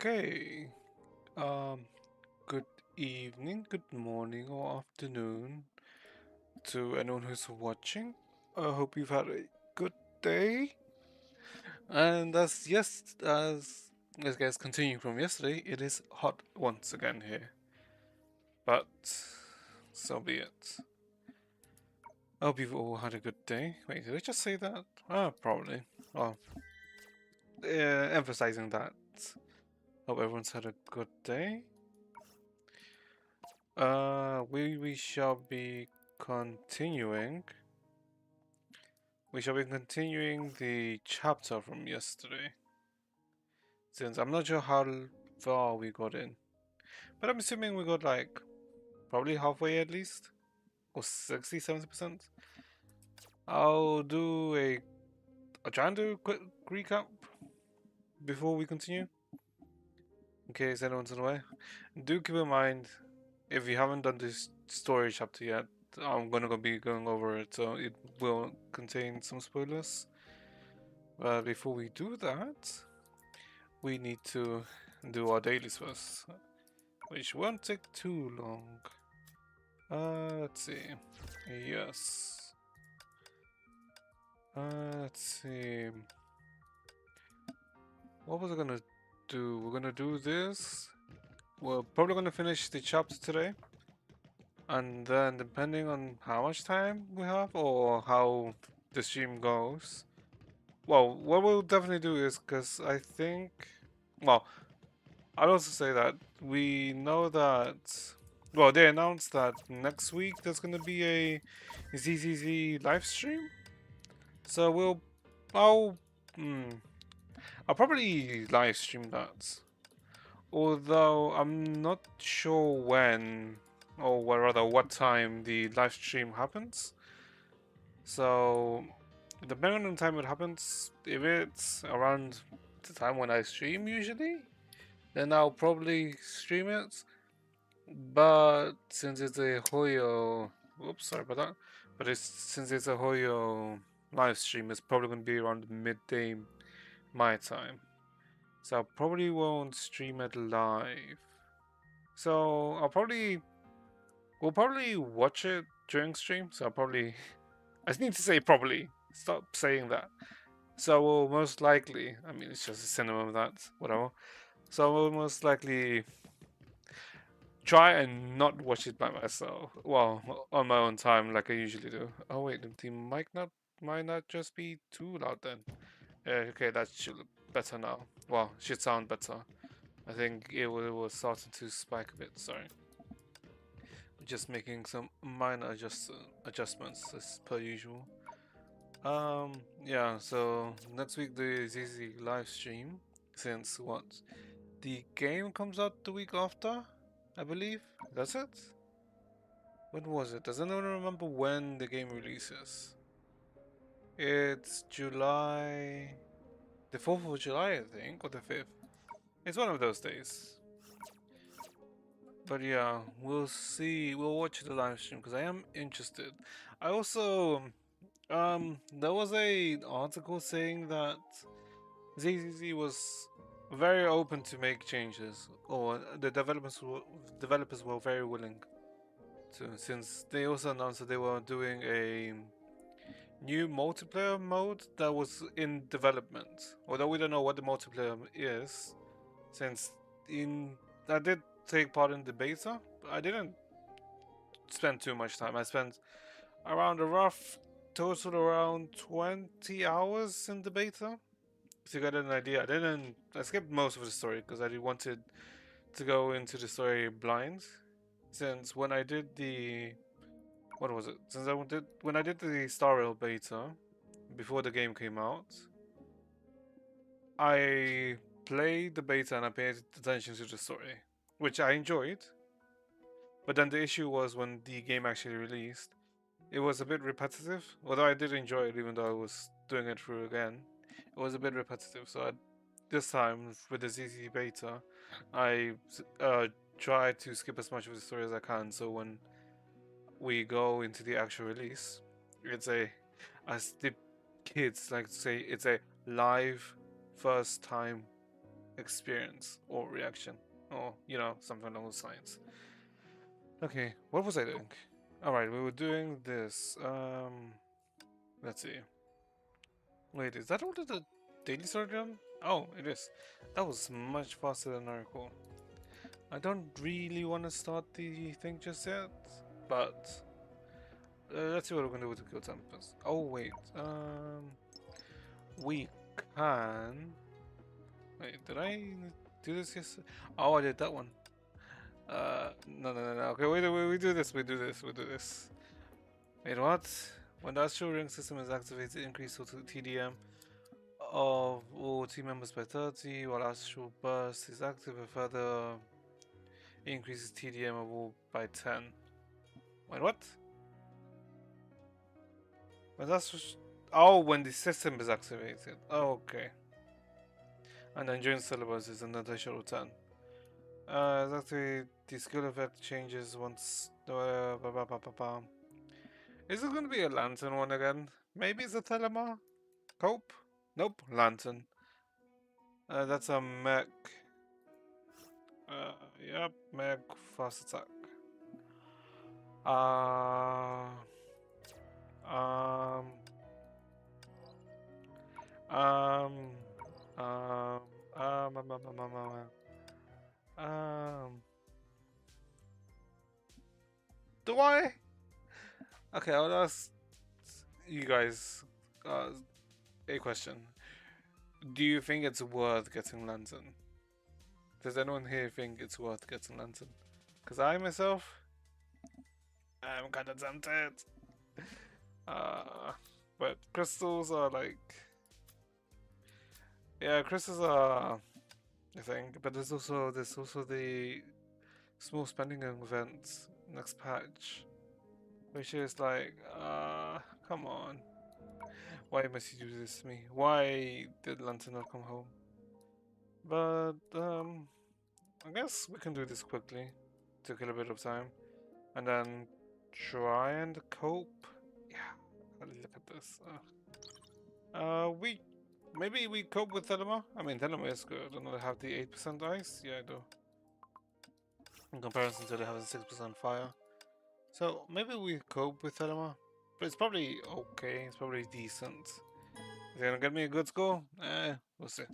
Okay. Um, Good evening, good morning, or afternoon to anyone who's watching. I hope you've had a good day. And as guys continuing from yesterday, it is hot once again here. But so be it. I hope you've all had a good day. Wait, did I just say that? Probably. Well, emphasizing that. Hope everyone's had a good day. We shall be continuing. We shall be continuing the chapter from yesterday. Since I'm not sure how far we got in, but I'm assuming we got like probably halfway at least, or 60-70%. I'll try and do a quick recap before we continue, in case anyone's unaware. Do keep in mind if you haven't done this story chapter yet, I'm gonna be going over it, so it will contain some spoilers. But before we do that, we need to do our dailies first, which won't take too long. Let's see. Yes. Let's see. What was I gonna do? We're gonna do this. We're probably gonna finish the chapter today. And then depending on how much time we have or how the stream goes. Well, what we'll definitely do is, because I think, well, I'd also say that we know that, well, they announced that next week there's going to be a ZZZ live stream. So I'll, hmm, I'll probably live stream that. Although I'm not sure when, or rather what time the live stream happens. So, depending on the time it happens, if it's around the time when I stream usually, then I'll probably stream it. But since it's a Hoyo, oops, sorry about that. But since it's a Hoyo live stream, it's probably going to be around midday my time. So I probably won't stream it live. So we'll probably watch it during stream. So I'll probably, I need to say probably, stop saying that. So we'll most likely, I mean, it's just a synonym of that, whatever. So we'll most likely try and not watch it by myself. Well, on my own time, like I usually do. Oh wait, the might not just be too loud then. Okay, that should look better now. Well, should sound better. I think it was starting to spike a bit. Sorry, just making some minor adjustments as per usual. Yeah. So next week the ZZ live stream. Since what? The game comes out the week after, I believe. That's it. When was it? Does anyone remember when the game releases? It's July... the 4th of July, I think, or the 5th. It's one of those days. But yeah, we'll see. We'll watch the live stream because I am interested. I also... there was a article saying that ZZZ was very open to make changes, or the developers were very willing to, since they also announced that they were doing a new multiplayer mode that was in development. Although we don't know what the multiplayer is, since I did take part in the beta, but I didn't spend too much time. I spent around a rough total around 20 hours in the beta. To get an idea, I skipped most of the story because I wanted to go into the story blind. Since when I did the what was it? Since when I did the Star Rail beta before the game came out, I played the beta and I paid attention to the story, which I enjoyed. But then the issue was when the game actually released, it was a bit repetitive. Although I did enjoy it, even though I was doing it through again, it was a bit repetitive. So this time with the ZZ beta, I tried to skip as much of the story as I can. So when we go into the actual release, it's as the kids like to say, it's a live first time experience or reaction, or something along those lines. Okay, what was I doing? All right, we were doing this. Let's see. Wait, is that all of the daily story done? Oh, it is. That was much faster than I recall. I don't really want to start the thing just yet, but let's see what we're gonna do with the kill tempers. Oh wait, we can. Wait, did I do this yesterday? Oh, I did that one. No. Okay, wait, we do this. We do this. Wait, what? When the astral ring system is activated, increase total TDM of all team members by 30, while astral burst is active, a further increases TDM of all by 10. Wait, what? When that's when the system is activated. Oh, okay. And then during syllabuses, and then they shall return. Exactly. The skill effect changes once. Is it going to be a lantern one again? Maybe it's a Telema? Cope? Nope, lantern. That's a mech. Yep, mech fast attack. Um, um, um, um, um, um, um, do I? Okay, I'll ask you guys a question. Do you think it's worth getting lantern? Does anyone here think it's worth getting lantern? Because I myself, I'm kind of tempted. But crystals are like, yeah, crystals are a thing. But there's also the small spending events next patch, which is like, come on. Why must you do this to me? Why did Lantern not come home? But, I guess we can do this quickly to kill a bit of time. And then try and cope. Yeah, look at this. Maybe we cope with Telema? I mean, Telema is good. Don't I have the 8% ice? Yeah, I do. In comparison to the having 6% fire. So maybe we cope with Telema. But it's probably okay. It's probably decent. Is it gonna get me a good score? We'll see.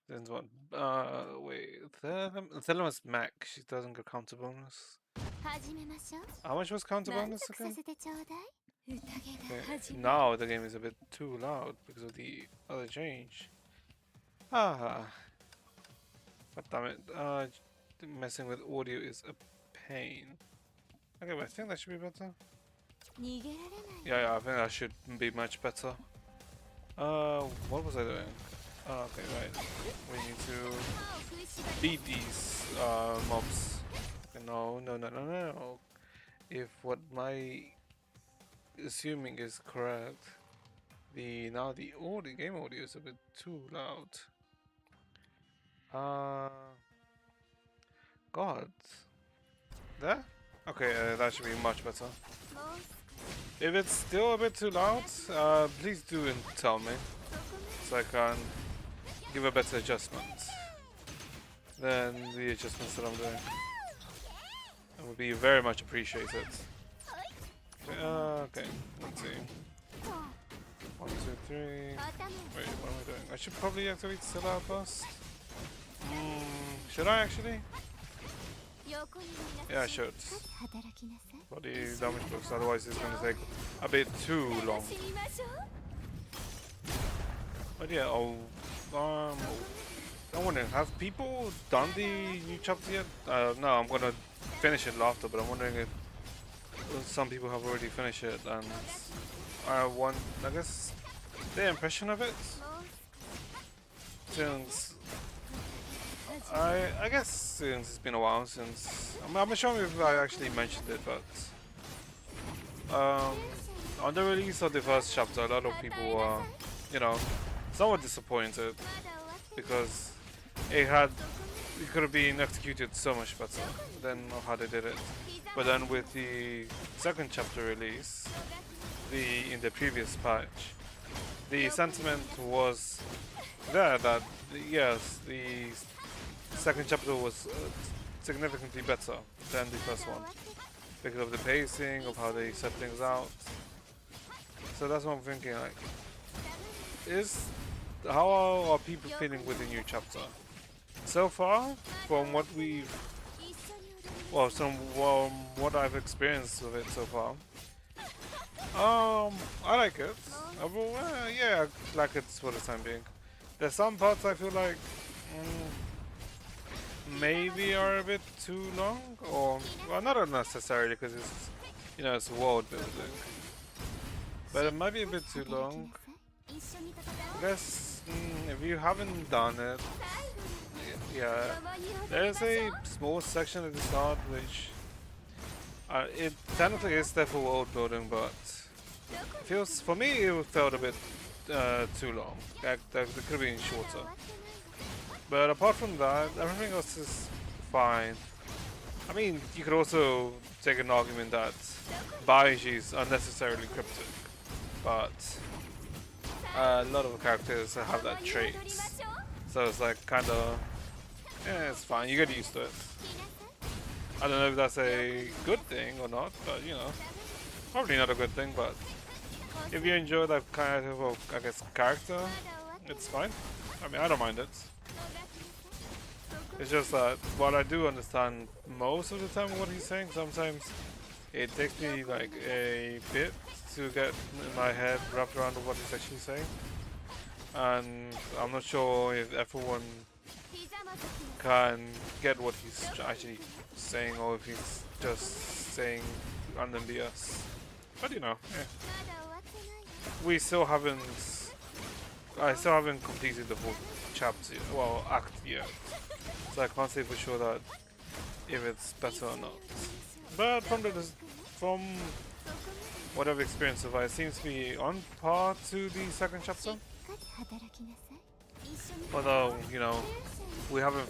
Then what? Wait. Telema's Mac. She doesn't get counter bonus. How much was counter bonus again? Okay. Now the game is a bit too loud because of the other change. Ah. God damn it. Messing with audio is a pain. Okay, but I think that should be better. Yeah, I think that should be much better. What was I doing? Okay, right. We need to beat these mobs. Okay, no. If what my assuming is correct, the game audio is a bit too loud. God. There? Okay, that should be much better. If it's still a bit too loud, please do tell me, so I can give a better adjustment than the adjustments that I'm doing. It would be very much appreciated. Okay, let's see. 1, 2, 3. Wait, what am I doing? I should probably activate Silla first. Should I actually? Yeah, I should. For the damage books, otherwise it's gonna take a bit too long. But yeah, I'm wondering, have people done the new chapter yet? No, I'm gonna finish it after, but I'm wondering if some people have already finished it and I guess their impression of it, since I guess since it's been a while since I'm not sure if I actually mentioned it, but on the release of the first chapter, a lot of people were, somewhat disappointed because it could have been executed so much better than how they did it. But then with the second chapter release, in the previous patch, the sentiment was there that yes, the second chapter was significantly better than the first one because of the pacing, of how they set things out. So that's what I'm thinking. Like, how are people feeling with the new chapter? So far, from what what I've experienced with it so far, I like it. Yeah, I like it for the time being. There's some parts I feel like maybe are a bit too long, or well, not necessarily because it's it's world building, but it might be a bit too long. I guess if you haven't done it, yeah, there's a small section at the start which it technically is there for world building, but it feels for me it felt a bit too long. That could have been shorter. But apart from that, everything else is fine. I mean, you could also take an argument that Baiji is unnecessarily cryptic, but a lot of characters have that trait. So it's like kind of, yeah, it's fine. You get used to it. I don't know if that's a good thing or not, but probably not a good thing. But if you enjoy that kind of, I guess, character, it's fine. I mean, I don't mind it. It's just that while I do understand most of the time what he's saying, sometimes it takes me like a bit to get my head wrapped around what he's actually saying. And I'm not sure if everyone can get what he's actually saying or if he's just saying random BS. But yeah. I still haven't completed the whole chapter, well, act yet. So I can't say for sure that if it's better or not. But from what I've experienced so far, it seems to be on par to the second chapter. Although, we haven't,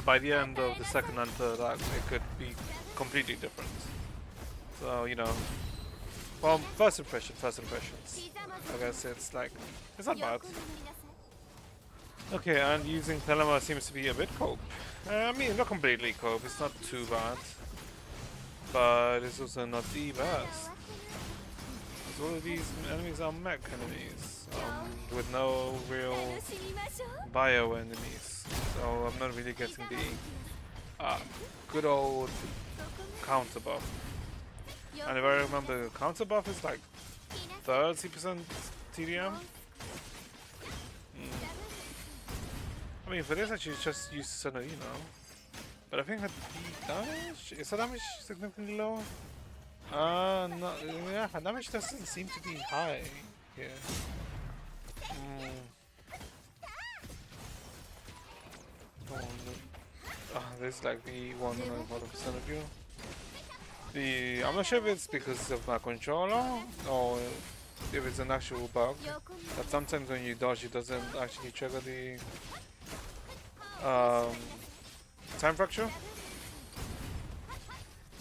by the end of the second and third act, it could be completely different. So, well, first impressions. I guess it's not bad. Okay, and using Thelema seems to be a bit cope. I mean, not completely cope, it's not too bad. But it's also not the best. Because all of these enemies are mech enemies, with no real bio enemies. So I'm not really getting the good old counter buff. And if I remember, the counter buff is like 30% TDM. I mean, for this I should just use Sonarino. But I think that the damage, is the damage significantly low? No, yeah, damage doesn't seem to be high here. This is like the 1% of you. I'm not sure if it's because of my controller or if it's an actual bug. But sometimes when you dodge, it doesn't actually trigger the time fracture.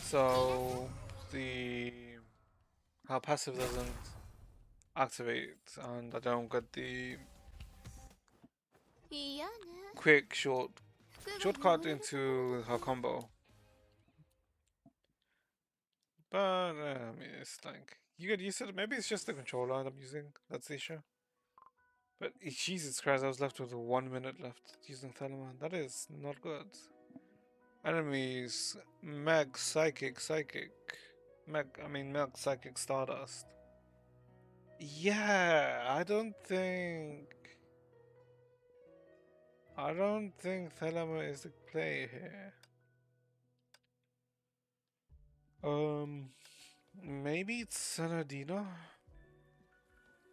So her passive doesn't activate, and I don't get the quick shortcut into her combo. But I mean, it's like you get used to it. Maybe it's just the controller I'm using. That's the issue. But Jesus Christ, I was left with 1 minute left using Thelema. That is not good. Enemies, Meg, Psychic, Meg, Psychic Stardust. Yeah, I don't think Thelema is the play here. Maybe it's Sanadino?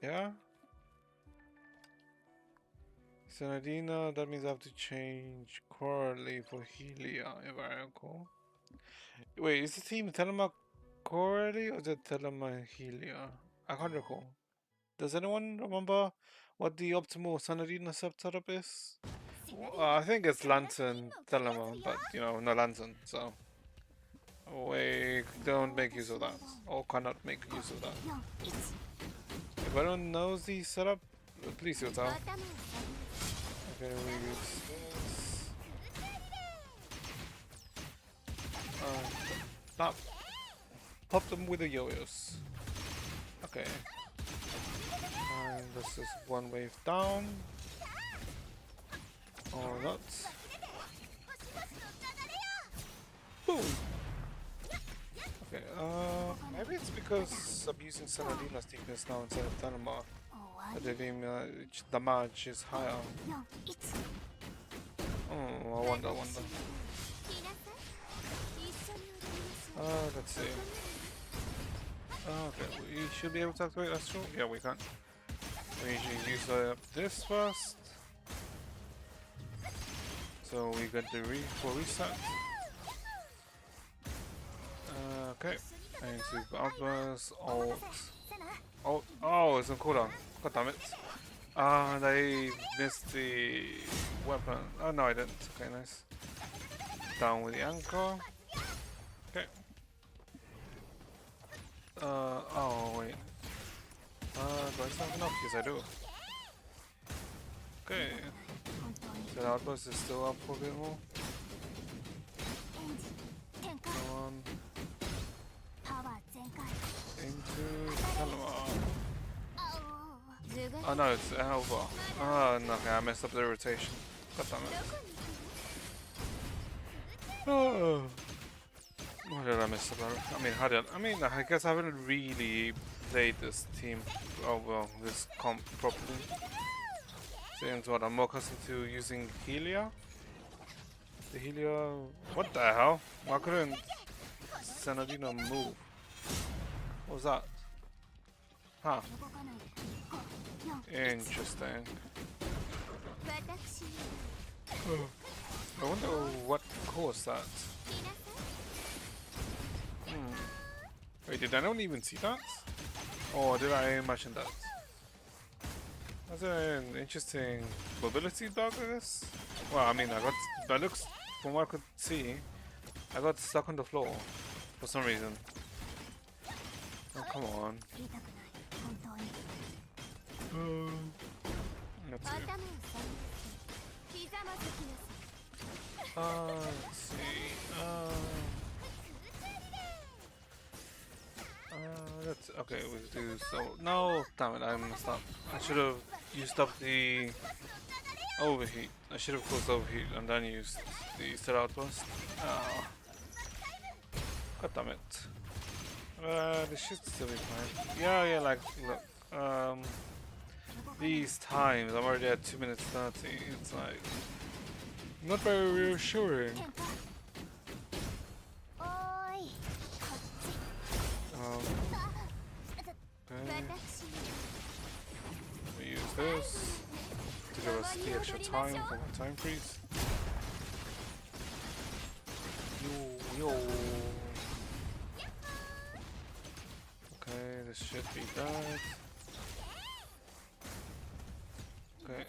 Yeah? Sanadino, that means I have to change Coralie for Helia, if I recall. Wait, is the team Thelema Coralie or is it Thelema Helia? I can't recall. Does anyone remember what the optimal Sanadino setup is? I think it's Lantern Thelema, but no Lantern, so we don't make use of that, or cannot make use of that. If anyone knows the setup, please tell. Okay, we use this. Stop. Pop them with the yo-yos. Okay. And this is one wave down. Or not. Boom! Okay, maybe it's because I'm using Senadina's thickness now instead of Tanama. The damage is higher. Oh, I wonder. Let's see. Okay, we should be able to activate Astral. Yeah, we can. We usually use this first. So we get the reset. Okay. And to outburst, alt. Oh, it's on cooldown. God damn it. And I missed the weapon. Oh no, I didn't. Okay, nice. Down with the anchor. Okay. Oh wait. Do I still have enough? Yes, I do. Okay. So the outburst is still up for a bit more. Come on. Into Telema. Oh no, it's over. Oh no, okay, I messed up the rotation. God damn it. Oh. What did I mess up? I mean, how did I guess I haven't really played this team, this comp properly. Since what, I'm more accustomed to using Helia? The Helia... What the hell? Why couldn't Senadina move? What was that? Huh. Interesting. I wonder what caused that. Wait, did anyone even see that? Or did I imagine that? That's an interesting mobility bug, I guess? Well, I mean, by looks, from what I could see, I got stuck on the floor for some reason. Oh, come on. Let's see. Let's see. Okay, we do so. No, damn it, I messed up. I should have used up the overheat. I should have closed overheat and then used the set outburst. Oh. God damn it. This should still be fine. Yeah, like, look. These times, I'm already at 2 minutes 30. It's like, not very reassuring. Okay. We use this to give us the extra time for my time freeze. Yo. Okay, this should be that. Okay.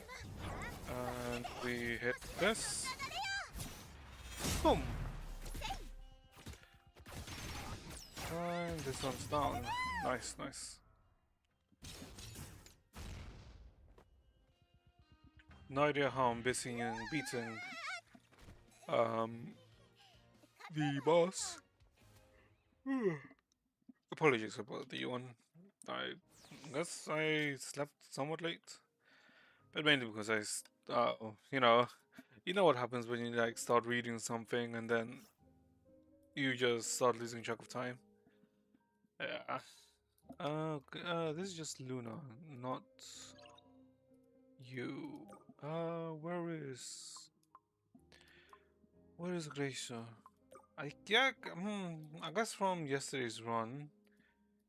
And we hit this. Boom! And this one's down. Nice. No idea how I'm beating the boss. Apologies about the one. I guess I slept somewhat late, but mainly because you know what happens when you like start reading something and then you just start losing track of time. Yeah. This is just Luna, not you. Where is Gracia? I guess from yesterday's run,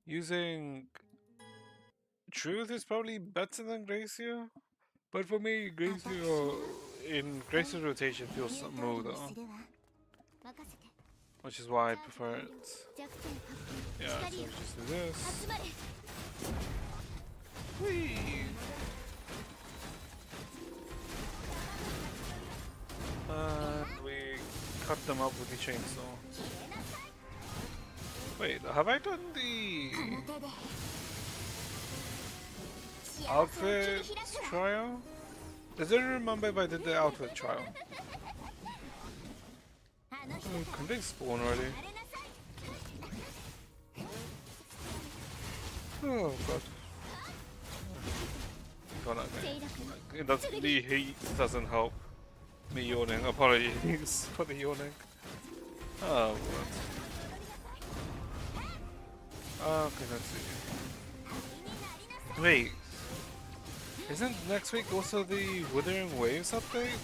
using Truth is probably better than Gracia, but for me, Gracia in Gracio's rotation feels smoother, which is why I prefer it. Yeah, so let's just do this. Whee! And we cut them up with the chainsaw. Wait, have I done the... outfit trial? Does anyone remember if I did the outfit trial? Can they spawn already? Oh god. God, it does, the heat doesn't help me yawning. Apologies for the yawning. Oh god. Okay, let's see. Wait. Isn't next week also the Withering Waves update?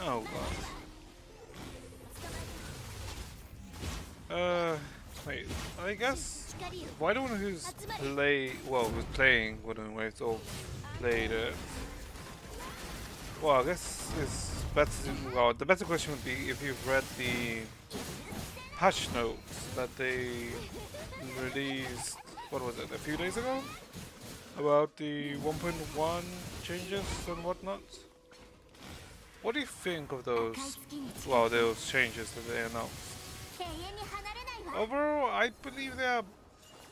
Oh god. Wait, I guess why don't who's playing Withering Waves or played it? Well, I guess it's better. Well, the better question would be if you've read the patch notes that they released. What was it? A few days ago about the 1.1 changes and whatnot. What do you think of those? Well, those changes that they announced. Overall, I believe they are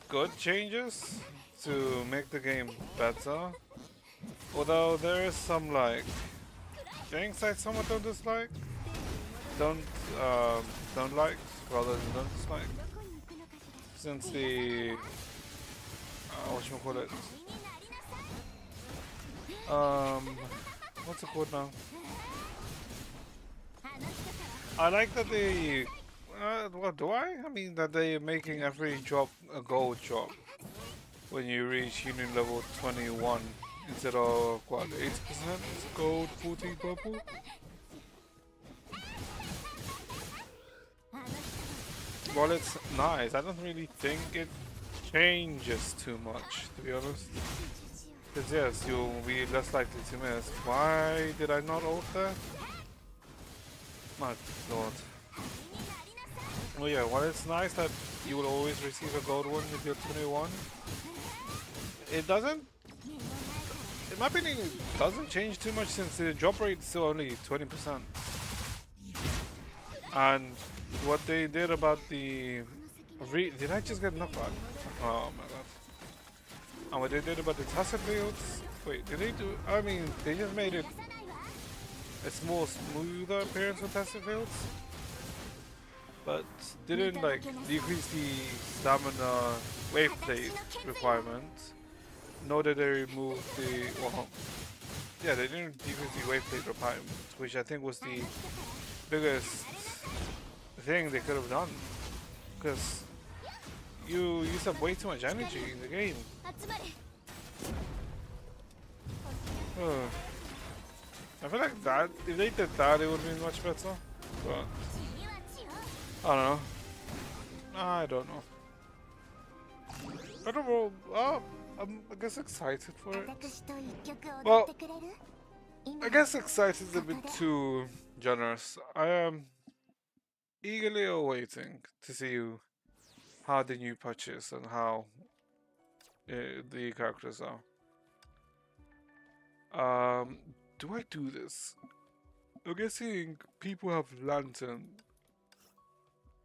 good changes to make the game better. Although there is some like things I somewhat don't dislike, don't like rather than don't dislike. Since the whatchamacallit, what's it called now? I like that they what do I? I mean that they're making every job a gold job when you reach union level 21 instead of what, 80% gold, 40 purple. Well, it's nice. I don't really think it changes too much, to be honest. Because yes, you'll be less likely to miss. Why did I not ult there? My lord. Oh yeah, well it's nice that you will always receive a gold one if you're 21. It doesn't, in my opinion, it doesn't change too much since the drop rate is still only 20%. And what they did about the... did I just get knocked back? Oh my god. And what they did about the tacit fields? Wait, did they do... I mean, they just made it a more smoother appearance with tacit fields. But didn't like decrease the stamina wave plate requirement. Nor did they remove the... well, yeah, they didn't decrease the wave plate requirement, which I think was the biggest thing they could have done, because you use up way too much energy in the game. I feel like that if they did that, it would have been much better. But I don't know. I don't know. But overall, I'm I guess excited for it. Well, I guess excited is a bit too generous. I am eagerly awaiting to see how the new patches and how the characters are. Do I do this? I'm guessing people have lantern.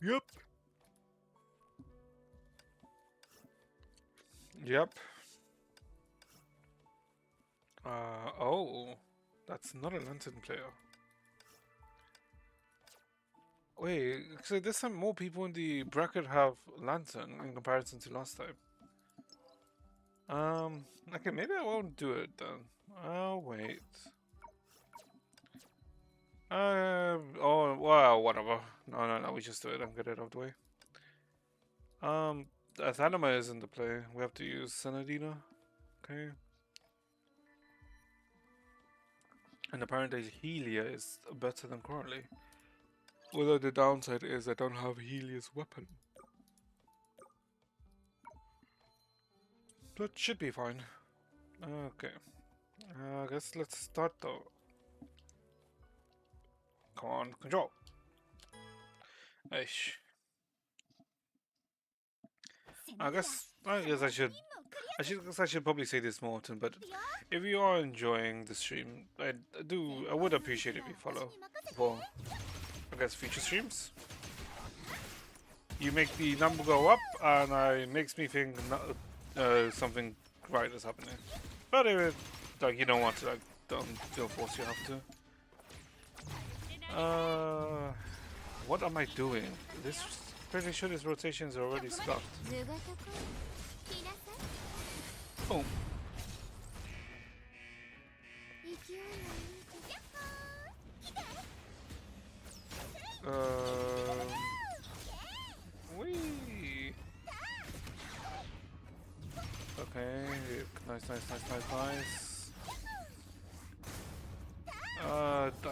Yep. Yep. Oh, that's not a lantern player. Wait, so this time more people in the bracket have lantern in comparison to last time. Okay, maybe I won't do it then. I'll wait. Oh, well, whatever. No, we just do it and get it out of the way. Athanema is in the play. We have to use Senadina. Okay. And apparently Helia is better than Crowley. Although the downside is I don't have Helia's weapon. That should be fine. Okay. I guess let's start though. Come on, control. Eish. I guess I should probably say this more often, but if you are enjoying the stream, I would appreciate if you follow for, I guess, future streams. You make the number go up, and it makes me think something right is happening. But if like you don't want to, like, don't feel forced you have to. What am I doing? This pretty sure this rotation is already scuffed. Boom. Wee. Okay, nice.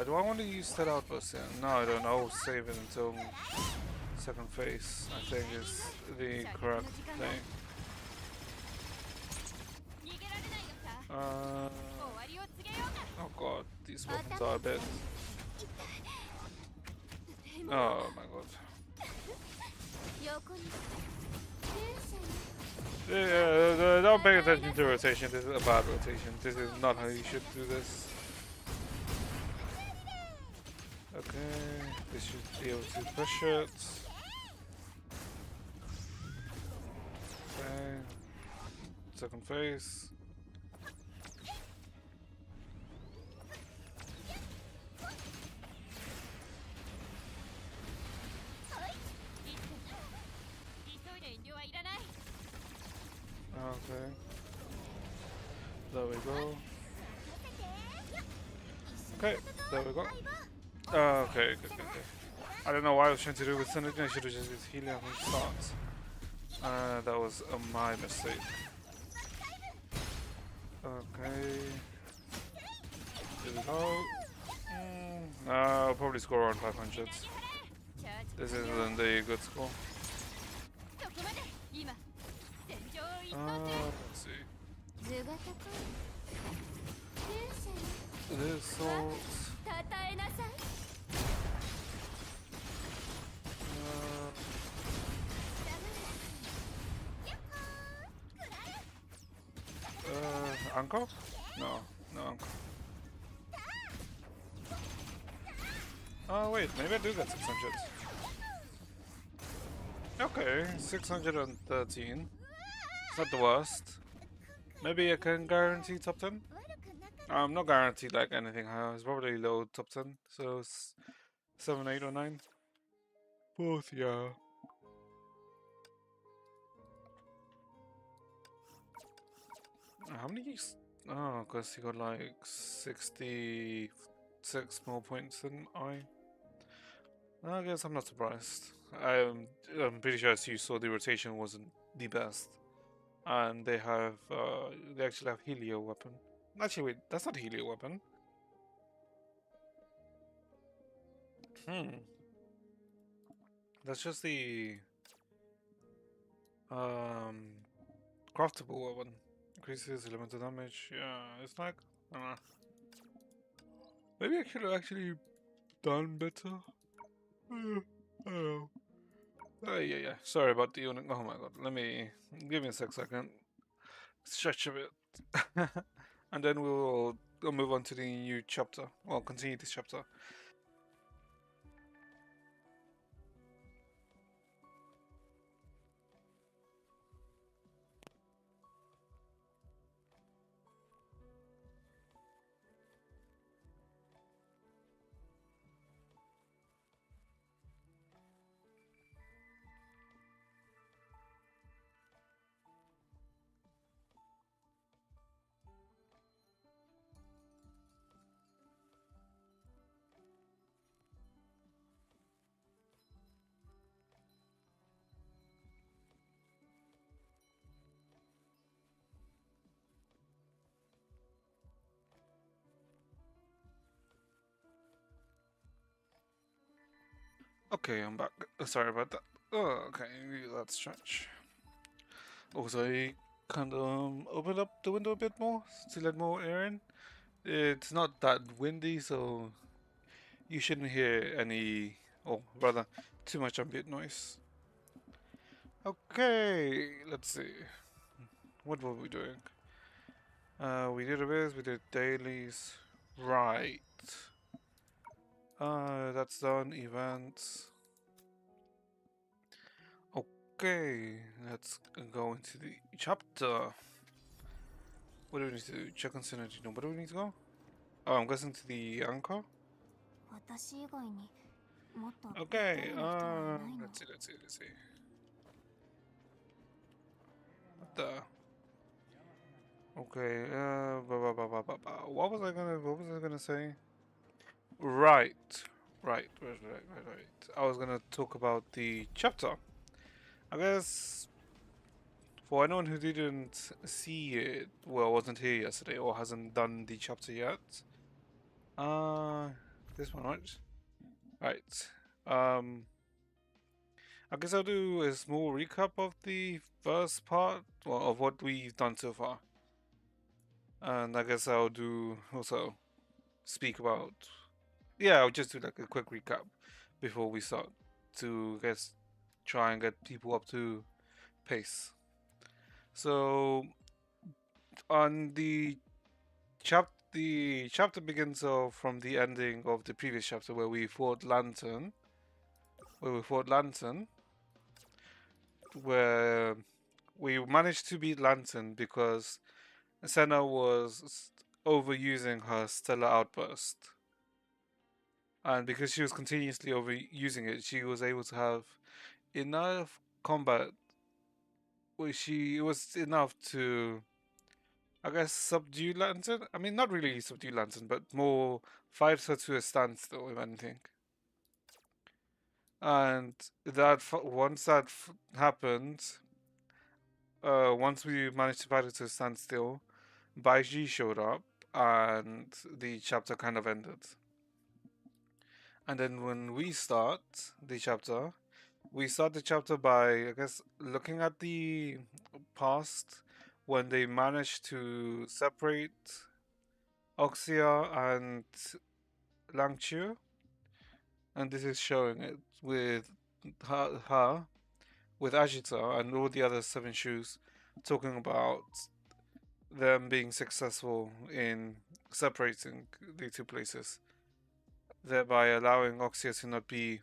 Do I want to use that outburst here? No, I don't. I'll save it until second phase, I think is the correct thing. Oh god, these weapons are a bit... Oh my god. Don't pay attention to rotation, this is a bad rotation. This is not how you should do this. Okay, this should be able to push it. Okay, second phase. Okay, there we go. Okay, there we go. Okay, good. I don't know why I was trying to do it with Synergy, I should have just used Helium from the start. That was my mistake. Okay. Here we go. I'll probably score around 500. This isn't a good score. Let's see. This salt. Anchor? No Anchor. Oh wait, maybe I do get 600. Okay, 613. It's not the worst. Maybe I can guarantee top 10? I'm not guaranteed like anything higher. It's probably low top 10. So 7, 8 or 9. Both, yeah. How many? Oh, because he got like 66 more points than I guess I'm not surprised. I'm pretty sure as you saw the rotation wasn't the best. And they actually have Helio weapon. Actually wait, that's not Helio weapon. That's just the craftable weapon. Increases elemental damage. Yeah, it's like maybe I could have actually done better. I don't know. Yeah. Sorry about the unit. Oh my god. Give me a second. Stretch a bit. And then we'll move on to the new chapter. Well, continue this chapter. Okay, I'm back. Sorry about that. Oh, okay, let's stretch. Also, I kind of opened up the window a bit more to let more air in. It's not that windy, so you shouldn't hear any, or rather, too much ambient noise. Okay, let's see. What were we doing? We did a bit, we did dailies. Right. That's done. Events. Oh, Okay, let's go into the chapter. What do we need to do? Check on synergy. No, where do we need to go? Oh, I'm guessing to the anchor. Okay, let's see. What the? Okay, what was I gonna say? Right, right. I was gonna talk about the chapter. I guess for anyone who didn't see it, well, wasn't here yesterday or hasn't done the chapter yet. Uh, this one, right? Right. Um, I guess I'll do a small recap of the first part, well, of what we've done so far. And I guess I'll do also speak about, yeah, I'll just do like a quick recap before we start to guess try and get people up to pace. So on the chapter begins from the ending of the previous chapter where we fought Lantern, where we managed to beat Lantern because Senna was overusing her stellar outburst. And because she was continuously overusing it, she was able to have enough combat where it was enough to, I guess, subdue Lantern. I mean, not really subdue Lantern, but more fight her to a standstill, if anything. And once that happened, once we managed to fight her to a standstill, Baiji showed up, and the chapter kind of ended. And then when we start the chapter by, I guess, looking at the past when they managed to separate Oxia and Langchu. And this is showing it with her with Ajita and all the other seven shoes talking about them being successful in separating the two places, thereby allowing Oxia to not be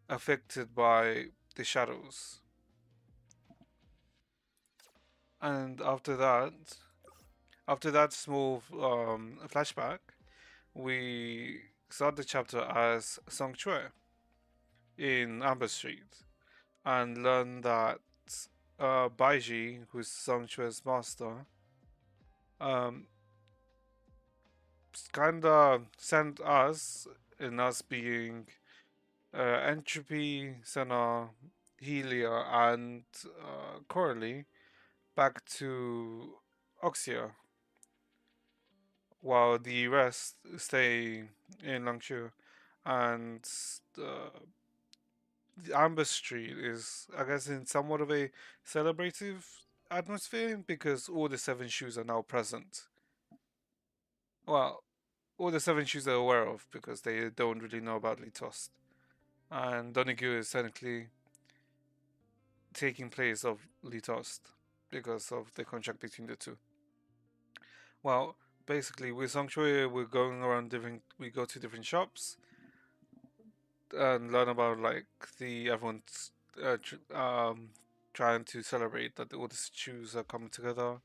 affected by the shadows. And after that small flashback, we start the chapter as Song Chue in Amber Street and learn that Baiji, who's Song Chue's master, um, kind of sent us, in us being Entropy, Senna, Helia, and Coralie, back to Oxia, while the rest stay in Langshu. And the Amber Street is, I guess, in somewhat of a celebrative atmosphere because all the seven shoes are now present. Well, all the seven shoes are aware of because they don't really know about Litost. And Donigyu is technically taking place of Litost because of the contract between the two. Well, basically, with Sanctuary, we're going around we go to different shops and learn about like everyone's trying to celebrate that all the shoes are coming together,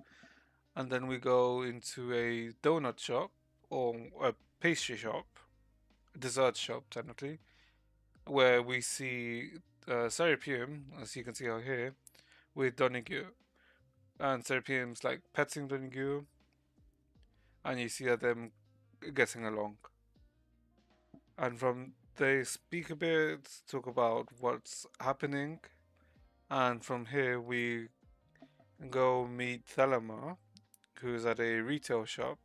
and then we go into a donut shop or a pastry shop, a dessert shop technically, where we see Serapium, as you can see out here, with Donigyu, and Serapium's like petting Donigyu, and you see them getting along, and from they speak a bit, talk about what's happening, and from here we go meet Thelema, who's at a retail shop,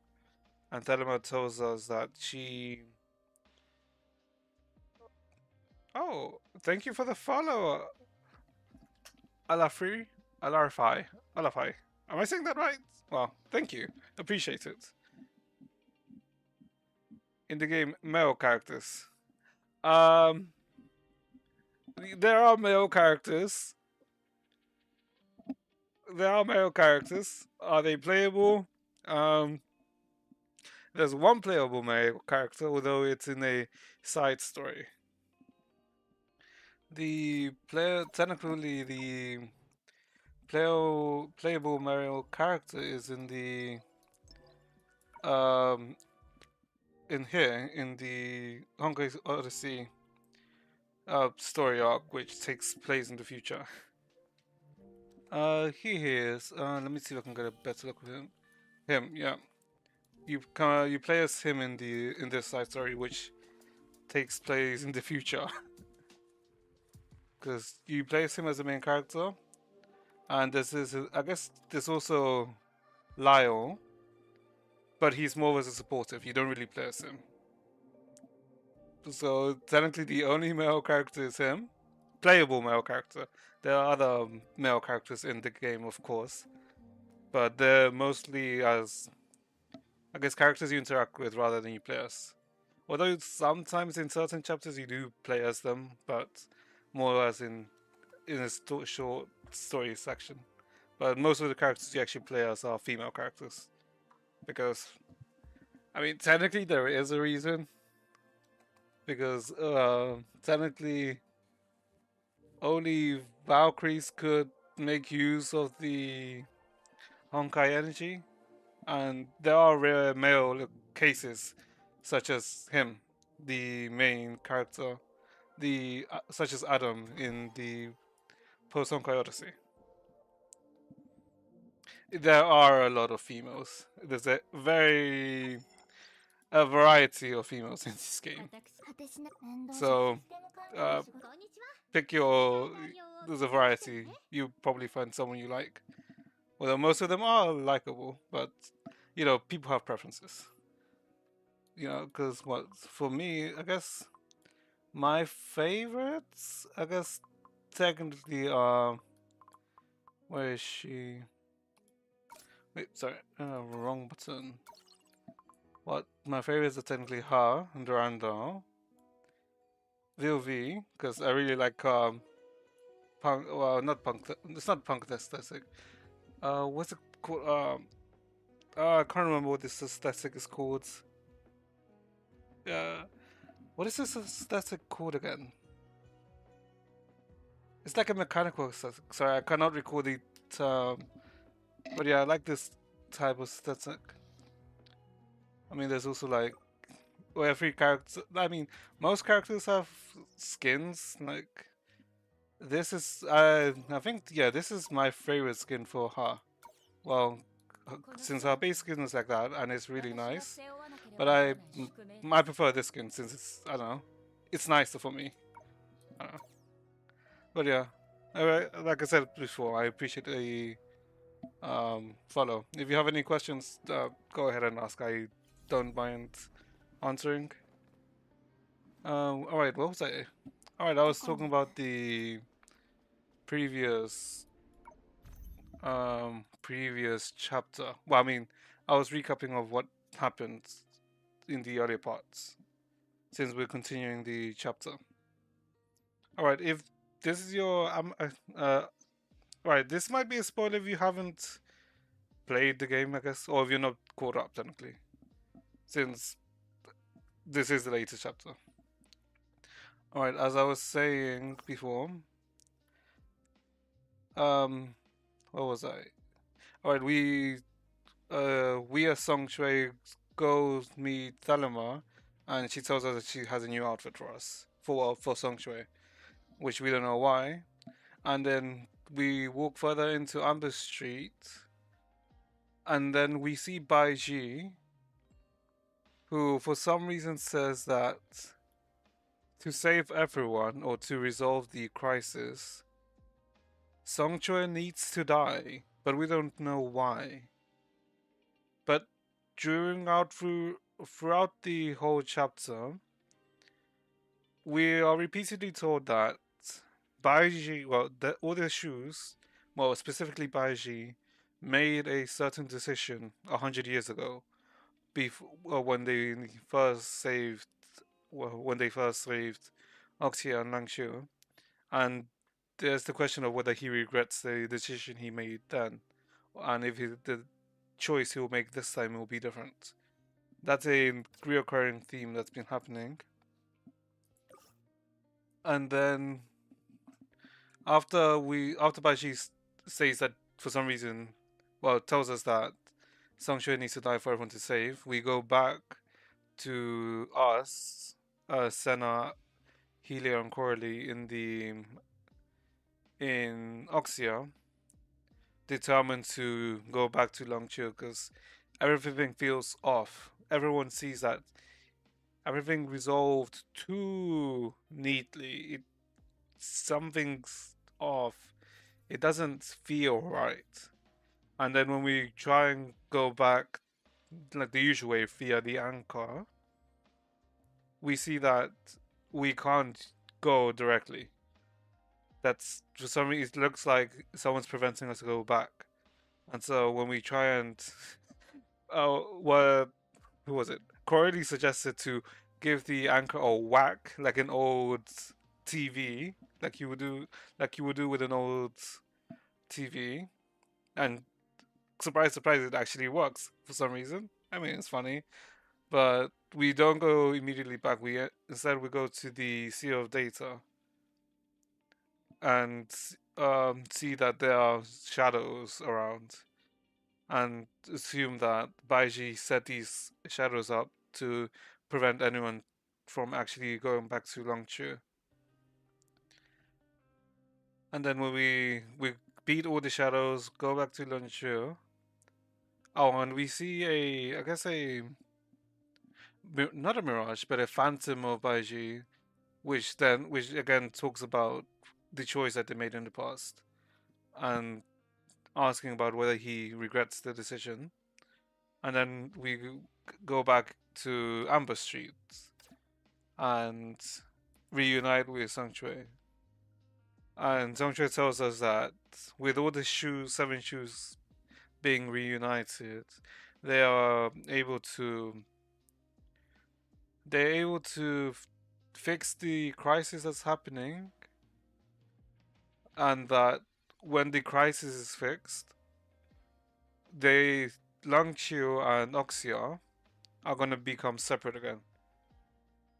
and Thelema tells us that she. Oh, thank you for the follow, Alafri, Alarify, Alafai. Am I saying that right? Well, thank you, appreciate it. In the game, male characters. Um, there are male characters. There are male characters. Are they playable? Um, there's one playable male character, although it's in a side story. technically the playable Mario character is in the um in here in the Honkai Odyssey story arc, which takes place in the future. Here he is. Let me see if I can get a better look at him. Yeah. You play as him in this side story, which takes place in the future, because you play as him as the main character, and I guess there's also Lyle, but he's more as a supportive. You don't really play as him. So technically, the only male character is him, playable male character. There are other male characters in the game, of course, but they're mostly as, I guess, characters you interact with rather than you play as. Although sometimes in certain chapters you do play as them, but more as in a short story section. But most of the characters you actually play as are female characters, because I mean technically there is a reason, because technically only Valkyries could make use of the Honkai energy, and there are rare male cases, such as him, the main character, such as Adam in the post Honkai Odyssey. There are a lot of females. There's a variety of females in this game. So uh, pick your. There's a variety. You probably find someone you like. Although most of them are likable, but people have preferences. Because for me, I guess my favorites, I guess technically are. Where is she? Wait, sorry, wrong button. What my favorites are technically her and Durandal, VOV, because I really like punk. Well, not punk. It's not punk aesthetic. What's it called? I can't remember what this aesthetic is called. What is this aesthetic called again? It's like a mechanical aesthetic. Sorry, I cannot recall the term. But yeah, I like this type of aesthetic. I mean, there's also like, well, every character. I mean, most characters have skins. Like, this is, I think, yeah, this is my favorite skin for her. Well, since her base skin is like that, and it's really nice. But I prefer this skin since it's, I don't know, it's nicer for me. I don't know. But yeah, like I said before, I appreciate the follow. If you have any questions, go ahead and ask. I don't mind answering. All right, what was I? All right, I was talking about the previous previous chapter. Well, I mean, I was recapping of what happened in the earlier parts, since we're continuing the chapter. All right, if this is your right, this might be a spoiler if you haven't played the game, I guess, or if you're not caught up technically, since this is the latest chapter. All right, as I was saying before, what was I? All right, we as Song Shui go meet Thelema, and she tells us that she has a new outfit for us for Song Shui, which we don't know why. And then we walk further into Amber Street, and then we see Bai Ji, who for some reason says that to save everyone or to resolve the crisis, Song Choi needs to die, but we don't know why. But throughout the whole chapter, we are repeatedly told that Baiji, all the shoes, well, specifically Baiji, made a certain decision 100 years ago, when they first saved, Oxia and Langshu, and there's the question of whether he regrets the decision he made then, and if the choice he will make this time will be different. That's a reoccurring theme that's been happening. And then after Baiji says that for some reason, well, tells us that Songxue needs to die for everyone to save. We go back to us, Senna, Helia, and Coralie in Oxia, determined to go back to Longchu because everything feels off. Everyone sees that everything resolved too neatly. Something's off. It doesn't feel right. And then when we try and go back like the usual way via the anchor, we see that we can't go directly. That's for some reason it looks like someone's preventing us to go back. And so when we try and what who was it? Corey suggested to give the anchor a whack like an old TV, like you would do with an old TV, and surprise, surprise, it actually works for some reason. I mean, it's funny, but we don't go immediately back. We instead we go to the sea of data and see that there are shadows around, and assume that Baiji set these shadows up to prevent anyone from actually going back to Longchu. And then when we beat all the shadows, go back to Longchu. Oh, and we see I guess not a mirage, but a phantom of Baiji, which again talks about the choice that they made in the past, and asking about whether he regrets the decision. And then we go back to Amber Street and reunite with Songchue. And Songchue tells us that with all the seven shoes being reunited, they are able to they're able to fix the crisis that's happening, and that when the crisis is fixed, they Langqiu and Oxia are gonna become separate again,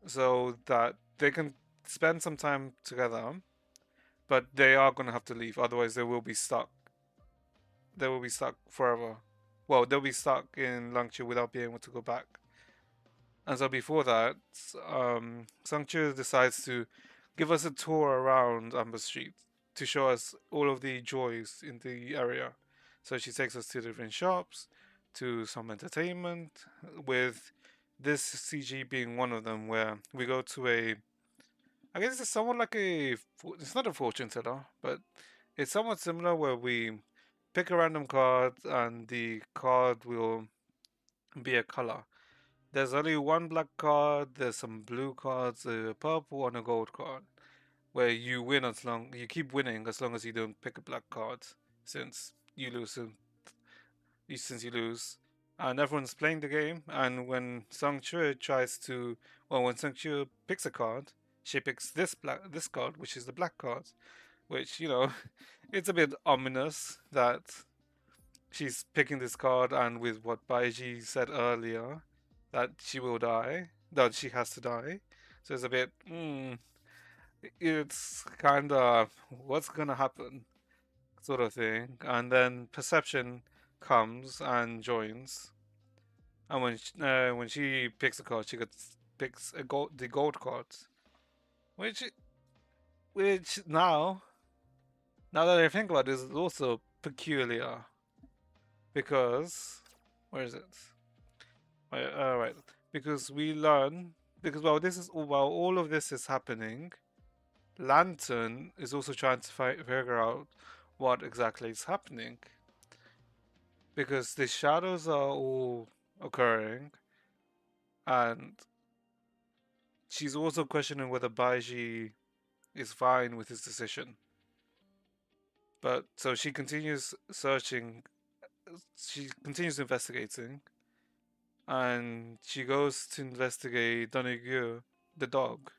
so that they can spend some time together, but they are gonna have to leave. Otherwise, they will be stuck. They will be stuck forever. Well, they'll be stuck in Langqiu without being able to go back. And so before that, Sangchu decides to give us a tour around Amber Street to show us all of the joys in the area. So she takes us to different shops, to some entertainment, with this CG being one of them, where we go to I guess it's somewhat like it's not a fortune teller, but it's somewhat similar where we pick a random card and the card will be a color. There's only one black card, there's some blue cards, a purple and a gold card, where you win as long you keep winning as long as you don't pick a black card, since you lose since you lose. And everyone's playing the game, and when Song Chue tries to when Song Chue picks a card, she picks this card, which is the black card, which, it's a bit ominous that she's picking this card, and with what Baiji said earlier, that she will die, that she has to die. So it's a bit, it's kind of what's gonna happen, sort of thing. And then Perception comes and joins, and when she picks a card, picks the gold card, which which now that I think about it, is also peculiar because where is it? Right, because we learn because while all of this is happening, Lantern is also trying to figure out what exactly is happening, because the shadows are all occurring, and she's also questioning whether Baiji is fine with his decision. But so she continues searching, she continues investigating, and she goes to investigate Donegyu, the dog.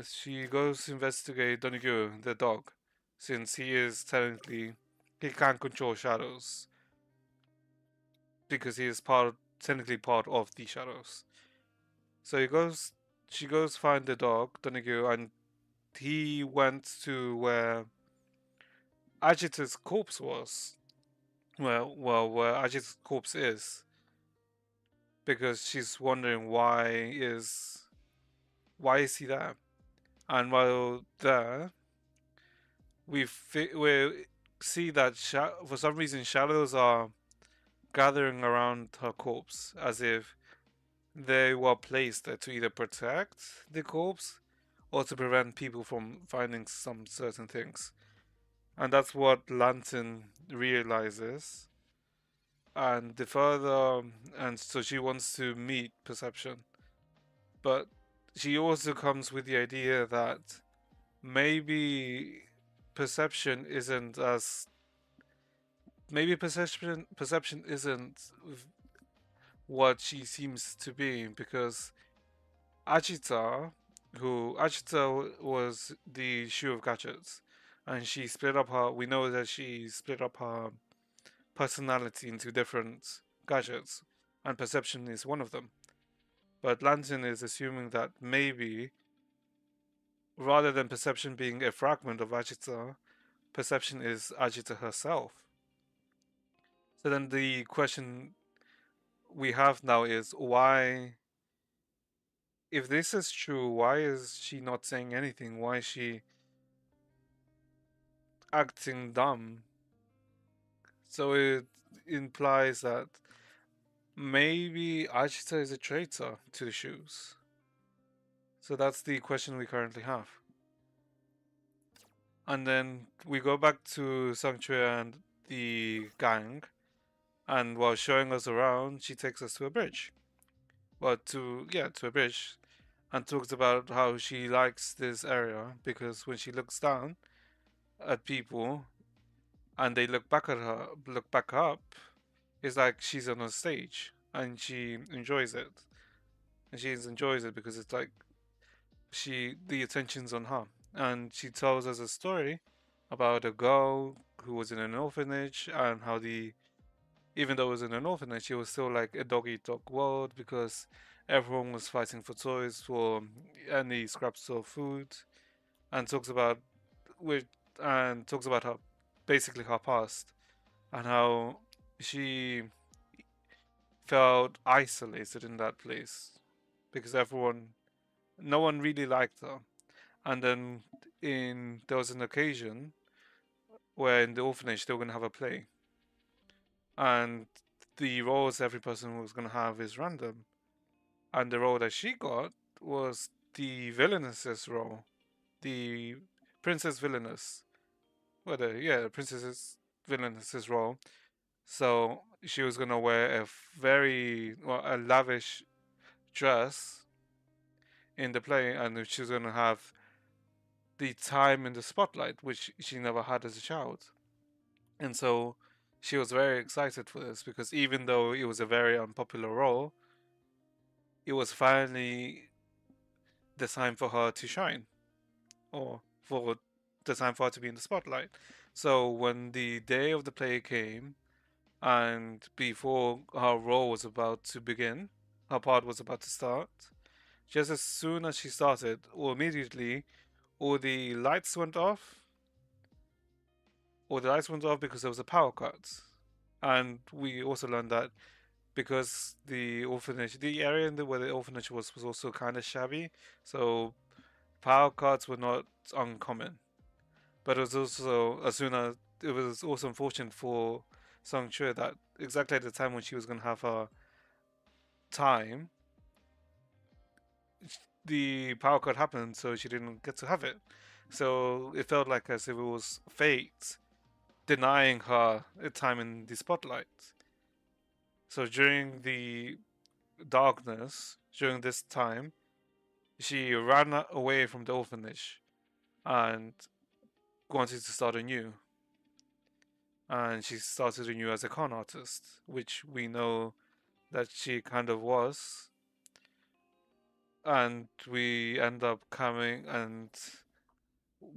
She goes to investigate Donegyu, the dog, since he can't control shadows because he is technically part of the shadows. So she goes find the dog Donegyu, and he went to where Ajita's corpse was. Where Ajita's corpse is, because she's wondering why is he there? And while there, we see that for some reason shadows are gathering around her corpse as if they were placed there to either protect the corpse or to prevent people from finding some certain things. And that's what Lantern realizes. And the further, and so she wants to meet Perception. But she also comes with the idea that maybe perception isn't as maybe perception isn't what she seems to be, because Achita was the shoe of gadgets, and she split up her. We know that she split up her personality into different gadgets, and perception is one of them. But Lantern is assuming that maybe, rather than perception being a fragment of Achita, perception is Achita herself. So then the question we have now is why, if this is true, why is she not saying anything? Why is she acting dumb? So it implies that maybe Achita is a traitor to the shoes. So that's the question we currently have. And then we go back to Sanctuary and the gang, and while showing us around, she takes us to a bridge. Well, to a bridge, and talks about how she likes this area because when she looks down at people and they look back up, it's like she's on a stage and she enjoys it. And she enjoys it because it's like the attention's on her. And she tells us a story about a girl who was in an orphanage and how even though it was in an orphanage, it was still like a dog eat dog world because everyone was fighting for toys for any scraps of food, and talks about with and talks about her basically her past and how she felt isolated in that place because no one really liked her. And then there was an occasion where in the orphanage they were going to have a play, and the roles every person was going to have is random, and the role that she got was the villainess's role, the princess villainess. Princess's villainess's role. So she was gonna wear a a lavish dress in the play, and she was gonna have the time in the spotlight, which she never had as a child. And so she was very excited for this because even though it was a very unpopular role, it was finally the time for her to shine, or for the time for her to be in the spotlight. So when the day of the play came, and before her role was about to begin, her part was about to start, just as soon as she started, or immediately, all the lights went off, because there was a power cut. And we also learned that because the area where the orphanage was also kind of shabby, so power cuts were not uncommon. But it was also unfortunate for Song Chue that exactly at the time when she was going to have her time, the power cut happened, so she didn't get to have it. So it felt like as if it was fate denying her a time in the spotlight. So during the darkness, during this time, she ran away from the orphanage and wanted to start anew. And she started anew as a con artist, which we know that she kind of was. And we end up coming, and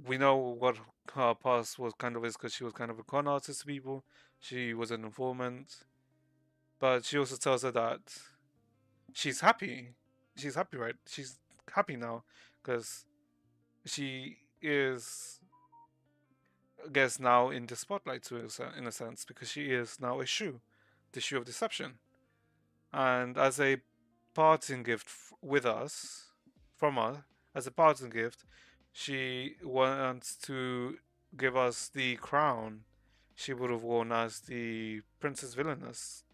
we know what her past was kind of is because she was kind of a con artist to people. She was an informant, but she also tells her that she's happy. She's happy, right? She's happy now because she is, I guess, now in the spotlight in a sense, because she is now a shoe, the shoe of deception. And as a parting gift with us, from us, as a parting gift, she wants to give us the crown she would have worn as the Princess Villainess.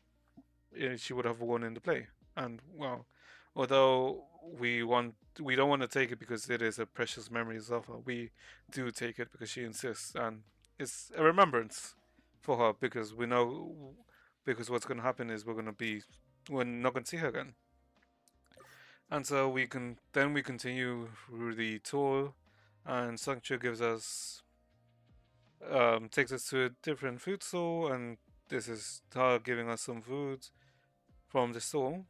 She would have worn in the play. And well, although we don't want to take it because it is a precious memory of her, we do take it because she insists, and it's a remembrance for her because we know, because what's going to happen is we're not going to see her again. And so we continue through the tour, and Sancho gives us takes us to a different food store, and this is her giving us some food from the store.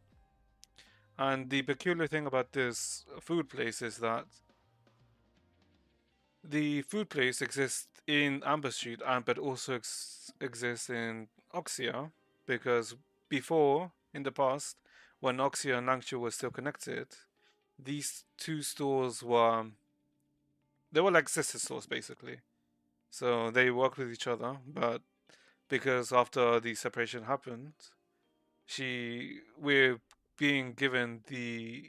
And the peculiar thing about this food place is that the food place exists in Amber Street, and but also exists in Oxia, because before, in the past, when Oxia and Langcha were still connected, these two stores were like sister stores basically. So they worked with each other, but because after the separation happened, she being given the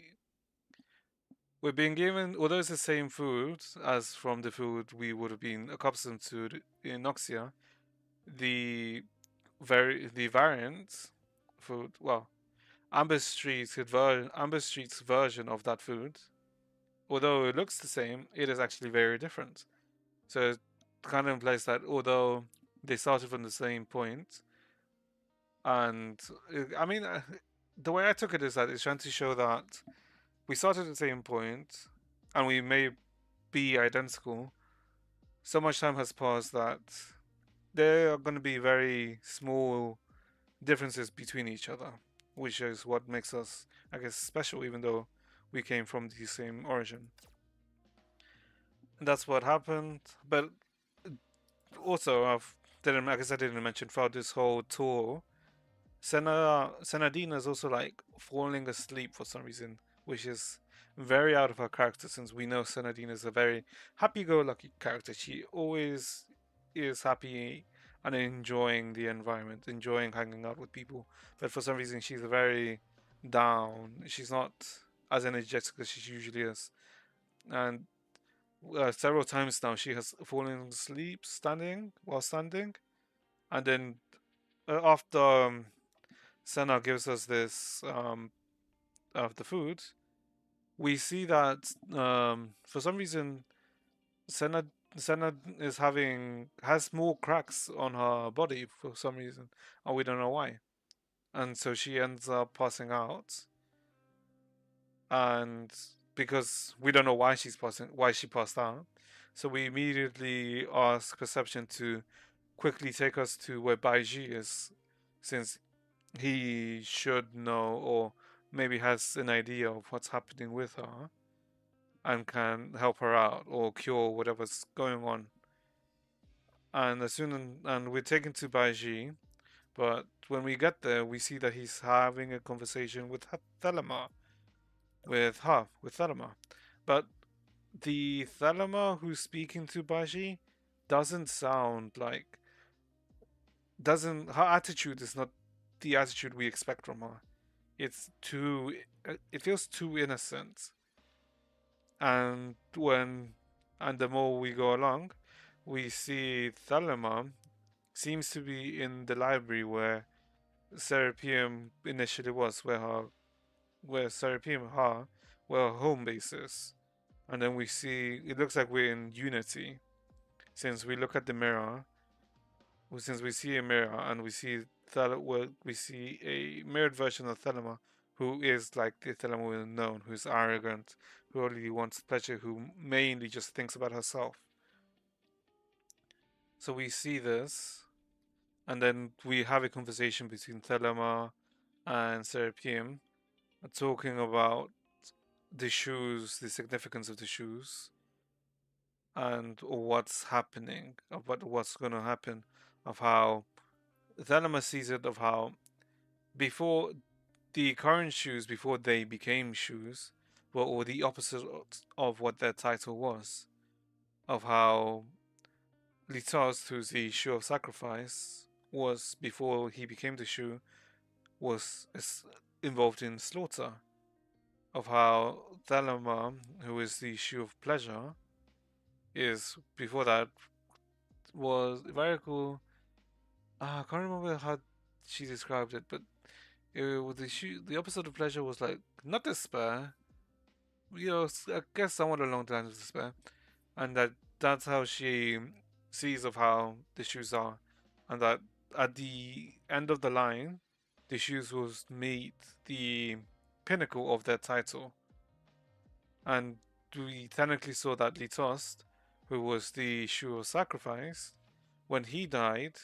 we're being given, although it's the same food as from the food we would have been accustomed to in Noxia, the the variant food, well, Amber Street's version of that food, although it looks the same, it is actually very different. So it kind of implies that although they started from the same point, and I mean, the way I took it is that it's trying to show that we started at the same point, and we may be identical. So much time has passed that there are going to be very small differences between each other, which is what makes us, I guess, special, even though we came from the same origin. And that's what happened. But also, I guess I didn't mention throughout this whole tour, Senadina is also like falling asleep for some reason, which is very out of her character since we know Senadina is a very happy-go-lucky character. She always is happy and enjoying the environment, enjoying hanging out with people. But for some reason, she's very down. She's not as energetic as she usually is. And several times now, she has fallen asleep while standing. And then after Senna gives us this of the food, we see that for some reason Senna Senna has more cracks on her body for some reason, and we don't know why. And so she ends up passing out, and because we don't know why she passed out, so we immediately ask Perception to quickly take us to where Baiji is, since he should know or maybe has an idea of what's happening with her and can help her out or cure whatever's going on. And we're taken to Baiji, but when we get there, we see that he's having a conversation with Thelema, with Thelema. But the Thelema who's speaking to Baiji doesn't sound like doesn't her attitude is not the attitude we expect from her. It's too it feels too innocent. And the more we go along, we see Thelema seems to be in the library where Serapeum initially was, where Serapeum where her home base is. And then we see it looks like we're in Unity, since we look at the mirror, since we see a mirror and we see a mirrored version of Thelema, who is like the Thelema we've known, who's arrogant, who only wants pleasure, who mainly just thinks about herself. So we see this, and then we have a conversation between Thelema and Serapium, talking about the shoes, the significance of the shoes, and what's happening, about what's going to happen, of how Thelema sees it, of how before the current shoes, before they became shoes, were all the opposite of what their title was. of how Litos, who's the shoe of sacrifice, was before he became the shoe, was involved in slaughter. Of how Thelema, who is the shoe of pleasure, is before that was very cool. I can't remember how she described it, but the opposite of pleasure was like not despair, I guess somewhat along the lines of despair, and that's how she sees of how the shoes are, and that at the end of the line, the shoes was made the pinnacle of their title, and we technically saw that Litost, who was the shoe of sacrifice, when he died,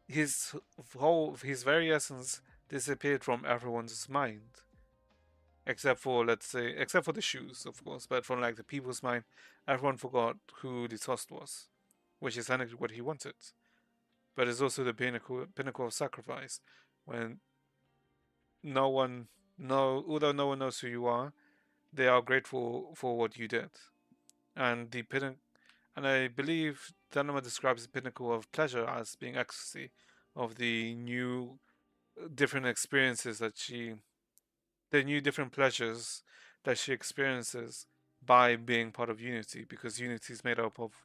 his very essence disappeared from everyone's mind, except for the shoes, of course, but from like the people's mind, everyone forgot who Litost was, which is technically what he wanted. But it's also the pinnacle of sacrifice, when no one although no one knows who you are, they are grateful for what you did. And and I believe Dhanama describes the pinnacle of pleasure as being ecstasy, of the new different experiences the new different pleasures that she experiences by being part of Unity, because Unity is made up of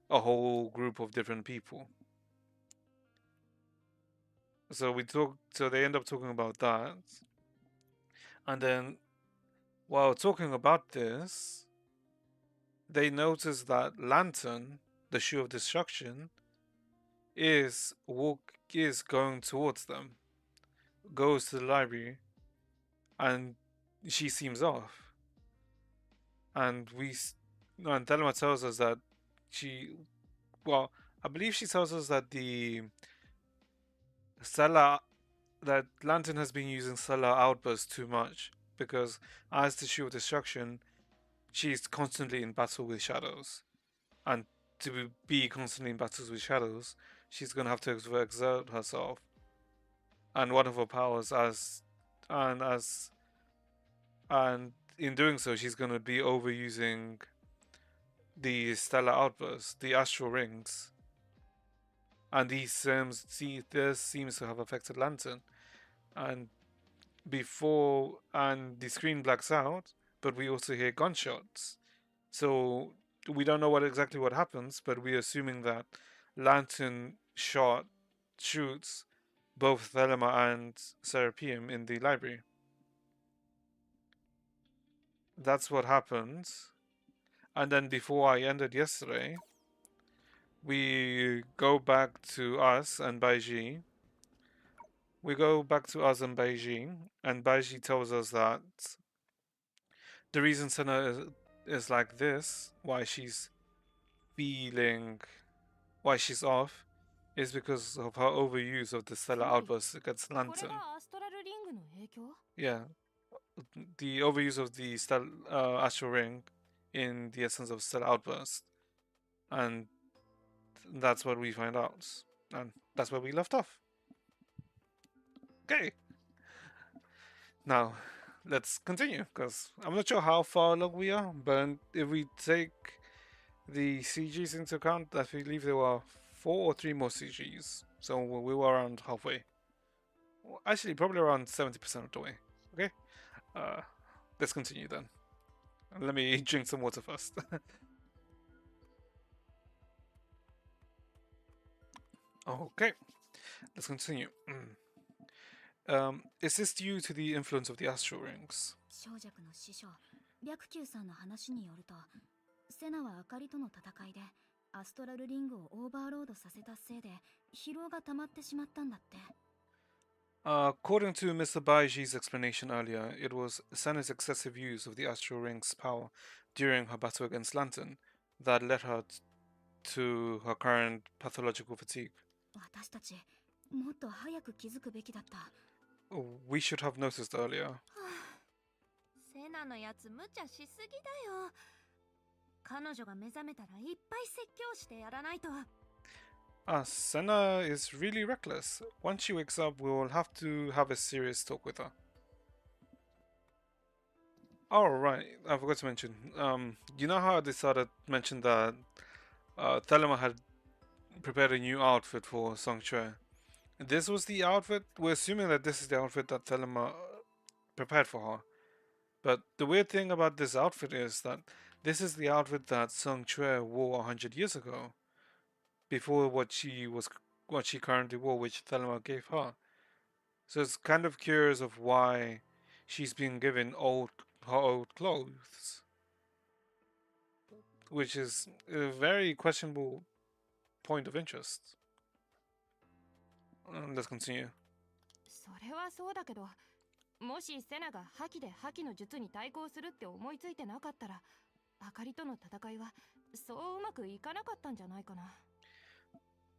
a whole group of different people. So they end up talking about that, and then while talking about this, they notice that Lantern, the shoe of destruction, is going towards them, goes to the library, and she seems off. And Thelma tells us that I believe she tells us that Stella, that Lantern has been using Stellar Outburst too much, because as the shoe of destruction, she's constantly in battle with shadows, and to be constantly in battles with shadows, she's gonna have to exert herself, and one of her powers and as and in doing so, she's gonna be overusing the stellar outbursts, the astral rings, and this seems to have affected Lantern, and the screen blacks out, but we also hear gunshots, so we don't know exactly what happens, but we're assuming that Lantern shoots both Thelema and Serapeum in the library. That's what happens. And then before I ended yesterday, we go back to us and Baiji. We go back to us and Baiji, and Baiji tells us that the reason Senna is like this, why she's off, is because of her overuse of the stellar outburst against Lantern. Yeah, the overuse of the astral ring in the essence of stellar outburst, and that's what we find out, and that's where we left off. Okay, now let's continue, because I'm not sure how far along we are, but if we take the CGs into account, I believe there were 4 or 3 more CGs, so we were around halfway. Well, actually, probably around 70% of the way. Okay, let's continue then. Let me drink some water first. Okay, let's continue. Is this due to the influence of the astral rings? 小弱の師匠白球さんの話によると、セナはあかりとの戦いでアストラルリングをオーバーロードさせたせいで疲労が溜まってしまったんだって。According to Mr. Baiji's explanation earlier, it was Senna's excessive use of the astral ring's power during her battle against Lantern that led her to her current pathological fatigue. 私たちもっと早く気づくべきだった。We should have noticed earlier. セナのやつ無茶しすぎだよ。彼女が目覚めたらいっぱい説教してやらないと。Senna is really reckless. Once she wakes up, we will have to have a serious talk with her. Oh, right. I forgot to mention. You know how they started mentioned that Thelema had prepared a new outfit for Song Chue. This was the outfit. We're assuming that this is the outfit that Thelema prepared for her. But the weird thing about this outfit is that this is the outfit that Song Chue wore 100 years ago, before what she currently wore, which Thelma gave her. So it's kind of curious of why she's being given her old clothes, which is a very questionable point of interest. Let's continue. それはそうだけど、もしセナが覇気で覇気の術に対抗するって思いついてなかったら、あかりとの戦いはそううまくいかなかったんじゃないかな。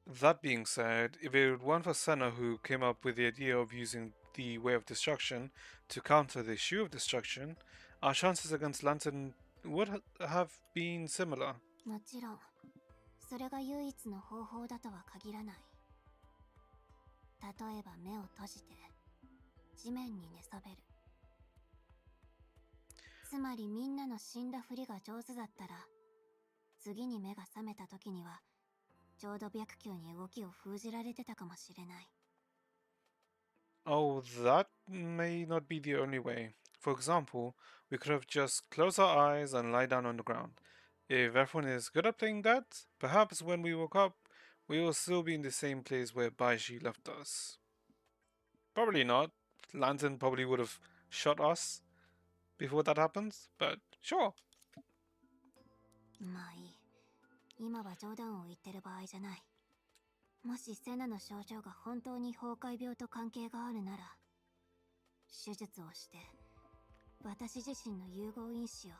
That being said, if it weren't for Senna who came up with the idea of using the Way of Destruction to counter the Shoe of Destruction, our chances against Lantern would have been similar. もちろんそれが唯一の方法だとは限らない。例えば目を閉じて地面に寝そべる。つまりみんなの死んだふりが上手だったら、次に目が覚めた時にはちょうど白球に動きを封じられてたかもしれない。Oh, that may not be the only way. For example, we could have just closed our eyes and lie down on the ground. If everyone is good at playing that, perhaps when we woke up, we will still be in the same place where Baiji left us. Probably not. Lantern probably would have shot us before that happens, but sure. まあいい。今は冗談を言ってる場合じゃない。もしセナの症状が本当に崩壊病と関係があるなら、手術をして私自身の融合因子を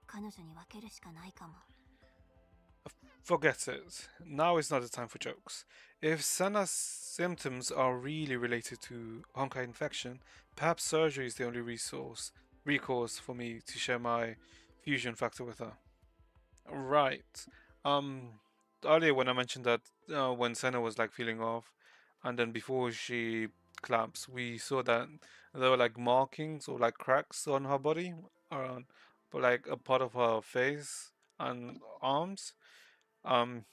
彼女に分けるしかないかも。Forget it. Now is not the time for jokes. If Senna's symptoms are really related to Honkai infection, perhaps surgery is the only recourse for me to share my fusion factor with her. Right. Earlier when I mentioned that when Senna was like feeling off, and then before she collapsed, we saw that there were like markings or like cracks on her body, around, but like a part of her face and arms. Um,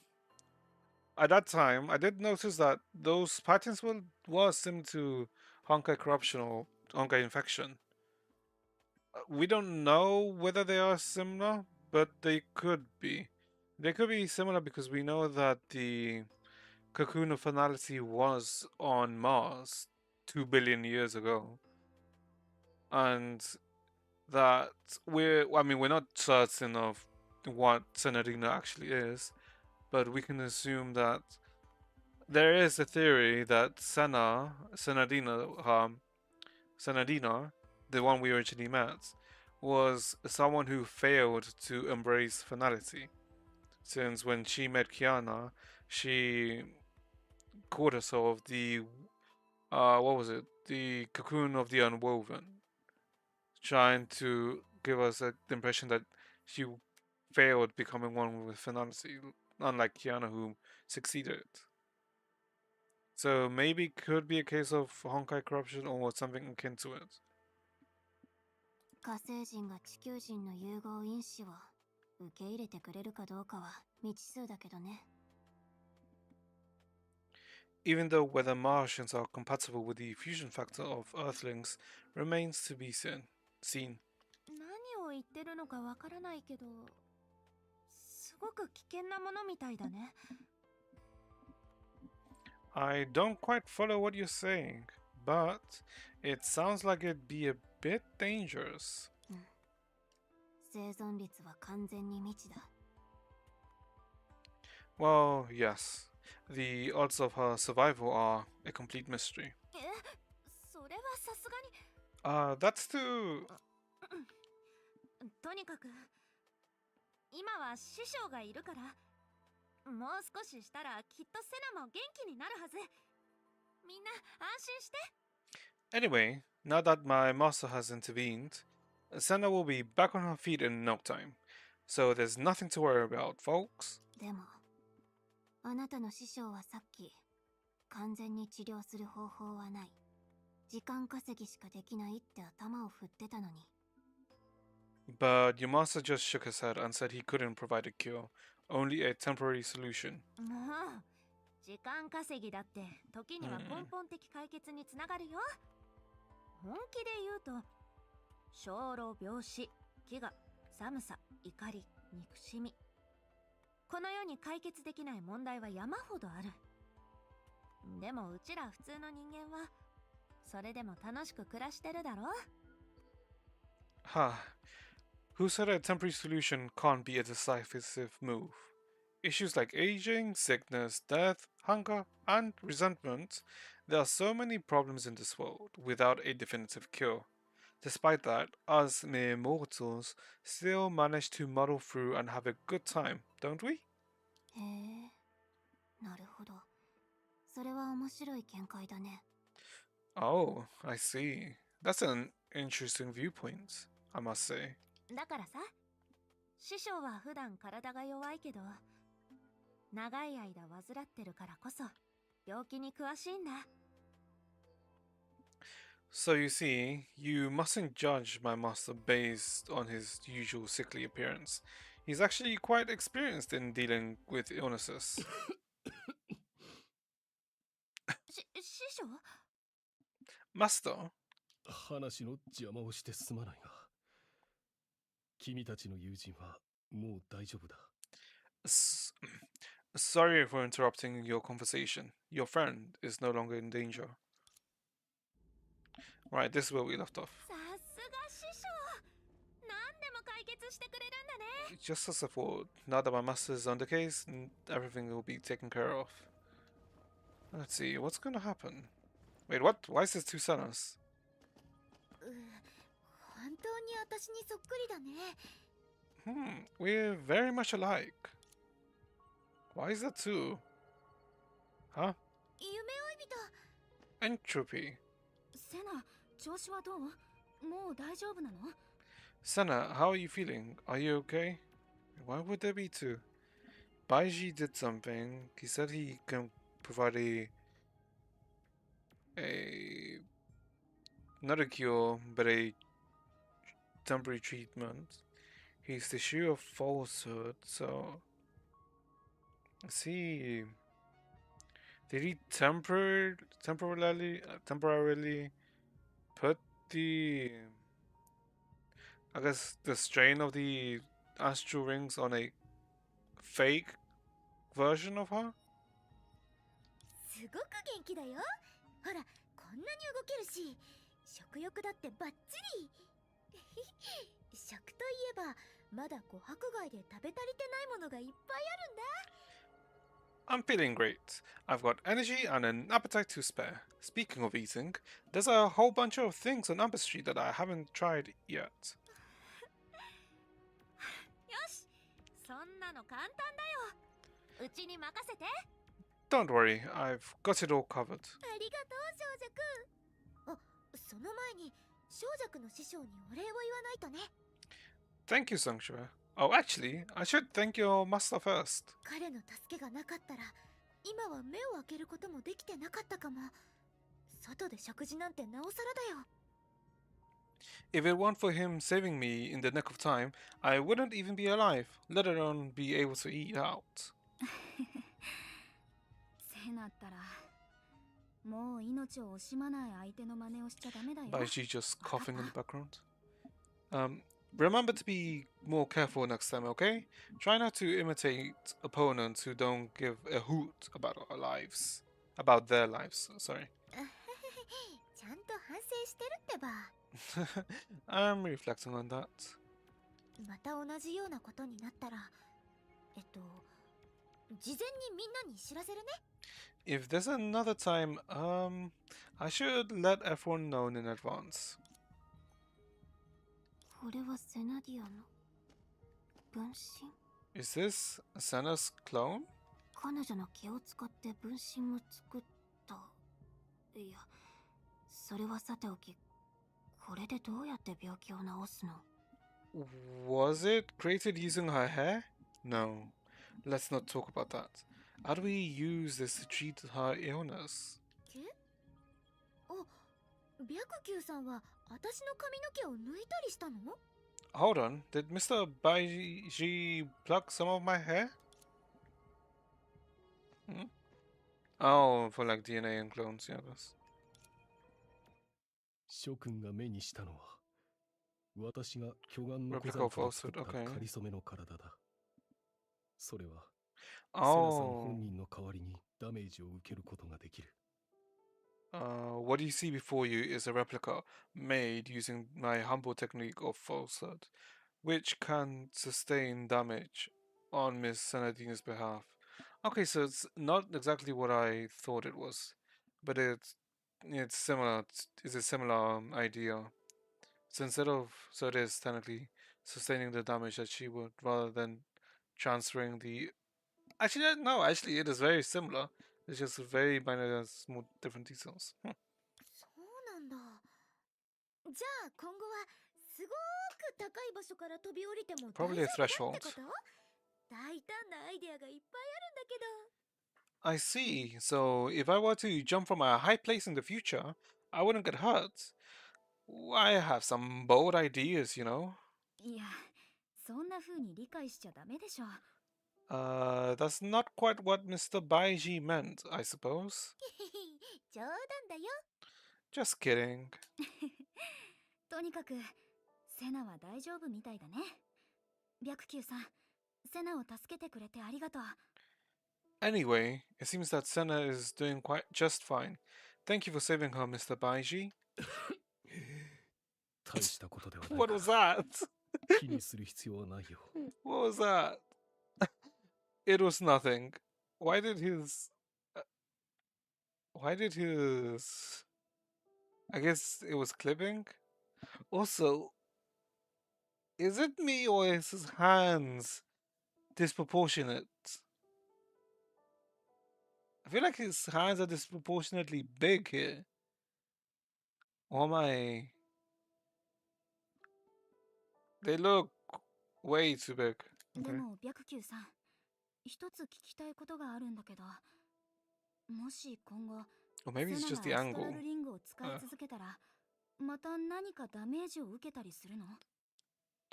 at that time, I did notice that those patterns were similar to Honkai corruption or Honkai infection. We don't know whether they are similar, but they could be. They could be similar because we know that the cocoon of finality was on Mars 2 billion years ago, and that we're not certain of what Senadina actually is, but we can assume that there is a theory that Senadina, the one we originally met, was someone who failed to embrace finality. Since when she met Kiana, she called herself the what was it? The cocoon of the unwoven, trying to give us the impression that she failed becoming one with finality, unlike Kiana who succeeded. So maybe it could be a case of Honkai corruption or something akin to it. 火星人が地球人の融合因子を受け入れてくれるかどうかは未知数だけどね。Even though whether Martians are compatible with the fusion factor of Earthlings remains to be seen. 何を言ってるのかわからないけど、すごく危険なものみたいだね。I don't quite follow what you're saying, but it sounds like it'd be a bit dangerous. 生存率は完全に未知だ。Well, yes. The odds of her survival are a complete mystery. それはさすがに。That's too. とにかく今は師匠がいるから、もう少ししたらきっとセナも元気になるはず。みんな安心して。Anyway, now that my master has intervened, Senna will be back on her feet in no time. So there's nothing to worry about, folks. でもあなたの師匠はさっき完全に治療する方法はない、時間稼ぎしかできないって頭を振ってたのに。But your master just shook his head and said he couldn't provide a cure, only a temporary solution. もう時間稼ぎだって時には根本的解決につながるよ。本気で言うと生老病死、飢餓、寒さ、怒り、憎しみ、この世に解決できない問題は山ほどある。でもうちら普通の人間はそれでも楽しく暮らしてるだろ。 Ha. Who said a temporary solution can't be a decisive move? Issues like aging, sickness, death, hunger, and resentment. There are so many problems in this world without a definitive cure. Despite that, us mere mortals still manage to muddle through and have a good time, don't we? へえ、なるほど。それは面白い見解だね。 Oh, I see. That's an interesting viewpoint, I must say. だからさ、師匠は普段体が弱いけど長い間患ってるからこそ病気に詳しいんだ。 So you see, you mustn't judge my master based on his usual sickly appearance. He's actually quite experienced in dealing with illnesses. 師匠 Master? 話の邪魔をしてすまないが、君たちの友人はもう大丈夫だ。S- Sorry for interrupting your conversation. Your friend is no longer in danger. Right, this is where we left off. さすが師匠、何でも解決してくれるんだね。 Just as I thought, now that my master is on the case, everything will be taken care of. Let's see, what's gonna happen? Wait, what? Why is this two Sanas? 本当に私にそっくりだね。We're very much alike. Why is that two? Huh? 夢追い人。 Entropy. セナ、調子はどう？もう大丈夫なの？ Senna, how are you feeling? Are you okay? Why would there be two? Baiji did something. He said he can provide not a cure, but a temporary treatment. He's the shoe of falsehood, so let's see. Did he temporarily put the, I guess, the strain of the astral rings on a fake version of her? すごく元気だよ。ほら、こんなに動けるし、食欲だってバッチリ。食といえば、まだ琥珀貝で食べ足りてないものがいっぱいあるんだ。 I'm feeling great. I've got energy and an appetite to spare. Speaking of eating, there's a whole bunch of things on Amber Street that I haven't tried yet. よし、そんなの簡単だよ。うちに任せて。 Don't worry, I've got it all covered. ありがとう、少女くん。あ、その前に、少女くんの師匠にお礼を言わないとね。 Thank you, Sanctuary. Oh, actually, I should thank your master first. 彼の助けがなかったら、今は目を開けることもできてなかったかも。外で食事なんてなおさらだよ。 If it weren't for him saving me in the nick of time, I wouldn't even be alive, let alone be able to eat out. せなったら、もう命を惜しまない相手の真似をしちゃダメだよ。 Baiji just coughing in the background. Remember to be more careful next time, okay? Try not to imitate opponents who don't give a hoot about our lives. About their lives, sorry. ちゃんと反省してるってば。 I'm reflecting on that. また同じようなことになったら、事前にみんなに知らせるね。 If there's another time, I should let everyone know in advance. これはセナディアの分身？ Is this Senna's clone? 彼女の気を使って分身を作った。いや、それはさておき、これでどうやって病気を治すの？ Was it created using her hair? No. Let's not talk about that. How do we use this to treat her illness? あ、白球さんは私の髪の毛を抜いたりしたの？ Hold on, did Mr. Baiji pluck some of my hair? Hmm? Oh, for like DNA and clones, yeah, that's... 諸君が目にしたのは、私が巨岩の小 Replica 細 of 工で作っ falsehood, た okay. 仮初めの体だ。それは、セナさん Oh. 本人の代わりにダメージを受けることができる。What you see before you is a replica made using my humble technique of falsehood, which can sustain damage on Miss Sanadina's behalf. Okay, so it's not exactly what I thought it was, but it's similar. It's a similar idea. So instead of so it is technically sustaining the damage that she would rather than transferring the. Actually, no. Actually, it is very similar. It's just very minor, small different details. そうなんだ。じゃあ今後はすごく高い場所から飛び降りても大丈 Probably a 夫だってこ threshold. と？大胆なアイデアがいっぱいあるんだけど。 I see. So if I were to jump from a high place in the future, I wouldn't get hurt. I have some bold ideas, you know. いや、そんな風に理解しちゃダメでしょ。That's not quite what Mr. Baiji meant, I suppose. 冗談だよ。 Just kidding. とにかくセナは大丈夫みたいだね。白球さん、セナを助けてくれてありがとう。 Anyway, it seems that Senna is doing quite just fine. Thank you for saving her, Mr. Baiji. 大したことではない What が was that? 気にする必要はないよ。 What was that? It was nothing. Why did his... Why did his... I guess it was clipping? Also, is it me or is his hands disproportionate? I feel like his hands are disproportionately big here. Or am I... They look way too big. で Okay. も白球さん、一つ聞きたいことがあるんだけど、もし今後 Or maybe セ it's ナ just the がアストラ angle. ルリングを使い続けたら、また何かダメージを受けたりするの？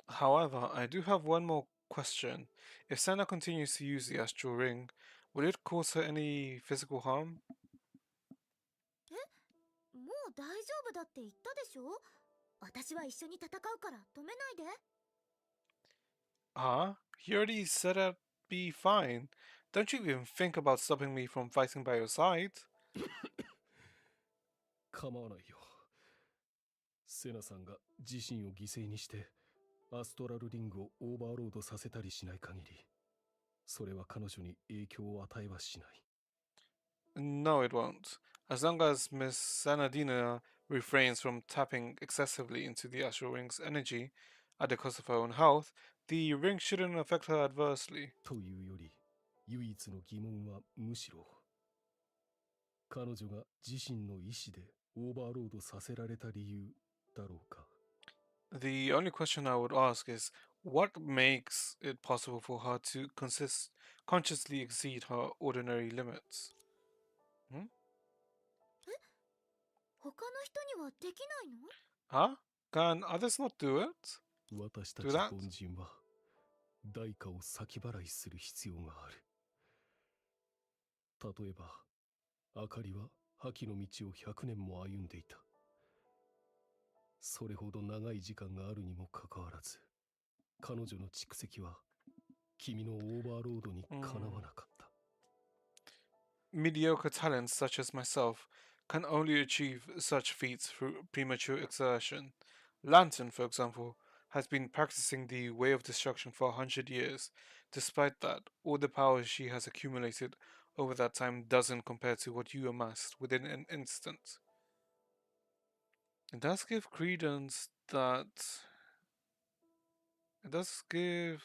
However, I do have one more question. If Senna continues to use the astral ring, will it cause her any physical harm? もう大丈夫だって言ったでしょ？私は一緒に戦うから止めないで。 Huh? He already said I'd be fine. Don't you even think about stopping me from fighting by your side? 構わないよ。セナさんが自身を犠牲にしてアストラルリングをオーバーロードさせたりしない限り、それは彼女に影響を与えはしない。 No, it won't. As long as Miss Sanadina refrains from tapping excessively into the astral ring's energy at the cost of her own health, the ring shouldn't affect her adversely. というより、唯一の疑問はむしろ、彼女が自身の意志でオーバーロードさせられた理由だろうか。 The only question I would ask is what makes it possible for her to consciously exceed her ordinary limits? 他の人にはできないの？ Huh? Can others not do it? 私た Do ち that? 凡人は代価を先払いする必要がある。例えば、あかりは破棄の道を100年も歩んでいた。それほど長い時間があるにもかかわらず、彼女の蓄積は君のオーバーロードにかなわなかった。Mediocre talents such as myself can only achieve such feats through premature exertion. Lantern, for example, has been practicing the way of destruction for 100 years. Despite that, all the power she has accumulated over that time doesn't compare to what you amassed within an instant. It does give credence that... It does give,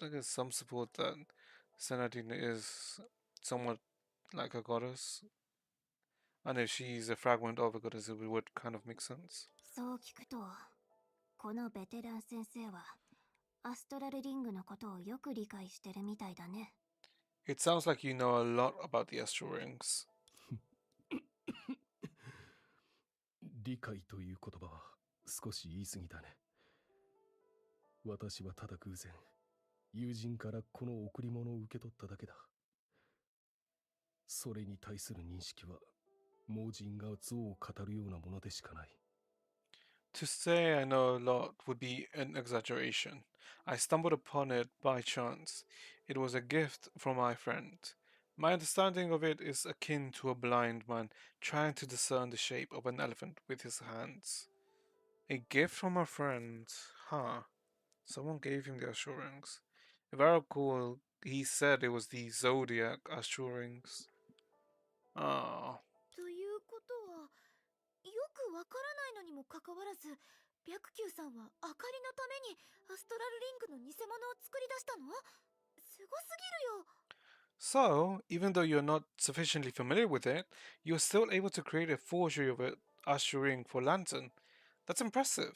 I guess, some support that Senadine is somewhat like a goddess. And if she's a fragment of a goddess, it would kind of make sense. そう聞くと、このベテラン先生はアストラルリングのことをよく理解してるみたいだね。 It sounds like you know a lot about the astral rings. 理解という言葉は少し言い過ぎだね。私はただ偶然、友人からこの贈り物を受け取っただけだ。それに対する認識は、盲人が像を語るようなものでしかない。To say I know a lot would be an exaggeration. I stumbled upon it by chance. It was a gift from my friend. My understanding of it is akin to a blind man trying to discern the shape of an elephant with his hands. A gift from a friend. Huh. Someone gave him the Astral Rings. If I recall, he said it was the Zodiac Astral Rings. Ah. ということは、よくわからないのにもかかわらず、白球さんはあかりのためにアストラルリングの偽物を作り出したの？すごすぎるよ。 So, even though you're not sufficiently familiar with it, you're still able to create a forgery of it Astral Ring for Lantern. That's impressive.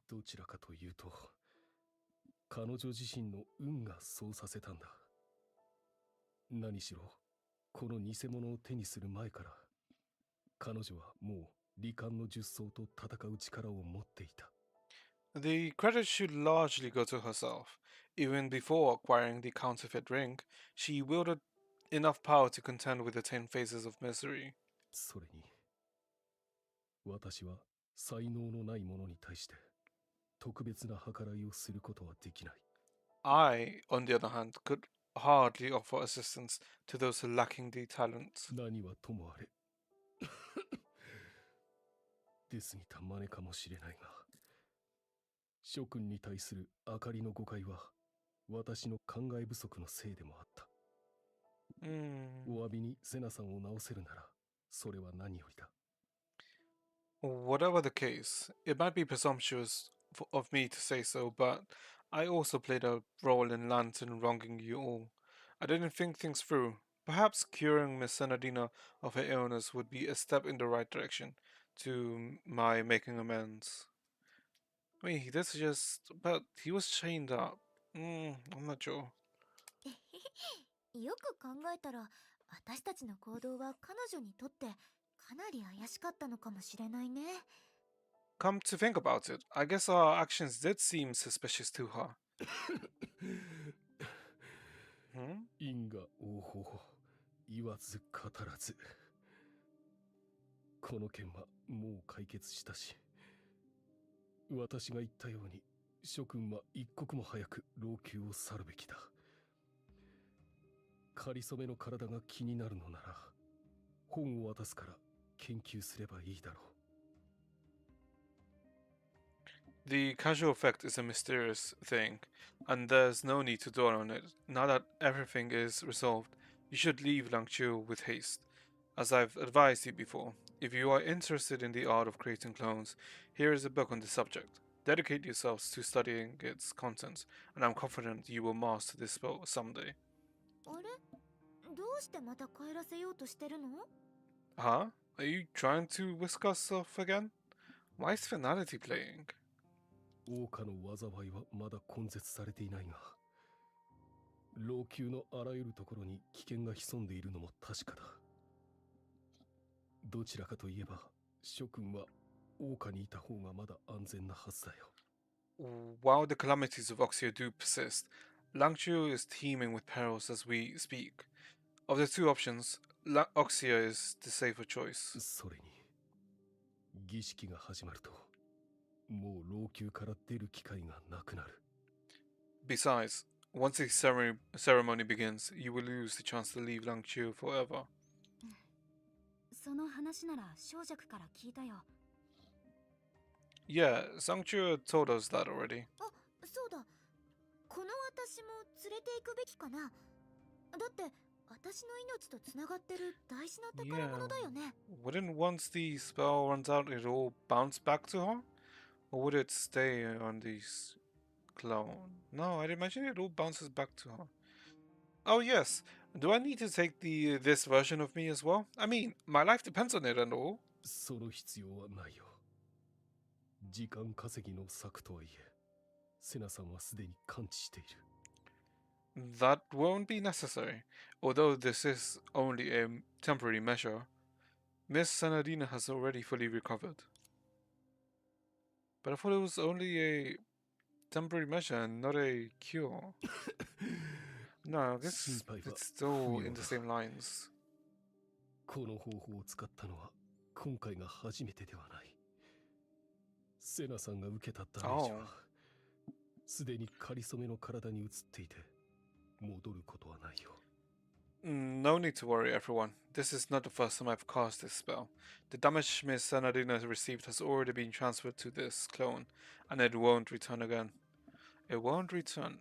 どちらかというと、彼女自身の運がそうさせたんだ。何しろ、この偽物を手にする前から、彼女はもう罹患の術層と戦う力を持っていた。The credit should largely go to herself. Even before acquiring the counterfeit ring, she wielded enough power to contend with the 10 phases of misery. それに、私は才能のない者に対して特別な計らいをすることはできない。I, on the other hand, could hardly offer assistance to those lacking the talent. 何はともあれ。出過ぎた真似かもしれないが、諸君に対する明かりの誤解は私の考え不足のせいでもあった。お詫びにセナさんを直せるなら、それは何よりだ。Whatever the case, it might be presumptuous of me to say so, but I also played a role in Lantern wronging you all. I didn't think things through. Perhaps curing Miss Senadina of her illness would be a step in the right direction to my making amends. I mean, this just. But he was chained up. I'm not sure. よく考えたら、私たちの行動は彼女にとってかなり怪しかったのかもしれないね。Come to think about it, I guess our actions did seem suspicious to her. 因果応報、言わず語らず。この件はもう解決したし、私が言ったように諸君は一刻も早く老朽を去るべきだ。かりそめの体が気になるのなら、本を渡すから研究すればいいだろう。The casual effect is a mysterious thing, and there's no need to dwell on it. Now that everything is resolved, you should leave Langchu with haste. As I've advised you before, if you are interested in the art of creating clones, here is a book on the subject. Dedicate yourselves to studying its contents, and I'm confident you will master this spell someday. あれ？どうしてまた帰らせようとしてるの？ Huh? Are you trying to whisk us off again? Why is finality playing? 王家の災いはまだ根絶されていないが、老朽のあらゆるところに危険が潜んでいるのも確かだ。どちらかといえば、諸君は王家にいた方がまだ安全なはずだよ。While the calamities of Oxia do persist, Langchu is teeming with perils as we speak. Of the two options, Oxia is the safer choice. それに、儀式が始まると、もう老朽から出る機会がなくなる。Besides, once the ceremony begins, you will lose the chance to leave Langchu forever. その話なら小弱から聞いたよ。Yeah, Zhangchu told us that already. あ、そうだ。この私も連れて行くべきかな。だって私の命とつながってる大事な宝物だよね。Wouldn't once the spell runs out, it all bounce back to her? Or would it stay on the clone? No, I'd imagine it all bounces back to her. Oh yes, do I need to take this version of me as well? I mean, my life depends on it and all. その必要はないよ。時間稼ぎの策とはいえ、セナさんはすでに完治している。That won't be necessary, although this is only a temporary measure. Miss Sanadina has already fully recovered. But I thought it was only a temporary measure and not a cure. No, I guess 心配は it's still 不要 in the だ。 same lines. この方法を使ったのは今回が初めてではない。セナさんが受けたダメージは Oh. すでに仮初めの体に移っていて戻ることはないよ。 No need to worry, everyone. This is not the first time I've cast this spell. The damage Miss Sanadina received has already been transferred to this clone, and it won't return again. It won't return.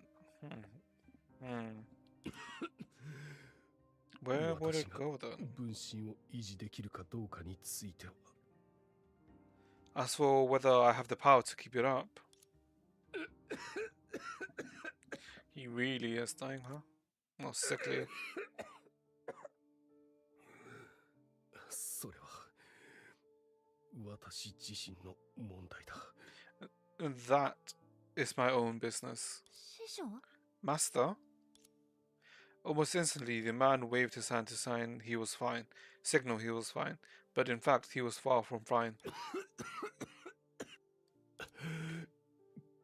Where would 私 it が go then? 分身を維持できるかどうかについては As for whether I have the power to keep it up. He really is dying, huh? More sickly. それは私自身の問題だ。 That is my own business. 師匠 Master? Almost instantly, the man waved his hand to sign he was fine, signal he was fine, but in fact, he was far from fine.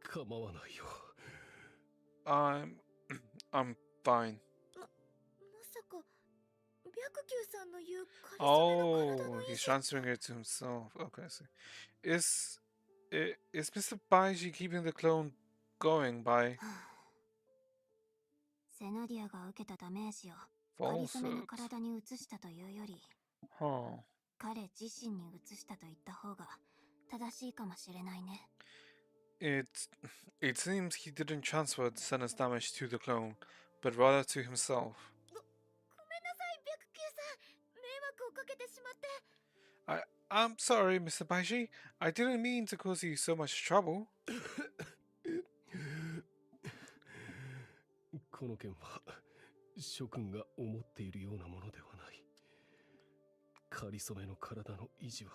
構わないよ。 I'm fine. まさか白球さんの言う仮初めの Oh, 体の維 he's 持 transferring it to himself. Okay, I see. Is Mr. Baiji keeping the clone going by セナディアが受けたダメージを仮初めの falsehoods? 体に移したというより Huh. 彼自身に移したと言った方が正しいかもしれないね。 It seems he didn't transfer Senna's damage to the clone, but rather to himself. ごめんなさい白球さん、迷惑をかけてしまって。 I'm sorry, Mr. Baiji. I didn't mean to cause you so much trouble. この件は諸君が思っているようなものではない。仮初めの体の維持は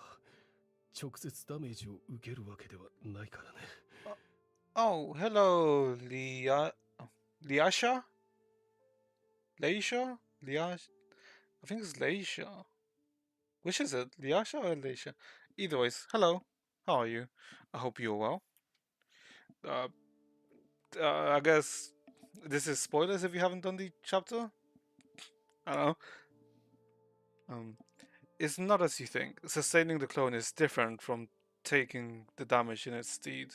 直接ダメージを受けるわけではないからね。 Oh, hello, Liasha? Leisha? Liasha? I think it's Leisha. Which is it, Liasha or Leisha? Either ways, hello. How are you? I hope you're well. I guess this is spoilers if you haven't done the chapter. I don't know. It's not as you think. Sustaining the clone is different from taking the damage in its stead.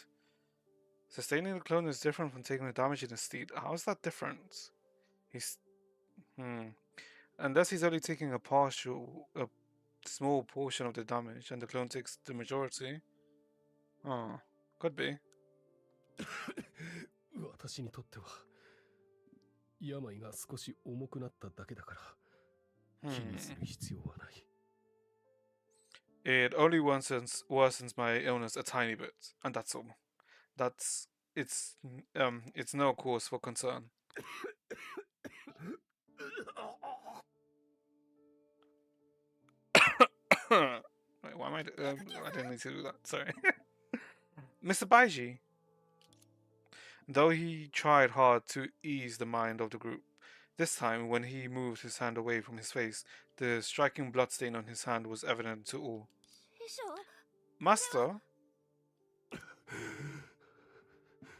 Sustaining the clone is different from taking the damage in its stead. How is that different? He's unless he's only taking a small portion of the damage, and the clone takes the majority. Oh, could be. 私にとっては病が少し重くなっただけだから気にする必要はない。 It only worsens my illness a tiny bit, and that's all. It's no cause for concern. Wait, why am I didn't need to do that. Sorry. Mr. Baiji. Though he tried hard to ease the mind of the group, this time when he moved his hand away from his face, the striking bloodstain on his hand was evident to all. 師匠 Master?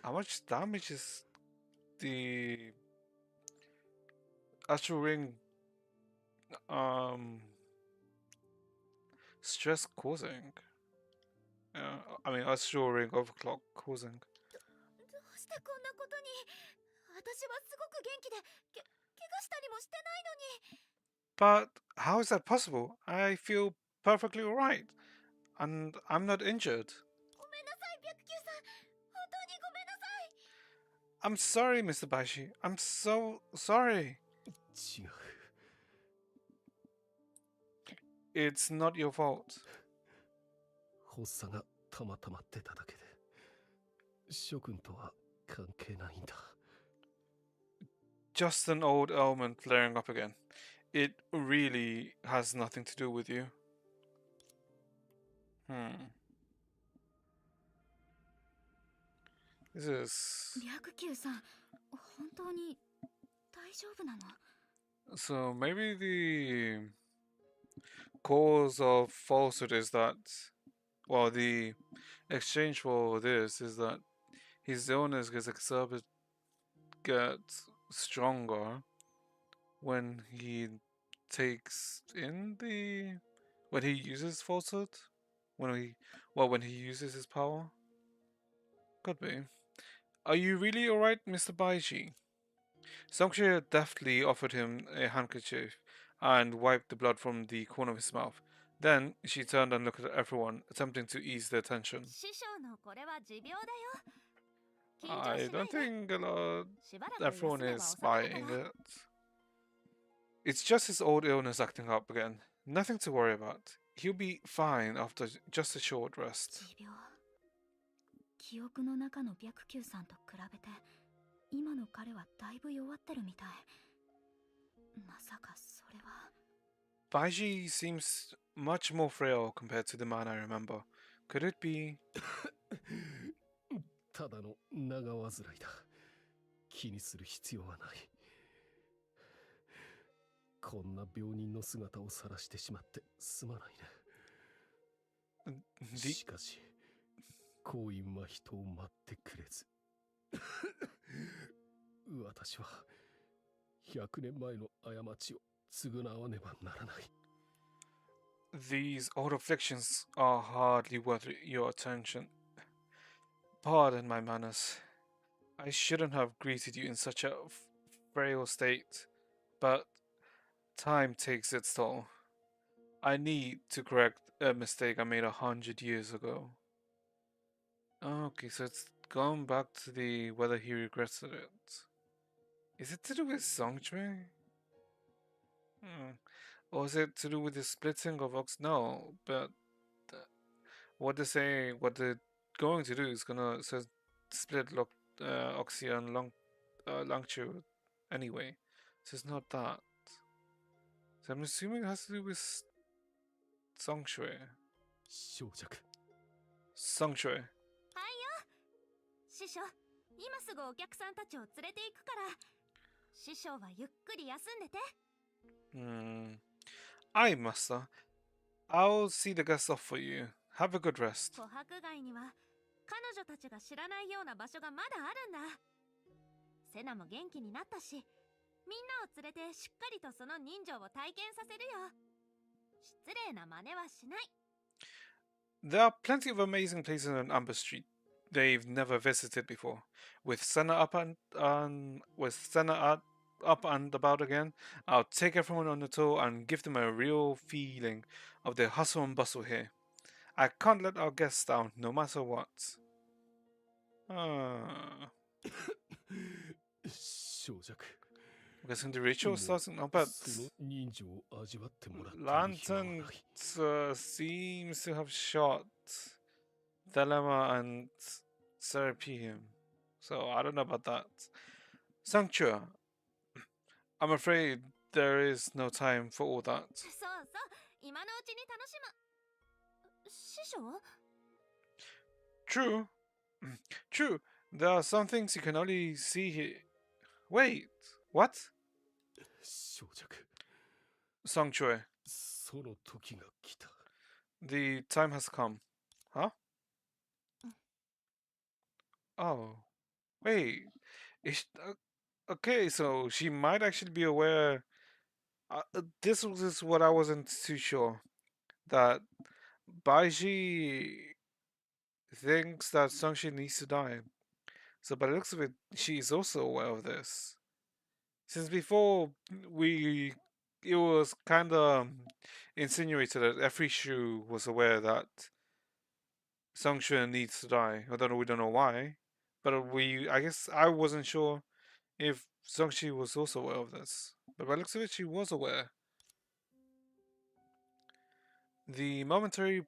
How much damage is the Astral Ring stress causing? I mean Astral Ring overclock causing. どうしてこんなことに。私はすごく元気で怪我したりもしてないのに。 But how is that possible? I feel perfectly alright. And I'm not injured. ごめんなさい白球さん、本当にごめんなさい。 I'm sorry, Mr. Bashi. I'm so sorry. 違う。 It's not your fault. 発作がたまたま出ただけで諸君とは関係ないんだ。 Just an old ailment flaring up again. It really has nothing to do with you. This is... 白球さん、本当に大丈夫なの？ So maybe the cause of falsehood is that... Well, the exchange for this is that his illness gets stronger when he takes in the when he uses falsehood, when he uses his power. Could be. Are you really alright, Mr. Baiji? Songshia deftly offered him a handkerchief and wiped the blood from the corner of his mouth. Then she turned and looked at everyone, attempting to ease their tension. 師匠のこれは持病だよ。緊張 I しな don't いで。 think a しばらく休 everyone めば is 収まるか spying ら。 it. It's just his old illness acting up again. Nothing to worry about. He'll be fine after just a short rest. 持病。記憶の中の白球さんと比べて、今の彼はだいぶ弱ってるみたい。まさかそれは。 Baiji seems much more frail compared to the man I remember. Could it be? ただの長患いだ。気にする必要はない。こんな病人の姿を晒してしまってすまないね。 The しかし、行員は人を待ってくれず。私は100年前の過ちを償わねばならない。 These old afflictions are hardly worth your attention. Pardon my manners. I shouldn't have greeted you in such a frail state, but time takes its toll. I need to correct a mistake I made 100 years ago. Okay, so it's gone back to the whether he regretted it. Is it to do with Songchui? Or is it to do with the splitting of Ox? No, but what they're going to do is gonna split Oxy and Langchu anyway. So it's not that. So I'm assuming it has to do with Songchui. 小弱。 Songchui. はいよ。師匠、今すぐお客さんたちを連れて行くから。師匠はゆっくり休んでて。Aye, master. I'll see the guests off for you. Have a good rest. 琥珀街には彼女たちが知らないような場所がまだあるんだ。セナも元気になったし、みんなを連れてしっかりとその人情を体験させるよ。失礼な真似はしない。 There are plenty of amazing places on Amber Street they've never visited before. With Senna up and about again, I'll take everyone on the tour and give them a real feeling of the hustle and bustle here. I can't let our guests down, no matter what. 小弱。 I'm guessing the ritual starts. No, but その人情を味わってもらっている暇はない。 Lantern seems to have shot Thelema and Serapium. So I don't know about that. Sanctua, I'm afraid there is no time for all that. そうそう、今のうちに楽しむ。師匠？ True. True. There are some things you can only see here. Wait, what? 小弱。 Sanctua, その時が来た。 the time has come. Huh? Oh, wait. Okay, so she might actually be aware. This was what I wasn't too sure. That Baiji thinks that Songshi needs to die. So by the looks of it, she's also aware of this. Since before, it was kind of insinuated that every Shu was aware that Songshi needs to die. Although we don't know why. But I guess I wasn't sure if Songshi was also aware of this. But by the looks of it, she was aware. The momentary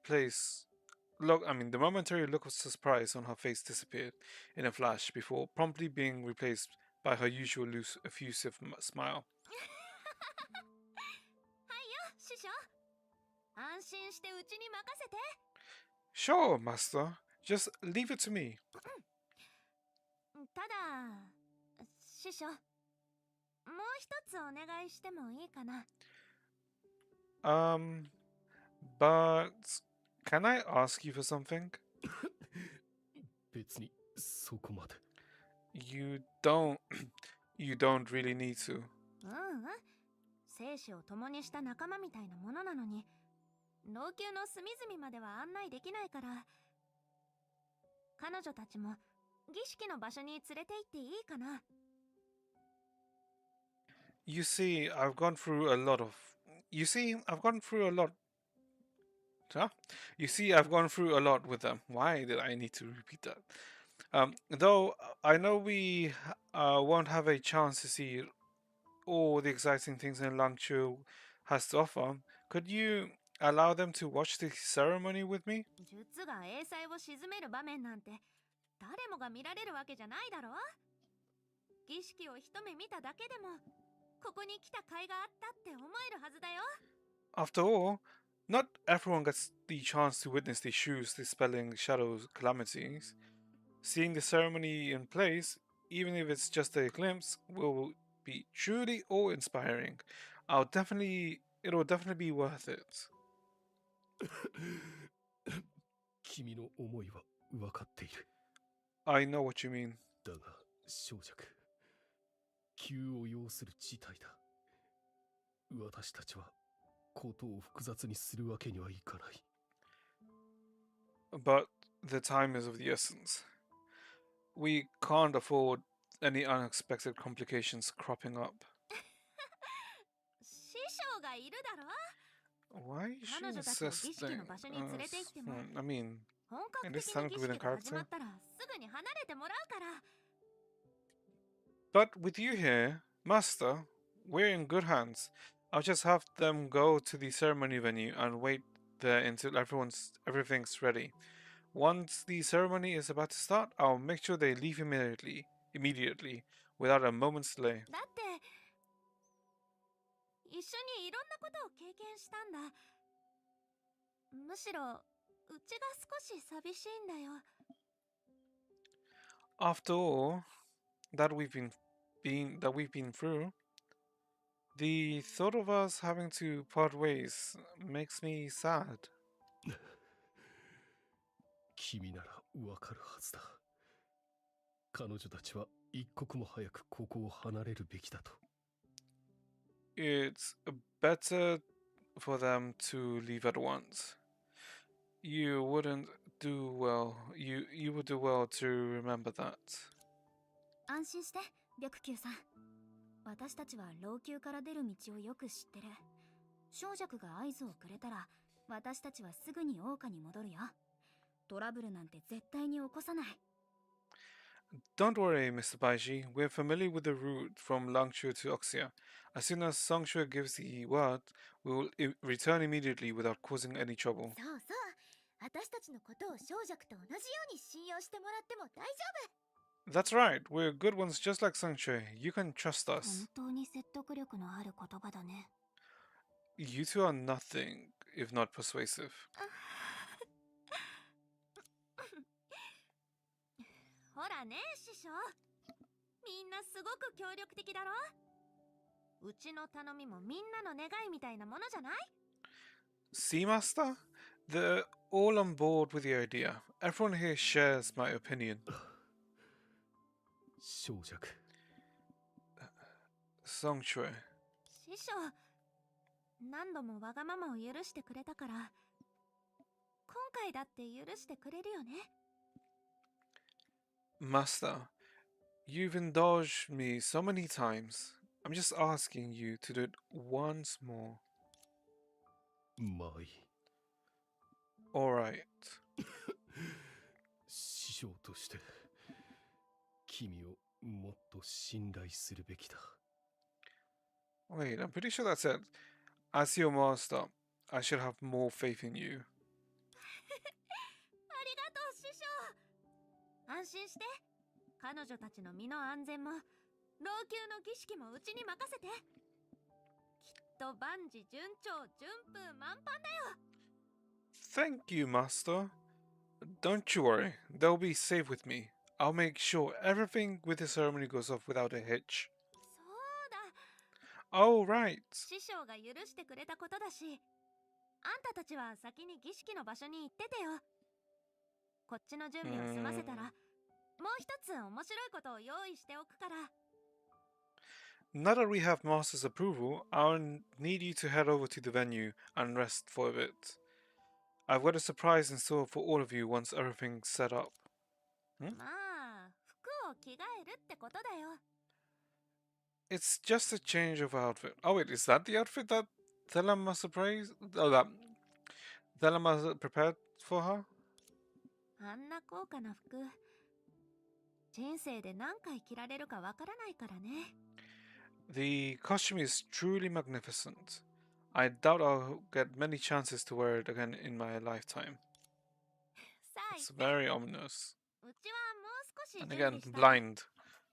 look of surprise on her face disappeared in a flash before promptly being replaced by her usual loose, effusive smile. はいよ、師匠。安心してうちに任せて。 Sure, master. Just leave it to me. ただ、師匠、もう一つお願いしてもいいかな。 But can I ask you for something? 別にそこまで。You don't you don't really need to. 生死を共にした仲間みたいなものなのに、老朽の隅々までは案内できないから、彼女たちも儀式の場所に連れて行っていいかな。You see, I've gone through a lot of. You see, I've gone through a lot. Huh? You see, I've gone through a lot with them. Why did I need to repeat that? Though I know we won't have a chance to see all the exciting things in Langchu has to offer, could you allow them to watch the ceremony with me? 術が英才を鎮める場面なんて誰もが見られるわけじゃないだろ。儀式を一目見ただけでもここに来た甲斐があったって思えるはずだよ。 After all, not everyone gets the chance to witness the shoes dispelling shadows calamities. Seeing the ceremony in place, even if it's just a glimpse, will be truly awe-inspiring. It'll definitely be worth it. 君の思いは分かっている。 I know what you mean. だが、小弱。急を要する事態だ。私たちは、ことを複雑にするわけにはいかない。But the time is of the essence. We can't afford any unexpected complications cropping up. 師匠がいるだろ。 Why is she 彼女たちを儀式 insisting? の場所に連れて行っても I mean, 本格 and 的 this に sounded 儀 within 式が始ま character. ったらすぐに離れてもらうから。 But with you here, Master, we're in good hands. I'll just have them go to the ceremony venue and wait there until everything's ready. Once the ceremony is about to start, I'll make sure they leave immediately, without a moment's delay. だって一緒にいろんなことを経験したんだ。むしろうちが少し寂しいんだよ。 After all that we've been through, the thought of us having to part ways makes me sad. 君ならわかるはずだ。彼女たちは一刻も早くここを離れるべきだと。It's better for them to leave at once. You wouldn't do well. You would do well to remember that. 安心して、白球さん。私たちは老朽から出る道をよく知ってる。小弱が合図をくれたら、私たちはすぐに桜花に戻るよ。トラブルなんて絶対に起こさない。 Don't worry, Mr. Baiji. We're familiar with the route from Langshu to Oxia. As soon as Songshu gives the word, we will return immediately without causing any trouble. そうそう。私たちのことを小弱と同じように信用してもらっても大丈 That's right. We're good ones just like Songshu. You can trust 夫。 us. 本当に説得力のある言葉だね。 You two are nothing if not persuasive. ほらね、師匠。みんなすごく協力的だろ。うちの頼みもみんなの願いみたいなものじゃない？ See, Master? They're all on board with the idea. Everyone here shares my opinion. 小弱。 Songshu. 師匠、何度もわがままを許してくれたから、今回だって許してくれるよね。 Master, you've indulged me so many times. I'm just asking you to do it once more. まあいい。 Alright. 師匠として、君をもっと信頼するべきだ。 Wait, I'm pretty sure that said, as your master, I should have more faith in you. ありがとう、師匠。安心して。彼女たちの身の安全も、老朽の儀式もうちに任せて。きっと万事順調、順風満帆だよ。 Thank you, Master. Don't you worry, they'll be safe with me. I'll make sure everything with the ceremony goes off without a hitch. そうだ。 Oh, right. 師匠が許してくれたことだし、あんたたちは先に儀式の場所に行っててよ。こっちの準備を済ませたら、もう一つ面白いことを用意しておくから。 Now that we have Master's approval, I'll need you to head over to the venue and rest for a bit. I've got a surprise in store for all of you once everything's set up. まあ服を着替えるってことだよ。 It's just a change of outfit. Oh wait, is that the outfit that Thelema surprised? Oh, that Thelema prepared for her? あんな高価な服、人生で何回着られるかわからないからね。 The costume is truly magnificent. I doubt I'll get many chances to wear it again in my lifetime. さあ It's 行って。 very ominous. うちはもう少し And 準 again, 備したら blind.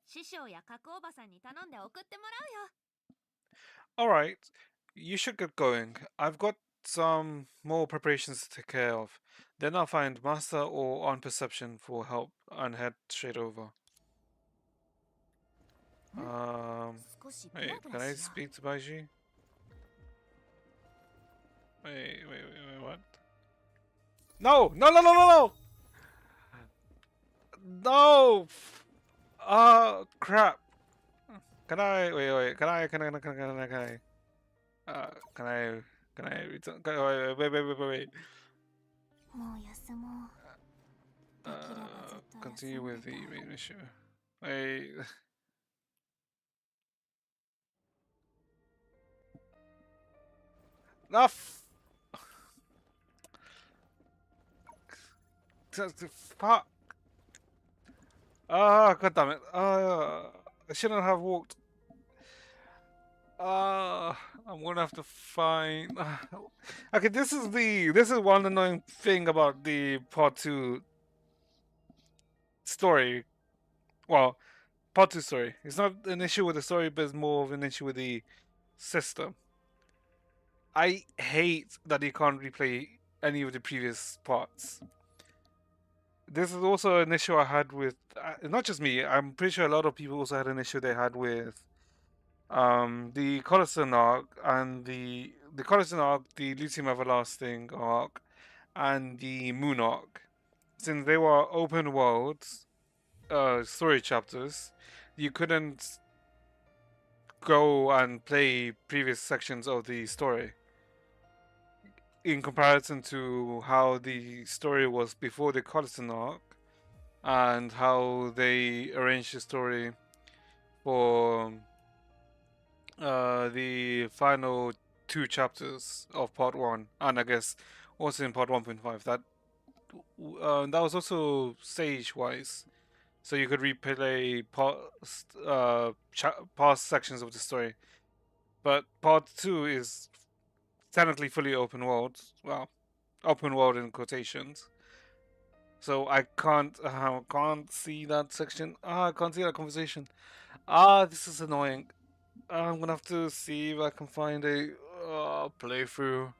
師匠や角おばさんに頼んで送ってもらうよ。 Alright, you should get going. I've got some more preparations to take care of. Then I'll find Master or On Perception for help and head straight over. Wait, can I speak to Baiji? Wait, what? No! No, no, no, no, no! No! Crap. Can I, wait, can I return, wait. もう休もう。できればずっと休 Continue んで with た the い。 main issue. Wait. Enough! Fuck! Ah, god damn it. I shouldn't have walked. I'm gonna have to find. Okay, this is one annoying thing about the part 2 story. Well, part 2 story. It's not an issue with the story, but it's more of an issue with the system. I hate that you can't replay any of the previous parts. This is also an issue I had with not just me. I'm pretty sure a lot of people also had an issue they had with the Collison arc and the Collison arc, the Lucium Everlasting arc, and the Moon arc. Since they were open world story chapters, you couldn't go and play previous sections of the story. In comparison to how the story was before the Collison arc, and how they arranged the story for the final 2 chapters of part 1, and I guess also in part 1.5. That was also stage wise, so you could replay past sections of the story. But part 2 is technically fully open world. Well, open world in quotations. So I can't see that section. I can't see that conversation. This is annoying. I'm gonna have to see if I can find a playthrough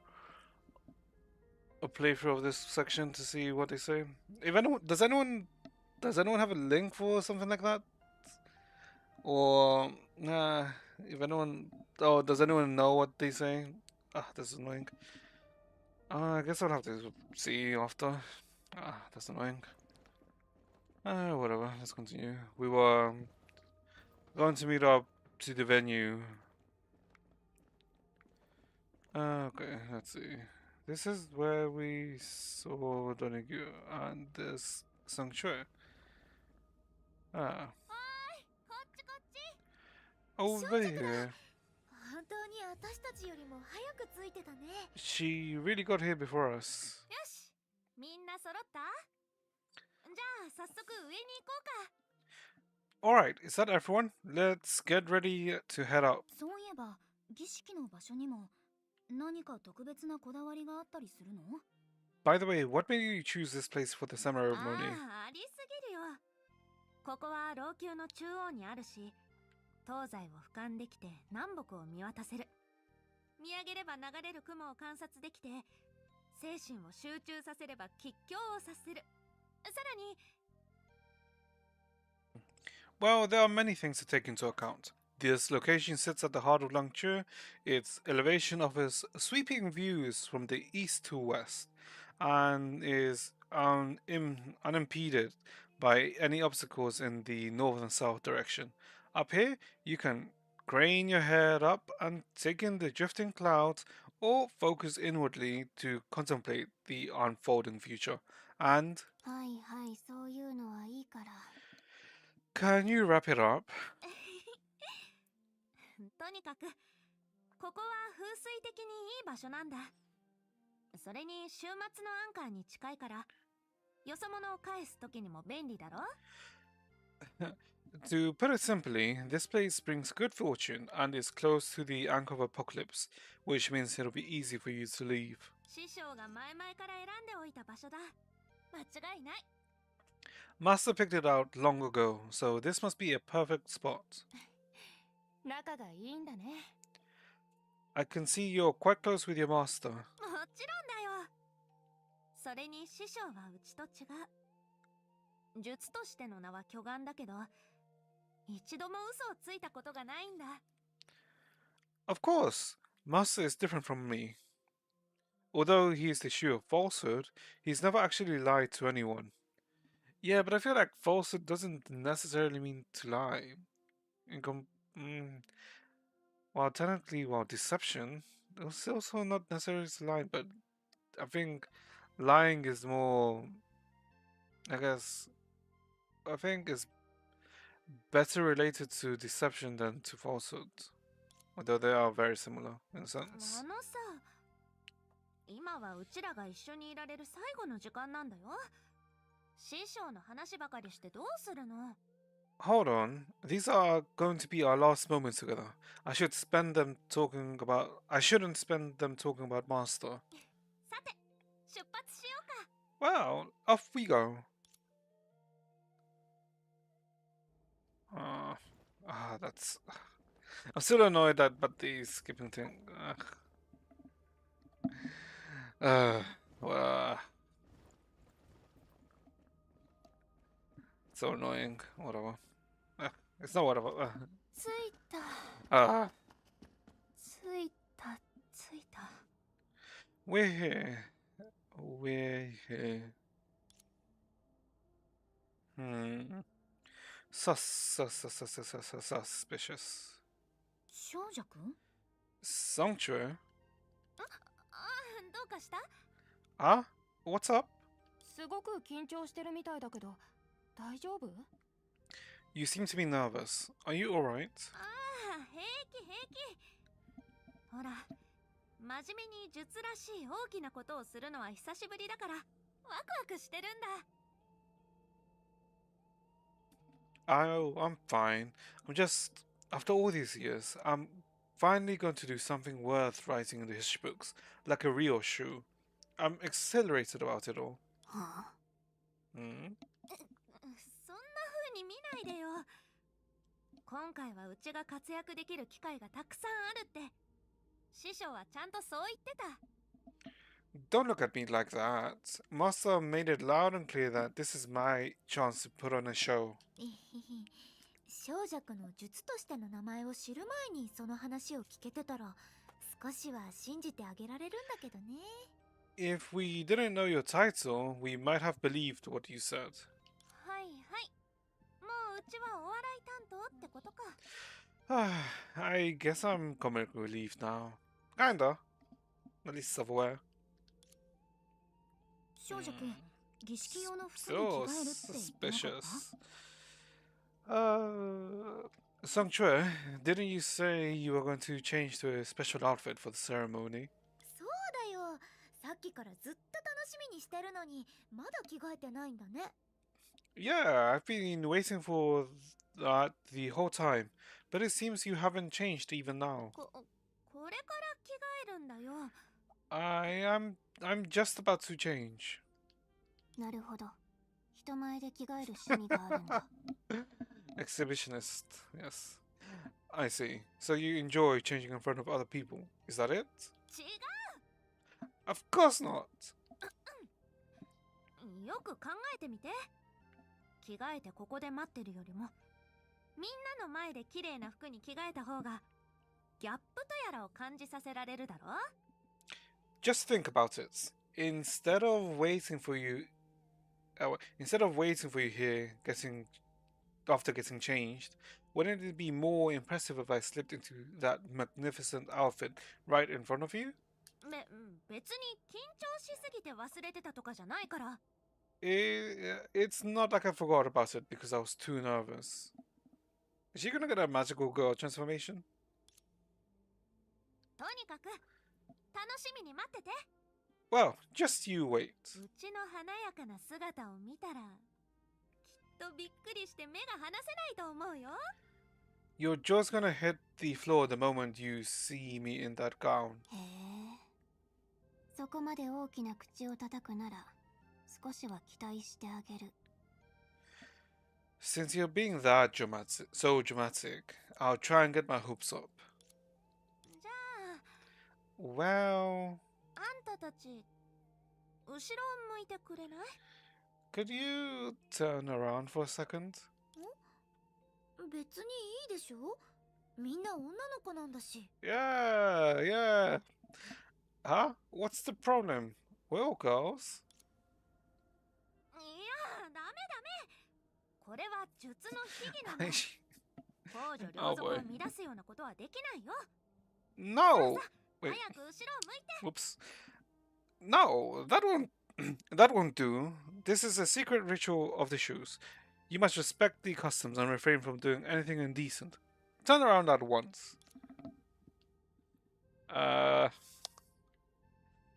of this section to see what they say. If anyone does anyone have a link for something like that? Or if anyone does anyone know what they say? This is annoying. I guess I'll have to see after. That's annoying. Whatever, let's continue. We were going to meet up to the venue. Okay, let's see. This is where we saw Donegyu and this sanctuary. おーい、こっちこっち。 Over here. 本当に私たちよりも早く着いてたね。 She really got here before us. よし、みんな揃った？じゃあ早速上に行こうか。 Alright, is that everyone? Let's get ready to head out. そういえば、儀式の場所にも何か特別なこだわりがあったりするの？ By the way, what made you choose this place for the ceremony? ありすぎるよ。ここは老宮の中央にあるし、東西を俯瞰できて南北を見渡せる。見上げれば流れる雲を観察できて、精神を集中させれば吉凶を察せる。さらに、 Well, there are many things to take into account. This location sits at the heart of Langchu. Its elevation offers sweeping views from the east to west, and is unimpeded by any obstacles in the north and south direction. Up here, you can crane your head up and take in the drifting clouds or focus inwardly to contemplate the unfolding future. And はいはい、そういうのはいいから。 can you wrap it up? とにかくここは風水的にいい場所なんだ。それに週末のアンカーに近いから、よそ者を返す時にも便利だろ。 To put it simply, this place brings good fortune and is close to the Anchor of Apocalypse, which means it'll be easy for you to leave. 師匠が前々から選んでおいた場所だ。間違いない。 Master picked it out long ago, so this must be a perfect spot. 仲がいいんだね。 I can see you're quite close with your master. もちろんだよ。それに師匠はうちと違う。術としての名は巨岩だけど、一度も嘘をついたことがないんだ。 Of course, Master is different from me. Although he is the shoe of falsehood, he's never actually lied to anyone. Yeah, but I feel like falsehood doesn't necessarily mean to lie. Well, technically, deception is also not necessarily to lie, but I think lying is more, I guess, I think is better related to deception than to falsehood. Although they are very similar in a sense. あのさ、今はうちらが一緒にいられる最後の時間なんだよ。師匠の話ばかりしてどうするの？ Hold on, these are going to be our last moments together. I shouldn't spend them talking about Master. さて、出発しようか。 Well, off we go. That's. I'm still annoyed about the skipping thing. Well, so annoying. Whatever. It's not whatever. 着いた。 Ah, 着いた。着いた。 we're here. We're here. Suspicious. 少女くん？ Sanctuary? ああ、どうかした？ Ah? What's up? すごく緊張してるみたいだけど、大丈夫？ You seem to be nervous. Are you alright? ああ、平気平気。ほら、真面目に術らしい大きなことをするのは久しぶりだから、ワクワクしてるんだ。 Oh, I'm fine. After all these years, I'm finally going to do something worth writing in the history books, like a real shoe. I'm exhilarated about it all. はあ、 Hmm? そんな風に見ないでよ。今回はうちが活躍できる機会がたくさんあるって。師匠はちゃんとそう言ってた。 Don't look at me like that. Master made it loud and clear that this is my chance to put on a show. 少女の術としての名前を知る前にその話を聞けてたら少しは信じてあげられるんだけどね。 If we didn't know your title, we might have believed what you said. はいはい。もううちはお笑い担当ってことか。 I guess I'm comic relief now. Kinda. At least self-aware. 少女くん、儀式用の服に着 So 替えるって言ってなかった？ suspicious. Sangchue, didn't you say you were going to change to a special outfit for the ceremony? そうだよ。さっきからずっと楽しみにしてるのにまだ着替えてないんだね。 Yeah, I've been waiting for that the whole time, but it seems you haven't changed even now. これから着替えるんだよ。 I'm just about to change. なるほど。人前で着替える趣味があるんだ。 Exhibitionist, yes. I see. So you enjoy changing in front of other people. Is that it? 違 Of course not. う。よく考えてみて。着替えてここで待ってるよりもみんなの前で綺麗な服に着替えた方がギャップとやらを感じさせられるだろ。 Just think about it. Instead of waiting for you instead of waiting for you here, after getting changed, wouldn't it be more impressive if I slipped into that magnificent outfit right in front of you? 別に緊張しすぎて忘れてたとかじゃないから。It's not like I forgot about it because I was too nervous. Is she gonna get a magical girl transformation? とにかく楽しみに待ってて。Well, just you wait. うちの華やかな姿を見たら、きっとびっくりして目が離せないと思うよ。Your jaw's gonna hit the floor the moment you see me in that gown. へえ。そこまで大きな口を叩くなら、少しは期待してあげる。Since you're being that so dramatic, I'll try and get my hopes up. じゃあ、Well, あんたたち、後ろを向いてくれない？ could you turn around for a second? 別にいいでしょ？みんな女の子なんだし。Yeah, yeah. Huh? What's the problem? We're all girls. いや、ダメダメ。これは術の秘技なの。公女両族を乱すようなことはできないよ。No! 早 Wait, く後ろを向いて。 whoops. No, that won't do. This is a secret ritual of the shoes. You must respect the customs and refrain from doing anything indecent. Turn around at once.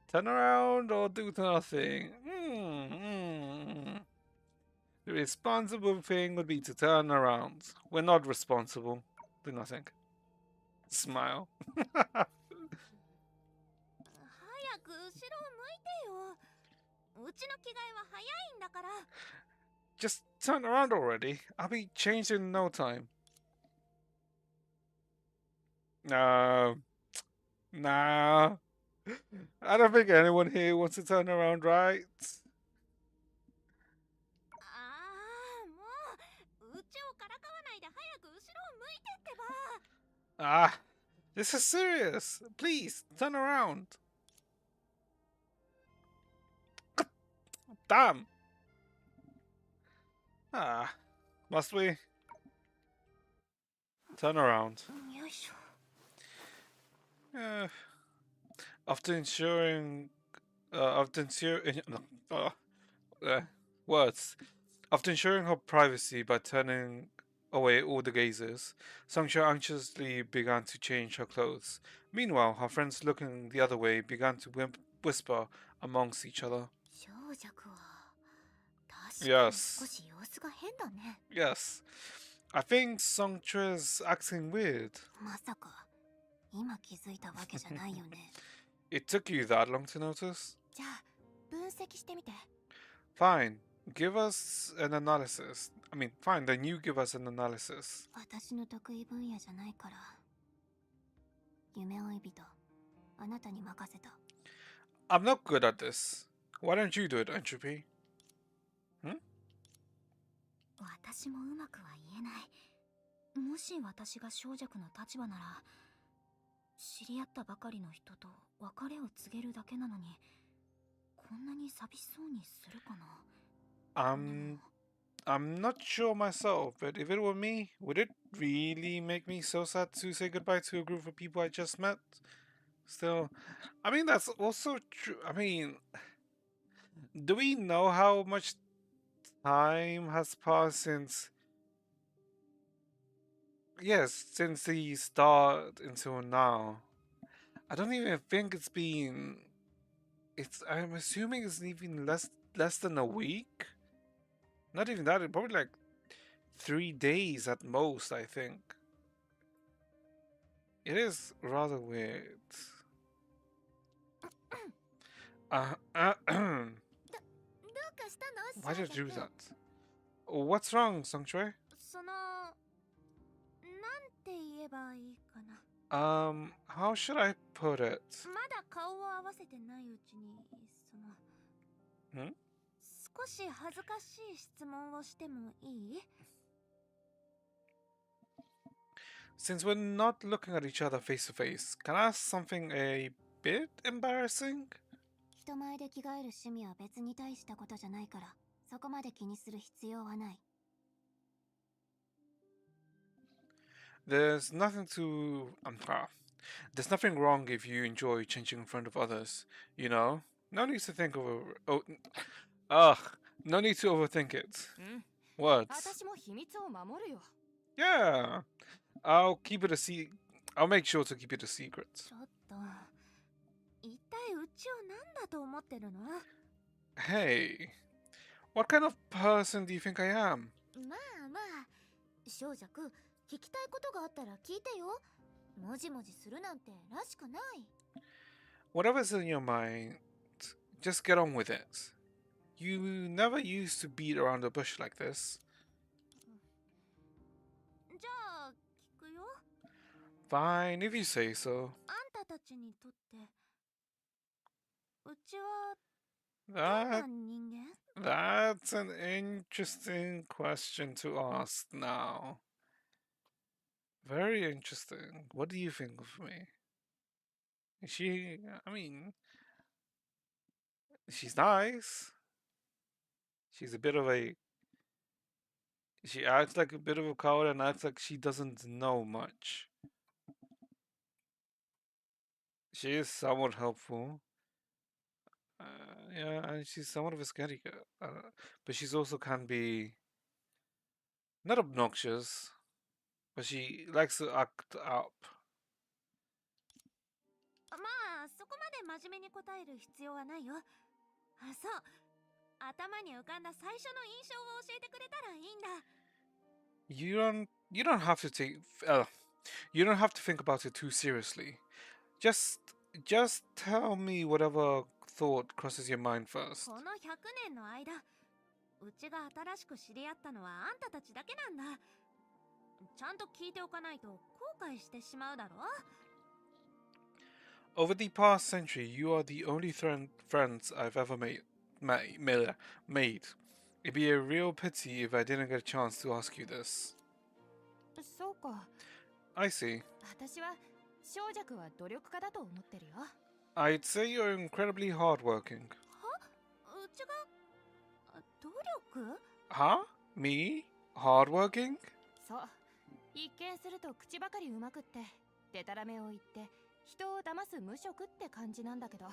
Turn around or do nothing. The responsible thing would be to turn around. We're not responsible. Do nothing. Smile. 早く後ろを向いてよ。うちの着替えは早いんだから。 Just turn around already. I'll be changed in no time. No. Nah. I don't think anyone here wants to turn around, right? ああ、もう、うちをからかわないで早く後ろを向いてってば。 Ah, this is serious. Please, turn around. Damn. Ah, must we? Turn around. よいしょ。 After ensuring, after ensuring, words. After ensuring her privacy by turning away all the gazers, Songcha anxiously began to change her clothes. Meanwhile, her friends looking the other way began to whisper amongst each other. 小弱は確かに Yes. 少し様子が変だね。 Yes, I think Songcha's acting weird. まさか今気づいたわけじゃないよね。 It took you that long to notice? じゃあ分析してみて。 Fine, give us an analysis. Fine, then you give us an analysis. 私の得意分野じゃないから。夢追い人、あなたに任せた。 I'm not good at this. Why don't you do it, Entropy? 私もうまくは言えない。もし私が小弱の立場なら、知り合ったばかりの人と別れを告げるだけなのに、こんなに寂しそうにするかな。 I'm not sure myself, but if it were me, would it really make me so sad to say goodbye to a group of people I just met? Still, that's also true. Do we know how much time has passed since... Yes, since the start until now. I don't even think it's been... I'm assuming it's even less than a week? Not even that, probably like 3 days at most, I think. It is rather weird. Why did you do that? What's wrong, Songchue? その、なんて言えばいいかな。 How should I put it? まだ顔を合わせてないうちに、少し恥ずかしい質問をしてもいい？ Since we're not looking at each other face to face, can I ask something a bit embarrassing? 人前で着替える趣味は別に大したことじゃないから、そこまで気にする必要はない。 There's nothing to there's nothing wrong if you enjoy changing in front of others, you know? No need to think over ugh, no need to overthink it. うん。 What? 私も秘密を守るよ。 Yeah. I'll keep it a I'll make sure to keep it a secret. ちょっと一体うちを何だと思ってるの？ Hey, what kind of person do you think I am? まあまあ、小弱、聞きたいことがあったら聞いてよ。もじもじするなんてらしくない。 Whatever's in your mind, just get on with it. You never used to beat around the bush like this. じゃあ聞くよ。 Fine, if you say so. あんたたちにとってうちはどん That な人間？ that's an interesting question to ask now. Very interesting. What do you think of me? I mean, she's nice. She's a bit of a she acts like a bit of a coward and acts like she doesn't know much. She is somewhat helpful. Yeah, and she's somewhat of a scary girl. But she's also can be not obnoxious, but she likes to act up. まあそこまで真面目に答える必要はないよ。あ、そう。頭に浮かんだ最初の印象を教えてくれたらいいんだ。You don't have to you don't have to think about it too seriously. Just tell me whatever thought crosses your mind first. この100年の間、うちが新しく知り合ったのはあんたたちだけなんだ。ちゃんと聞いておかないと後悔してしまうだろ。 Over the past century, you are the only friends I've ever made. It'd be a real pity if I didn't get a chance to ask you this. そうか。 I see. 私は小弱は努力家だと思ってるよ。 I'd say you're incredibly hardworking. うちが努力？ Huh? Me? Hardworking? そう。一見すると口ばかりうまくって、デタラメを言って人を騙す無職って感じなんだけど。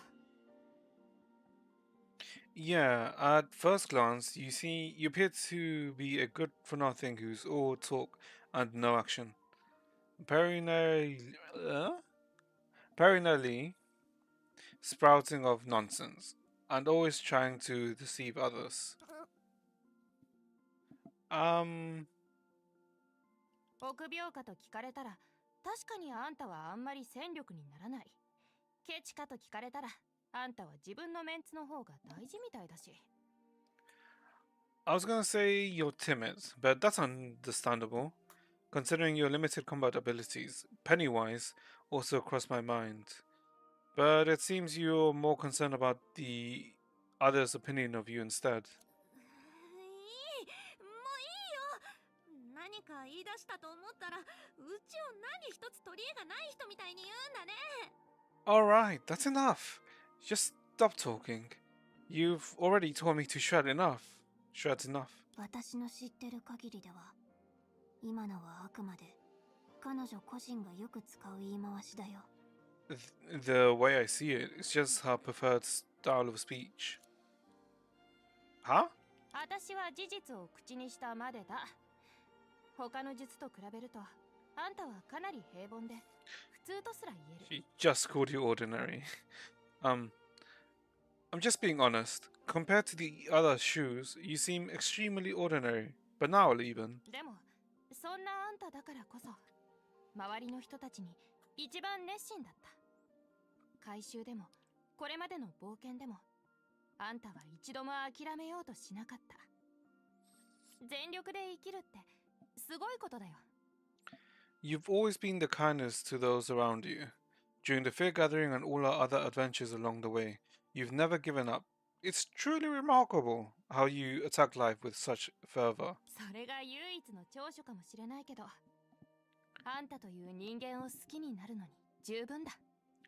Yeah, at first glance, you appear to be a good for nothing who's all talk and no action. Perennially sprouting of nonsense and always trying to deceive others. 臆病かと聞かれたら、確かにあんたはあんまり戦力にならない。ケチかと聞かれたら、あんたは自分のメンツの方が大事みたいだし。 I was gonna say you're timid, but that's understandable, considering your limited combat abilities. Pennywise also crossed my mind, but it seems you're more concerned about the others' opinion of you instead. いい、もういいよ。何か言い出したと思ったら、うちを何一つ取り柄がない人みたいに言うんだね。 Alright, that's enough. Just stop talking. You've already told me to shred enough. 私の知ってる限りでは、今のはあくまで彼女個人がよく使う言い回しだよ。 The way I see it, it's just her preferred style of speech. Huh? 私は事実を口にしたまでだ。他の術と比べると、あんたはかなり平凡で、普通とすら言える。 She just called you ordinary. I'm just being honest. Compared to the other shoes, you seem extremely ordinary, banal even. でも、そんなあんただからこそ、周りの人たちに一番熱心だった。回収でも、これまでの冒険でも、あんたは一度も諦めようとしなかった。全力で生きるってすごいことだよ。 You've always been the kindest to those around you. During the fair gathering and all our other adventures along the way, you've never given up. It's truly remarkable how you attack life with such fervor. それが唯一の長所かもしれないけど、あんたという人間を好きになるのに十分だ。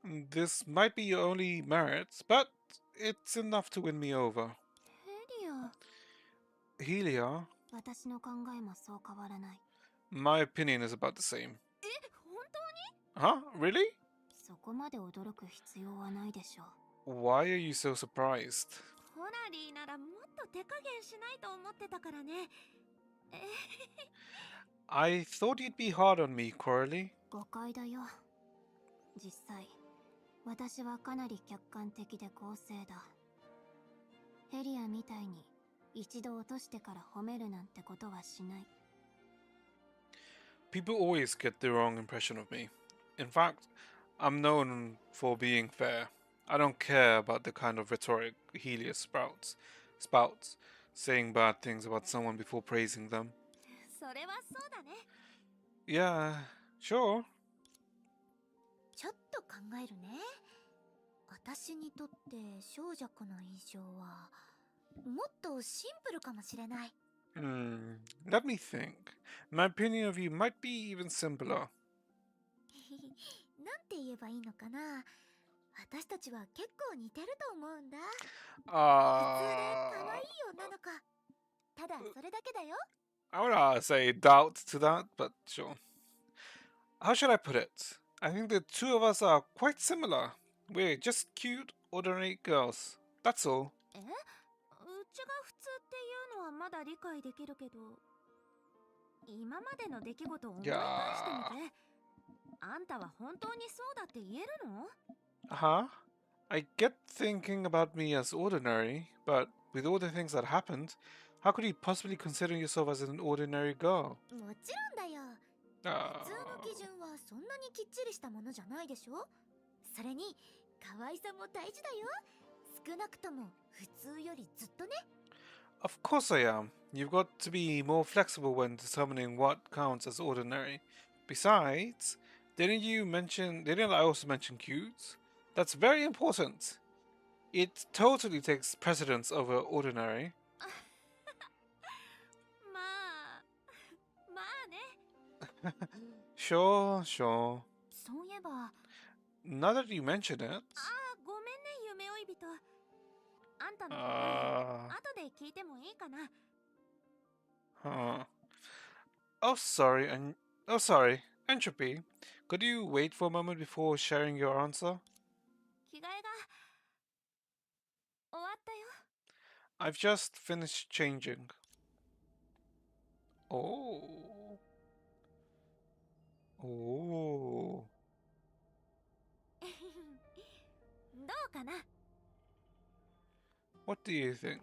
This might be your only merit, but it's enough to win me over. ヘリア。Helia, 私の考えもそう変わらない。 my opinion is about the same. え、本当に？ Huh? Really? そこまで驚く必要はないでしょう。 Why are you so surprised? ホラリーならもっと手加減しないと思ってたからね。I thought you'd be hard on me, Coralie. 誤解だよ。実際私はかなり客観的で公正だ。ヘリアみたいに一度落としてから褒めるなんてことはしない。 People always get the wrong impression of me. In fact, I'm known for being fair. I don't care about the kind of rhetoric Helia spouts, saying bad things about someone before praising them. それはそうだね。 Yeah, sure. ちょっと考えるね。私にとって少女子の印象はもっとシンプルかもしれない。Let me think. My opinion of you might be even simpler. なんて言えばいいのかな。私たちは結構似てると思うんだ。普通で可愛い女の子。ただそれだけだよ。 I wanna say doubt to that, but sure. How should I put it? I think the two of us are quite similar. We're just cute, ordinary girls. That's all. え？うちが普通っていうのはまだ理解できるけど、今までの出来事を思い返してみて。あんたは本当にそうだって言えるの？ Huh? I get thinking about me as ordinary, but with all the things that happened, how could you possibly consider yourself as an ordinary girl? もちろんだよ。普通の基準はそんなにきっちりしたものじゃないでしょ。それに可愛さも大事だよ。少なくとも普通よりずっとね。 Of course I am. You've got to be more flexible when determining what counts as ordinary. Besides, didn't I also mention cute? That's very important. It totally takes precedence over ordinary. まあ、まあね。 Sure, sure. そういえば、 Now that you mention it. あ、ごめんね夢追い人。あんたの答え、後で聞いてもいいかな。 Huh. Oh, sorry, oh, sorry. Entropy. Could you wait for a moment before sharing your answer? 着替えが終わったよ。 I've just finished changing. Oh. Oh. どうかな。 What do you think?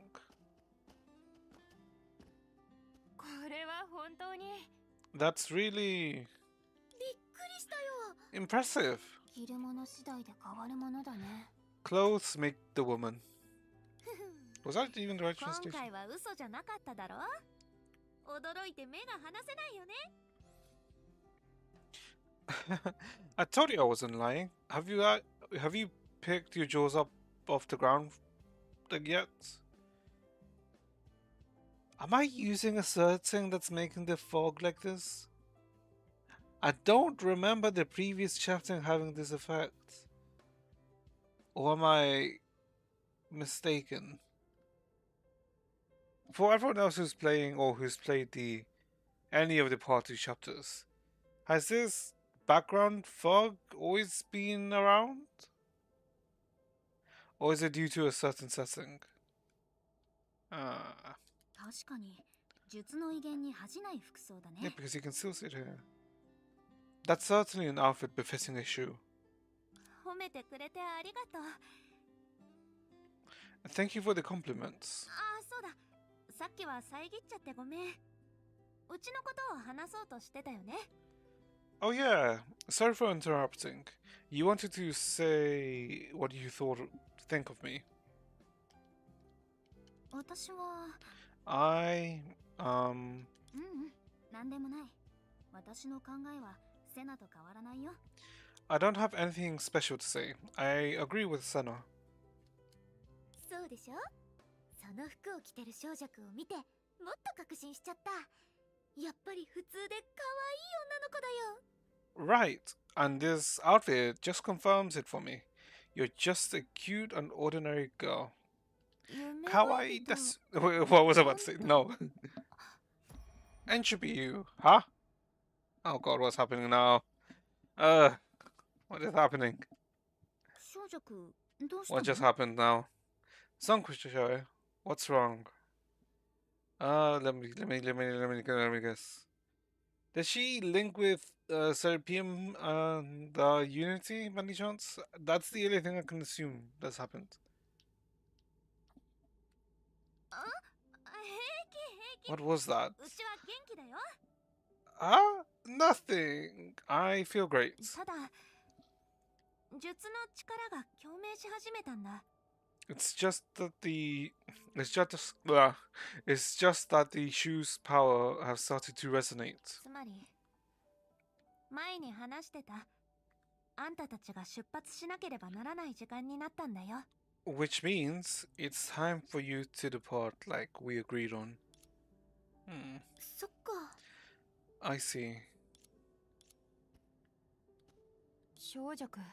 これは本当に That's really びっくりしたよ。 impressive. 着るもの次第で変わるものだね。 Clothes make the woman. Was that even the right 今 translation? 回は嘘じゃなかっただろ。驚いて目が離せないよね。 I told you I wasn't lying. Have you picked your jaws up off the ground yet? Am I using a setting that's making the fog like this? I don't remember the previous chapter having this effect. Or am I mistaken? For everyone else who's playing or who's played any of the part 2 chapters, has this background fog always been around? Or is it due to a certain setting? 確かに術の威厳に恥じない服装だ Yeah, ね。 because you can still see it here. That's certainly an outfit befitting a shoe. 褒めてくれてありがとう。 Thank you for the compliments. ああ、そうだ。さっきは遮っちゃってごめん。うちのことを話そうとしてたよね。 Oh yeah, sorry for interrupting. You wanted to say what you think of me. 私は Um なんでもない。私の考えはセナと変わらないよ。 I don't have anything special to say. I agree with Senna. そうでしょ。その服を着てる少女くんを見てもっと確信しちゃった。やっぱり普通で可愛い女の子だよ。 Right, and this outfit just confirms it for me. You're just a cute and ordinary girl. Kawaii desu. What was I about to say? No. Entropy you, huh? Oh god, what's happening now? What is happening? 少女くんどうした What just の happened now? Sankushishoy, what's wrong? Let me guess. Does she link with Serapium and Unity by any chance? That's the only thing I can assume that's happened. 平 What was that? 気うちは元気だよ Nothing. I feel great. ただ術の力が共鳴し始めたんだ It's just that it's just that the shoe's power have started to resonate. つまり前に話してたあんたたちが出発しなければならない時間になったんだよ Which means it's time for you to depart like we agreed on. そっか I see. 少女くん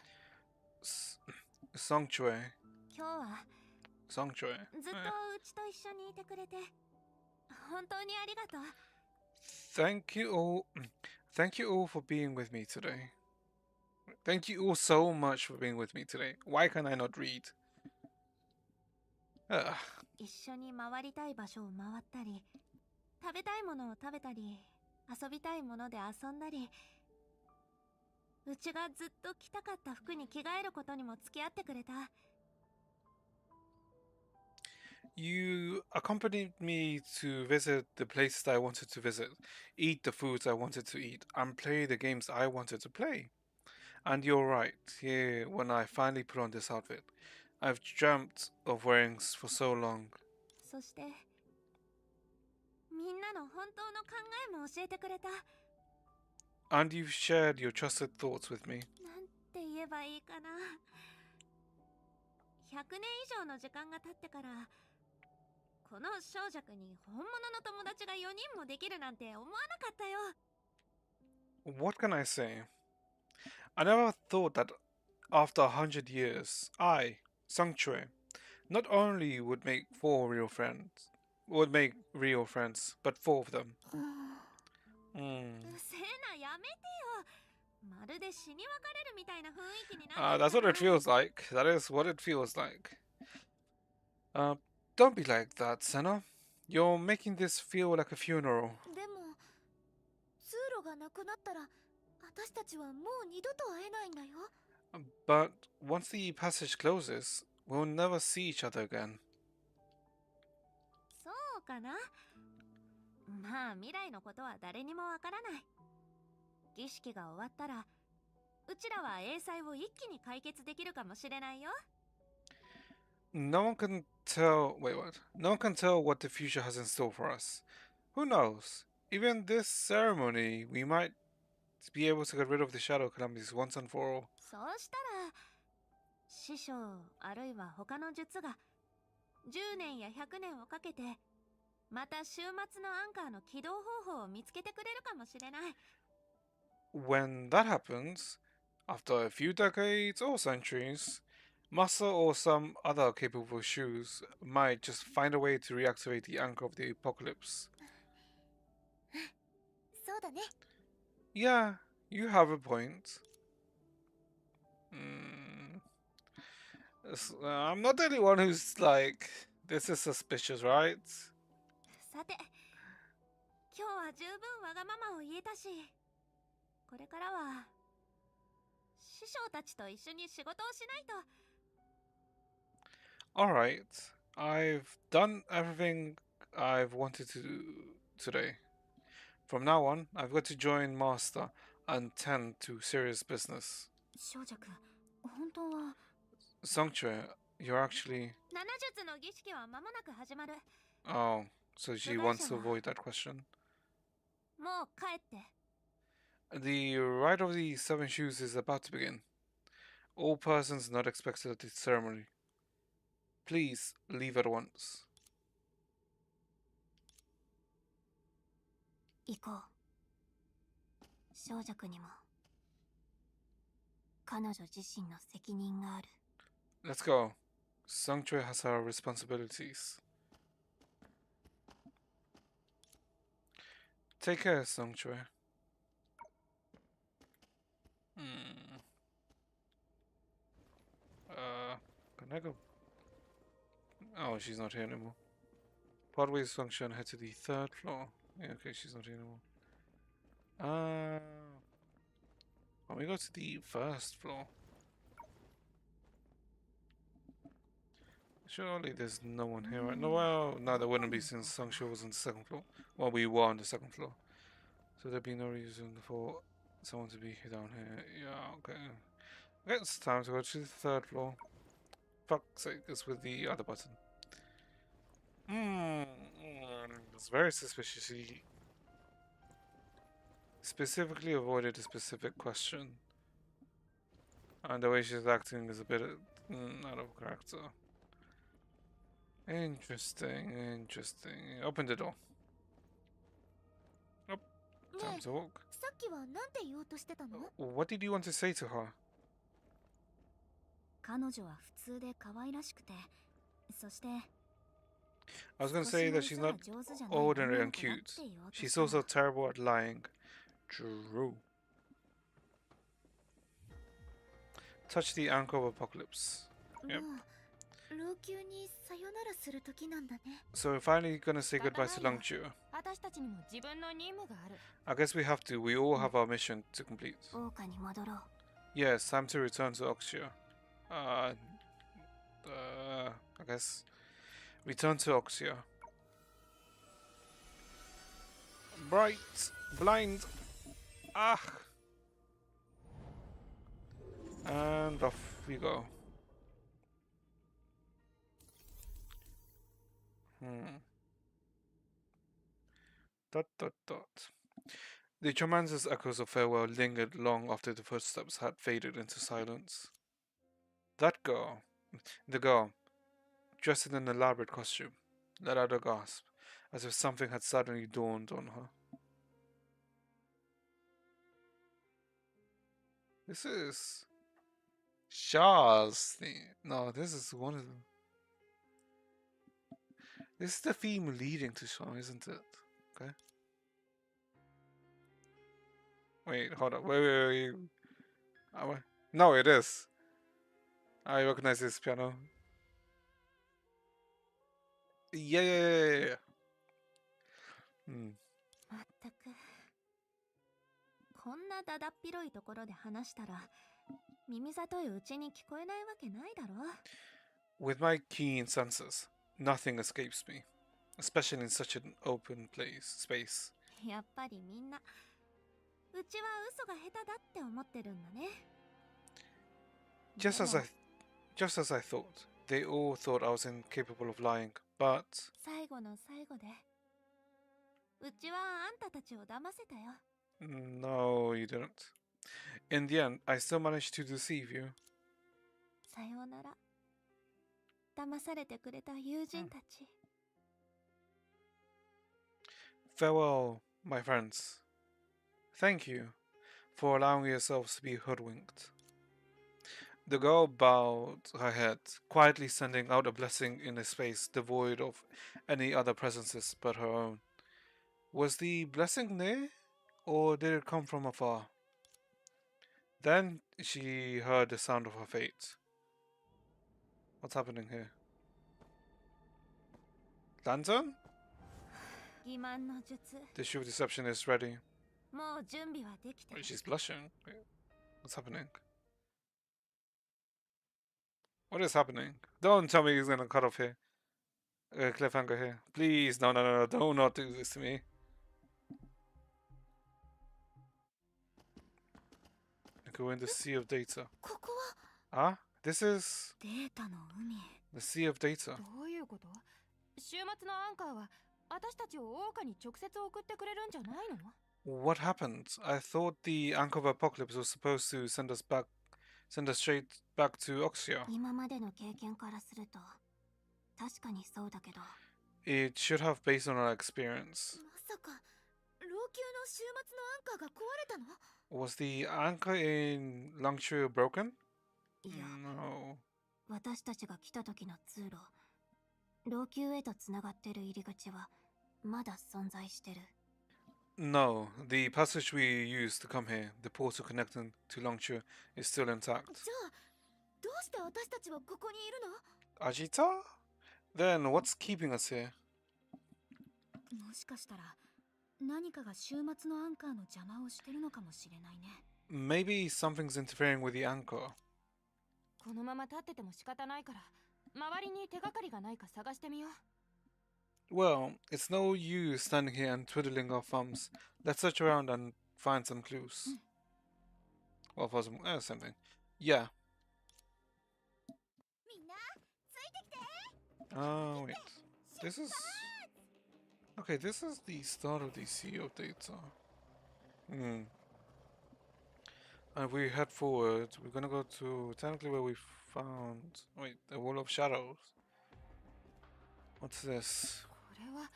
Sanctuary. 今日は Sanctuary. ずっとうちと一緒にいてくれて本当にありがとう Thank you all. Thank you all for being with me today. Thank you all so much for being with me today. Why can I not read? Ugh. 一緒に回りたい場所を回ったり食べたいものを食べたり遊びたいもので遊んだりうちがずっと着たかった服に着替えることにも付き合ってくれた You accompanied me to visit the places I wanted to visit, eat the foods I wanted to eat, and play the games I wanted to play. And you're right, here when I finally put on this outfit. I've dreamt of wearing for so long. そしてみんなの本当の考えも教えてくれた And you've shared your trusted thoughts with me. なんて言えばいいかな100年以上の時間が経ってからこの少女くんに本物の友達が4人もできるなんて思わなかったよ What can I say? I never thought that after 100 years, I, Sanctuary, not only would make real friends, but 4 of them. せなやめてよまるで死に別れるみたいな雰囲気になって That's what it feels like. That is what it feels like. Don't be like that, Senna. You're making this feel like a funeral. でも通路がなくなったら私たちはもう二度と会えないんだよ But once the passage closes, we'll never see each other again. そうかなまあ未来のことは誰にもわからない儀式が終わったらうちらは英才を一気に解決できるかもしれないよ No one can tell. Wait, what? No one can tell what the future has in store for us. Who knows? Even this ceremony, we might be able to get rid of the shadow calamities once and for all. そうしたら師匠あるいは他の術が10年や100年をかけてまた週末のアンカーの起動方法を見つけてくれるかもしれない When that happens, after a few decades or centuries, Masa or some other capable shoes might just find a way to reactivate the anchor of the apocalypse. そうだね Yeah, you have a point. I'm not the only one who's like, this is suspicious, right? さて今日は十分わがままを言えたしこれからは師匠たちと一緒に仕事をしないと Alright, I've done everything I've wanted to do today. From now on, I've got to join Master and tend to serious business. 少女くん本当は Sanctuary, you're actually... 七術の儀式は間もなく始まる Oh, so she wants to avoid that question. もう帰って The rite of the 7 shoes is about to begin. All persons not expected at the ceremony. Please leave at once. 行こう少女くんにも彼女自身の責任がある Let's go. Sanctuary has our responsibilities. Take care, Sanctuary. Hmm. Can I go? Oh, she's not here anymore. Pathways function, head to the 3rd floor. Yeah, okay, she's not here anymore. When we go to the 1st floor. Surely there's no one here right now. Well, no, there wouldn't be since Sanctuary was on the 2nd floor. Well, we were on the 2nd floor. So there'd be no reason for someone to be down here. Yeah, okay. Okay, it's time to go to the 3rd floor. Fuck's sake, it's with the other button. It's very suspicious. He specifically avoided a specific question. And the way she's acting is a bit out of character. Interesting, interesting. Open the door. Oh, time to walk. さっきはなんて言おうとしてたの？ What did you want to say to her? 彼女は普通で可愛らしくて、そして I was gonna say that she's not 上手じゃない ordinary 女 and の子だって cute. 言おうと She's したの。 also terrible at lying. True. Touch the ankle of apocalypse. Yep. もう老朽にさよならする時なんだね。 So we're finally gonna say goodbye to Longju. 私たちにも自分の任務がある。 I guess we have to. We all have our mission to complete. 桜花に戻ろう。 Yes, time to return to Oxia. I guess. Return to Oxia. Bright. Blind. Ah. And off we go. Dot dot dot. The Chomancer's echoes of farewell lingered long after the footsteps had faded into silence. That girl, the girl, dressed in an elaborate costume, let out a gasp, as if something had suddenly dawned on her. This is Shaw's theme. No, this is one of them. This is the theme leading to Shaw, isn't it? Okay. Wait, hold up. Wait. No, it is. I recognize this piano. Yeah. まったくこんなだだっ広いところで話したら耳ざというちに聞こえないわけないだろ。 With my keen senses, nothing escapes me, especially in such an open space. やっぱりみんなうちは嘘が下手だって思ってるんだね。 Just as I thought, they all thought I was incapable of lying, but 最後の最後でうちはあんたたちを騙せたよ。 no, you didn't. In the end, I still managed to deceive you. さようなら。騙されてくれた友人たち。 Farewell, my friends. Thank you for allowing yourselves to be hoodwinked. The girl bowed her head, quietly sending out a blessing in a space devoid of any other presences but her own. Was the blessing near, or did it come from afar? Then she heard the sound of her fate. What's happening here? Lantern? 欺瞞の術。 The shoe of deception is ready. もう準備はできてる。 Wait, she's blushing. Wait, what's happening? What is happening? Don't tell me he's gonna cut off here. Cliffhanger here. Please, no, do not do this to me. Go in the sea of data. ここは Ah? This is データの海。 the sea of data. どういうこと？週末のアンカーは私たちを桜花に直接送ってくれるんじゃないの？ What happened? I thought the Anchor of Apocalypse was supposed to send us straight back to Oxia. 今までの経験からすると確かにそうだけど。 It should have based on our experience. まさか老朽の週末のアンカーが壊れたの？ Was the anchor in Langchu broken? いや、 No. 私たちが来た時の通路、老朽へとつながってる入り口はまだ存在してる。 No, the passage we used to come here, the portal connecting to Longchu, is still intact. じゃあどうして私たちはここにいるの？ Ajita? Then what's keeping us here? もしかしたら何かが週末のアンカーの邪魔をしてるのかもしれないね。 Maybe something's interfering with the anchor. このまま立ってても仕方ないから周りに手がかりがないか探してみよう。 Well, it's no use standing here and twiddling our thumbs. Let's search around and find some clues. Well, for some, something. Yeah. みんなついてきて。 Oh, wait. This is... Okay, this is the start of the sea updates. Hmm. And if we head forward, we're gonna go to technically where we found... Wait, the Wall of Shadows. What's this? これは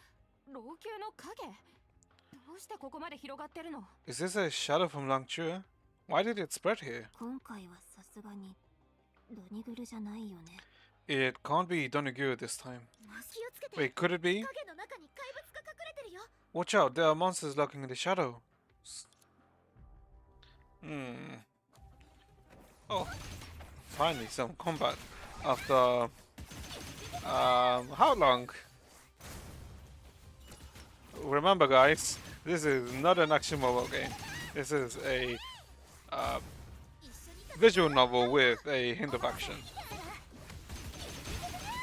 老朽の影。どうしてここまで広がってるの？ Is this a shadow from Langchu? Why did it spread here? 今回はさすがにドニグルじゃないよね。 It can't be Donaguru this time. 気をつけて。 Wait, could it be? 影の中に怪物が隠れてるよ。 Watch out, there are monsters lurking in the shadows. Hmm. Oh, finally some combat after how long? Remember, guys, this is not an action mobile game. This is a visual novel with a hint of action.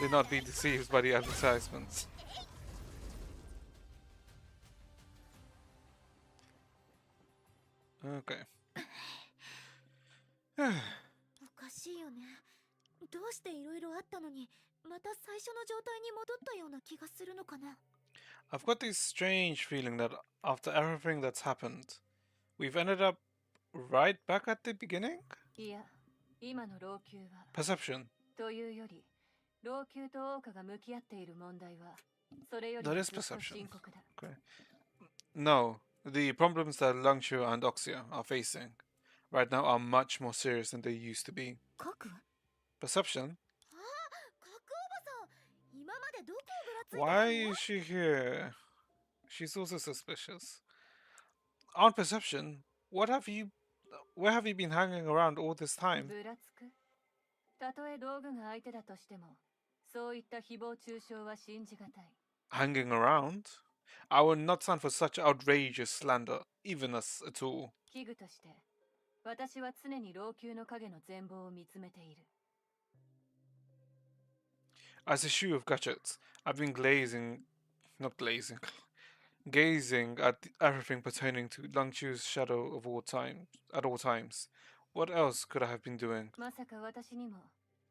Do not be deceived by the advertisements. Okay. おかしいよね。どうしていろいろあったのにまた最初の状態に戻ったような気がするのかな。 I've got this strange feeling that after everything that's happened, we've ended up right back at the beginning? いや、今の老朽は Perception. というより、老朽と桜花が向き合っている問題はそれより That も is ずっと perception. 深刻だ。 Okay. No, the problems that Langchu and Oxia are facing right now are much more serious than they used to be. カク？ Perception? カクおばさん、今までどこをぶらついてたの？ Why is she here? She's also suspicious. On perception, where have you been hanging around all this time? ぶらつく。たとえ道具が相手だとしても、そういった誹謗中傷は信じがたい。Hanging around? I will not stand for such outrageous slander, even as a tool. 器具として、私は常に老朽の影の全貌を見つめている。As a shoe of gadgets, I've been gazing at everything pertaining to Langchu's shadow of all time, at all times. What else could I have been doing? まさか私にも、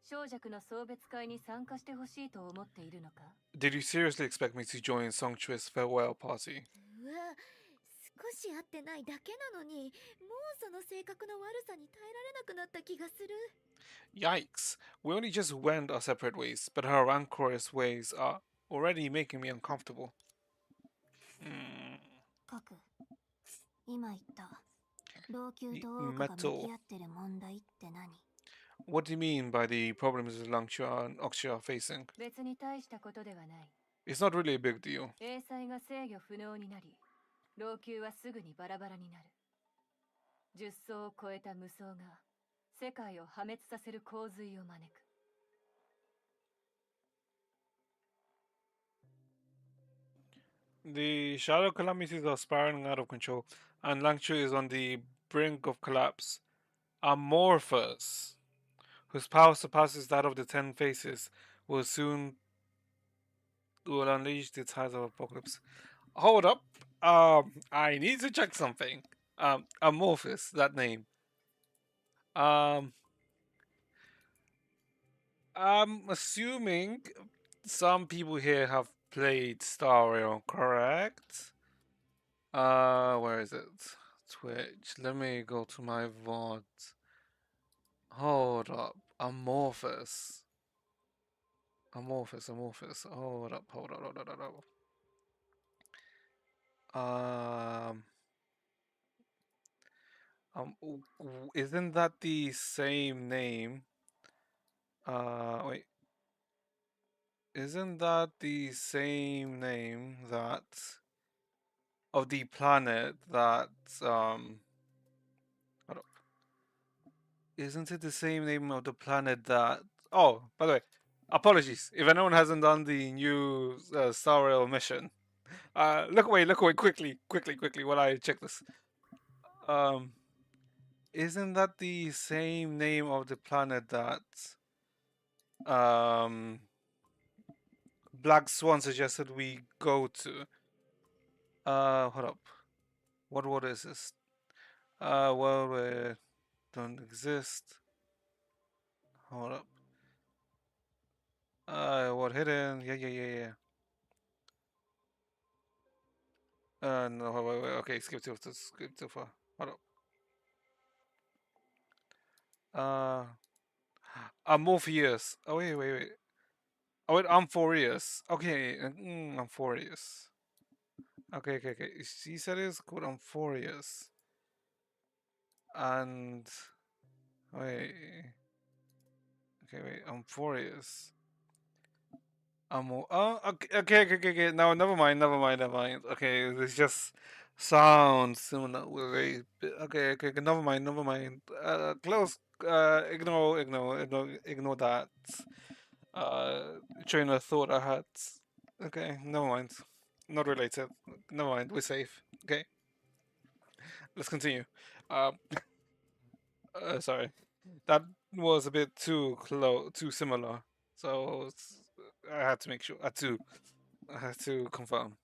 小弱の送別会に参加してほしいと思っているのか？ Did you seriously expect me to join Songchue's farewell party? うわ、少し会ってないだけなのに、もうその性格の悪さに耐えられなくなった気がする。 Yikes! We only just went our separate ways, but her rancorous ways are already making me uncomfortable. カク、今言った老朽と桜花が向き合ってる問題って何？ What do you mean by the problems that Langchu and Oxia are facing? 別に大したことではない。 It's not really a big deal. 英才が制御不能になり、老朽はすぐにバラバラになる。10層を超えた無双が世界を破滅させる洪水を招く。 The shadow calamities are spiraling out of control, and Langchu is on the brink of collapse. Amorphous, whose power surpasses that of the Ten Faces, will unleash the tides of apocalypse. Hold up. I need to check something. Amorphous, that name. I'm assuming some people here have played Star Rail, correct? Where is it? Twitch. Let me go to my VOD. Hold up. Amorphous. Amorphous. Hold up. Isn't that the same name Wait. Isn't that the same name that of the planet that hold up. Isn't it the same name of the planet that oh, by the way, apologies if anyone hasn't done the new Star Rail mission. Look away, quickly while I check this. Um isn't that the same name of the planet that um Black Swan suggested we go to? Hold up. What world is this? World where don't exist. Hold up. What hidden? Yeah. No, wait. Okay, skip too far. Hold up. Morpheus. Oh wait. Oh wait, Amphoreus. Okay, Amphoreus. Okay. She said it's called Amphoreus. And wait. Wait, Amphoreus. Oh, okay. No, never mind. Okay, this just sounds similar. Okay. Never mind. Close. Ignore that. Train of thought I had. Okay, never mind. Not related. Never mind. We're safe. Okay, let's continue. Uh, sorry, that was a bit too similar. So I had to make sure. I had to confirm.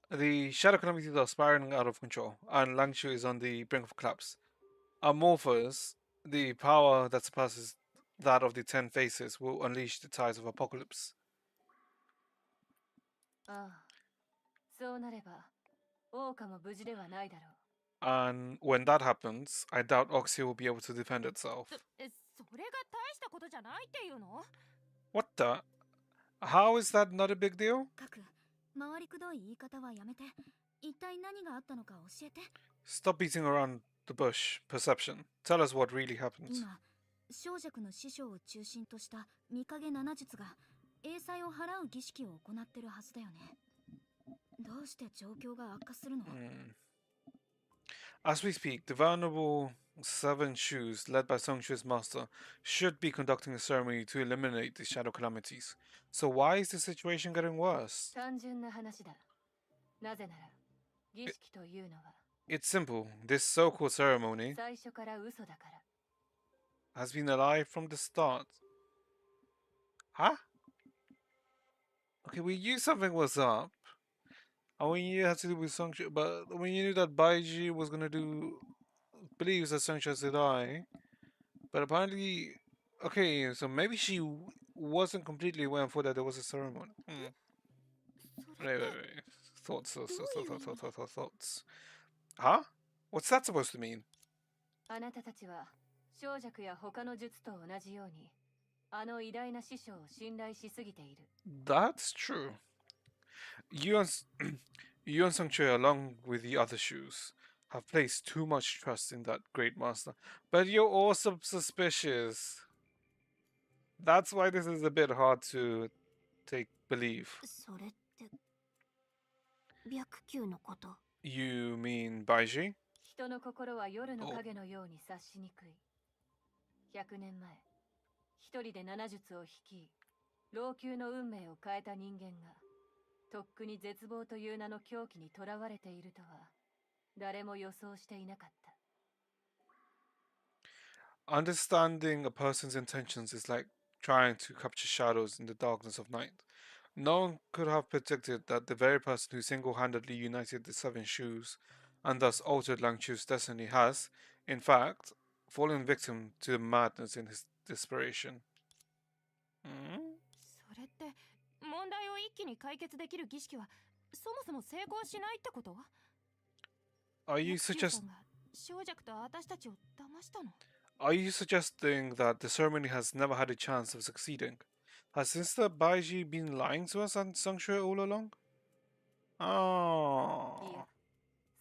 The shadow communities are spiraling out of control, and Langshu is on the brink of collapse. Amorphous, the power that surpasses that of the Ten Faces, will unleash the tides of apocalypse. ああ、そうなれば、王家も無事ではないだろう。 And when that happens, I doubt Oxy will be able to defend itself. それが大したことじゃないっていうの？ What the? How is that not a big deal? 各回りくどい言い方はやめて、一体何があったのか教えて。 Stop beating around the bush. Perception. Tell us what really happened. 今、小弱の師匠を中心とした御影七術が英才を払う儀式を行ってるはずだよね。どうして状況が悪化するの？ As we speak, the venerable Seven Shoes, led by Songshu's master, should be conducting a ceremony to eliminate the shadow calamities. So why is the situation getting worse? 単純な話だ。なぜなら、儀式というのは It's simple. This so-called ceremony 最初から嘘だから。 has been a lie from the start. Huh? Okay, we knew something was up. And we knew it had to do with Songshu, but when you knew that Baiji was gonna believes that Songshu has to die. But apparently, okay, so maybe she wasn't completely aware and thought that there was a ceremony. Wait. Thoughts. Huh? What's that supposed to mean? あなたたちは、小弱や他の術と同じように、あの偉大な師匠を信頼しすぎている。 That's true. You and Songchue, along with the other shoes, have placed too much trust in that great master. But you're also suspicious. That's why this is a bit hard to believe. それって白球のこと。 You mean Baiji? 人の心は夜の影のように察しにくい。100年前、一人で七術を率い、老朽の運命を変えた人間が、とっくに絶望という名の狂気にとらわれているとは、誰も予想していなかった。 Understanding a person's intentions is like trying to capture shadows in the darkness of night. No one could have predicted that the very person who single-handedly united the Seven Shoes and thus altered Langchu's destiny has, in fact, fallen victim to the madness in his desperation. それって問題を一気に解決できる儀式はそもそも成功しないってこと？ Are you 白球さ suggest んが小弱と私たちを騙したの？ Are you suggesting that the ceremony has never had a chance of succeeding? Has Sister Baiji been lying to us and Sungshui all along? いや、 Oh,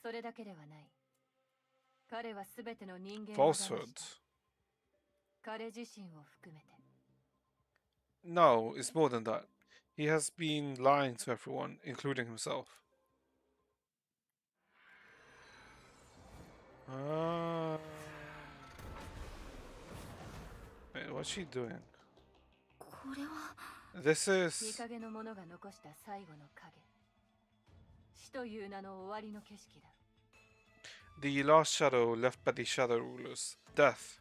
それだけではない。彼はすべての人間を騙した。 falsehood. 彼自身を含めて。 No, it's more than that. He has been lying to everyone, including himself. Ah. Wait, what's she doing? これは This 見 is 影の者が残した最後の影。死という名の終わりの景色だ。 the last shadow left by the shadow rulers. Death.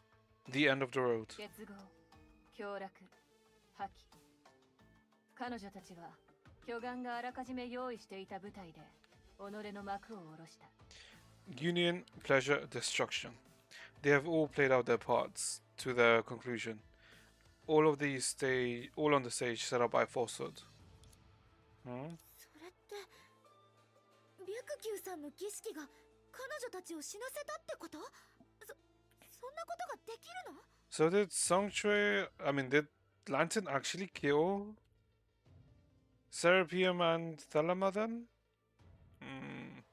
The end of the road. 結合、凶楽、破棄。彼女たちは巨岩があらかじめ用意していた舞台で己の幕を下ろした。 Union, pleasure, destruction. They have all played out their parts to their conclusion. All on the stage set up by falsehood. Hmm? それって白球さんの儀式が彼女たちを死なせたってこと？そんなことができるの？ So did did Lantern actually kill Serapium and Thelema then? Hmm.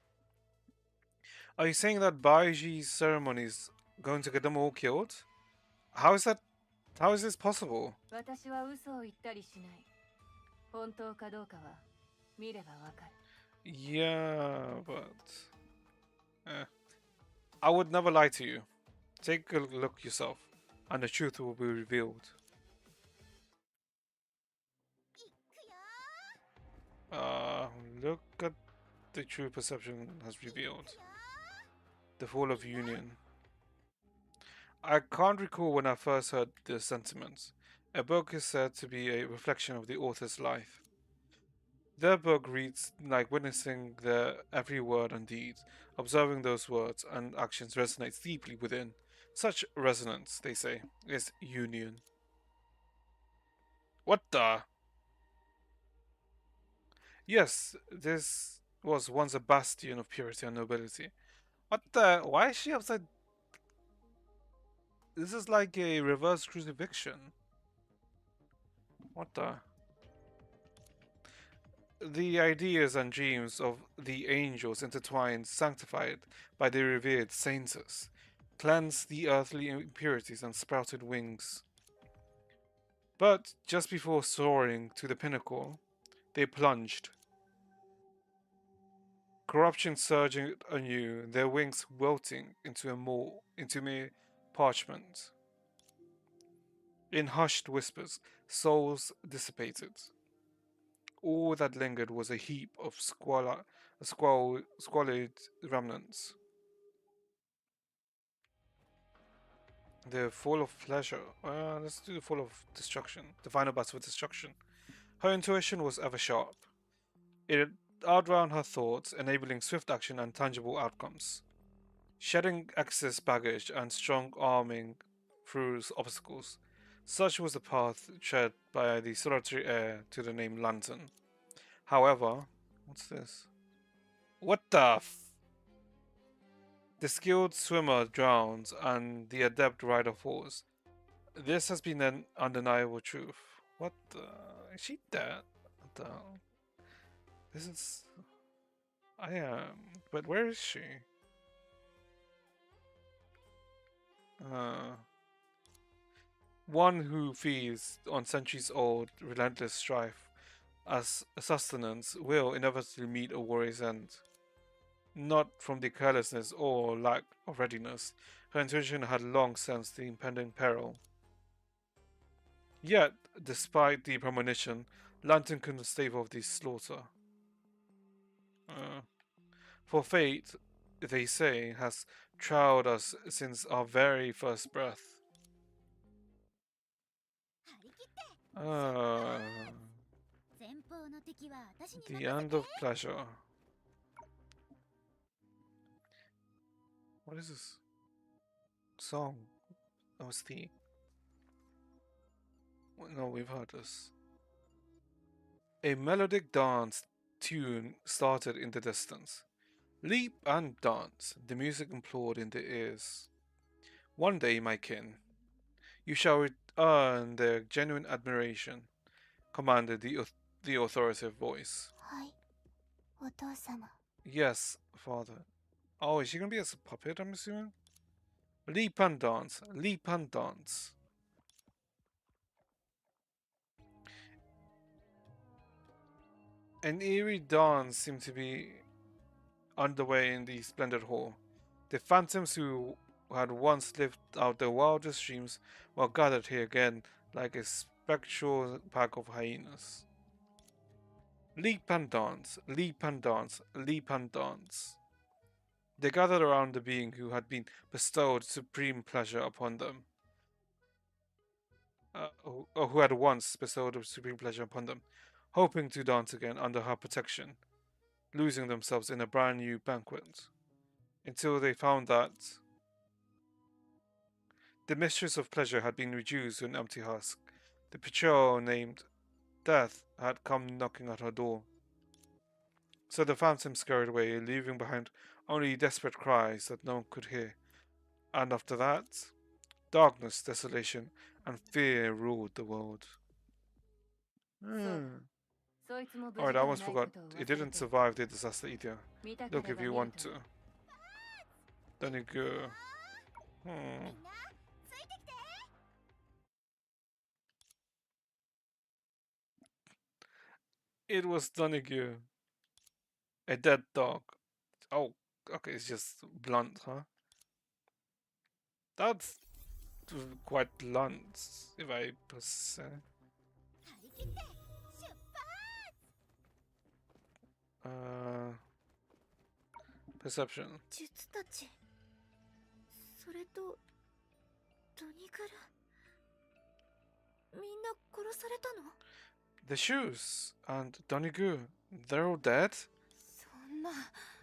Are you saying that Baiji's ceremony is going to get them all killed? How is this possible? 私は嘘を言ったりしない。本当かどうかは見ればわかる。 Yeah, but I would never lie to you. Take a look yourself, and the truth will be revealed. Look at the true perception has revealed. The fall of Union. I can't recall when I first heard the sentiments. A book is said to be a reflection of the author's life. Their book reads like witnessing their every word and deed. Observing those words and actions resonates deeply within. Such resonance, they say, is union. What the? Yes, this was once a bastion of purity and nobility. What the? Why is she upside? This is like a reverse crucifixion. What the? The ideas and dreams of the angels intertwined, sanctified by the revered saints, cleansed the earthly impurities and sprouted wings. But just before soaring to the pinnacle, they plunged. Corruption surging anew, their wings wilting into mere parchment. In hushed whispers, souls dissipated. All that lingered was a heap of squalid remnants. The fall of pleasure. Let's do the fall of destruction. The final battle of destruction. Her intuition was ever sharp. It outran her thoughts, enabling swift action and tangible outcomes. Shedding excess baggage and strong arming through obstacles. Such was the path tread by the solitary heir to the name Lantern. However, what's this? What the The skilled swimmer drowns and the adept rider falls. This has been an undeniable truth. What the? Is she dead? What the? This is... I am... But where is she? One who feeds on centuries-old relentless strife as a sustenance will inevitably meet a warrior's end. Not from the carelessness or lack of readiness, her intuition had long sensed the impending peril. Yet, despite the premonition, Lantern couldn't stave off the slaughter. For fate, they say, has trowed us since our very first breath. The end of pleasure. What is this? Song? OST? No, we've heard this. A melodic dance tune started in the distance. Leap and dance, the music implored in their ears. One day, my kin, you shall earn their genuine admiration, commanded the authoritative voice. Yes, father. Oh, is she gonna be as a puppet, I'm assuming? Leap and dance, leap and dance. An eerie dawn seemed to be underway in the splendid hall. The phantoms who had once lived out their wildest dreams were gathered here again like a spectral pack of hyenas. Leap and dance, leap and dance, leap and dance. They gathered around the being who had been bestowed supreme pleasure upon them, or who had once bestowed supreme pleasure upon them, hoping to dance again under her protection, losing themselves in a brand new banquet, until they found that the mistress of pleasure had been reduced to an empty husk. The betrayer named Death had come knocking at her door. So the phantom scurried away, leaving behind only desperate cries that no one could hear. And after that, darkness, desolation, and fear ruled the world. Alright, I almost forgot. It didn't survive the disaster either. Look, if you want to. Then you go. It was Donahue. A dead dog. Oh, okay, it's just blunt, huh? That's quite blunt, if I must say. Perception. 術たちそれとドニグルみんな殺されたの The shoes and Donahue, they're all dead? そんな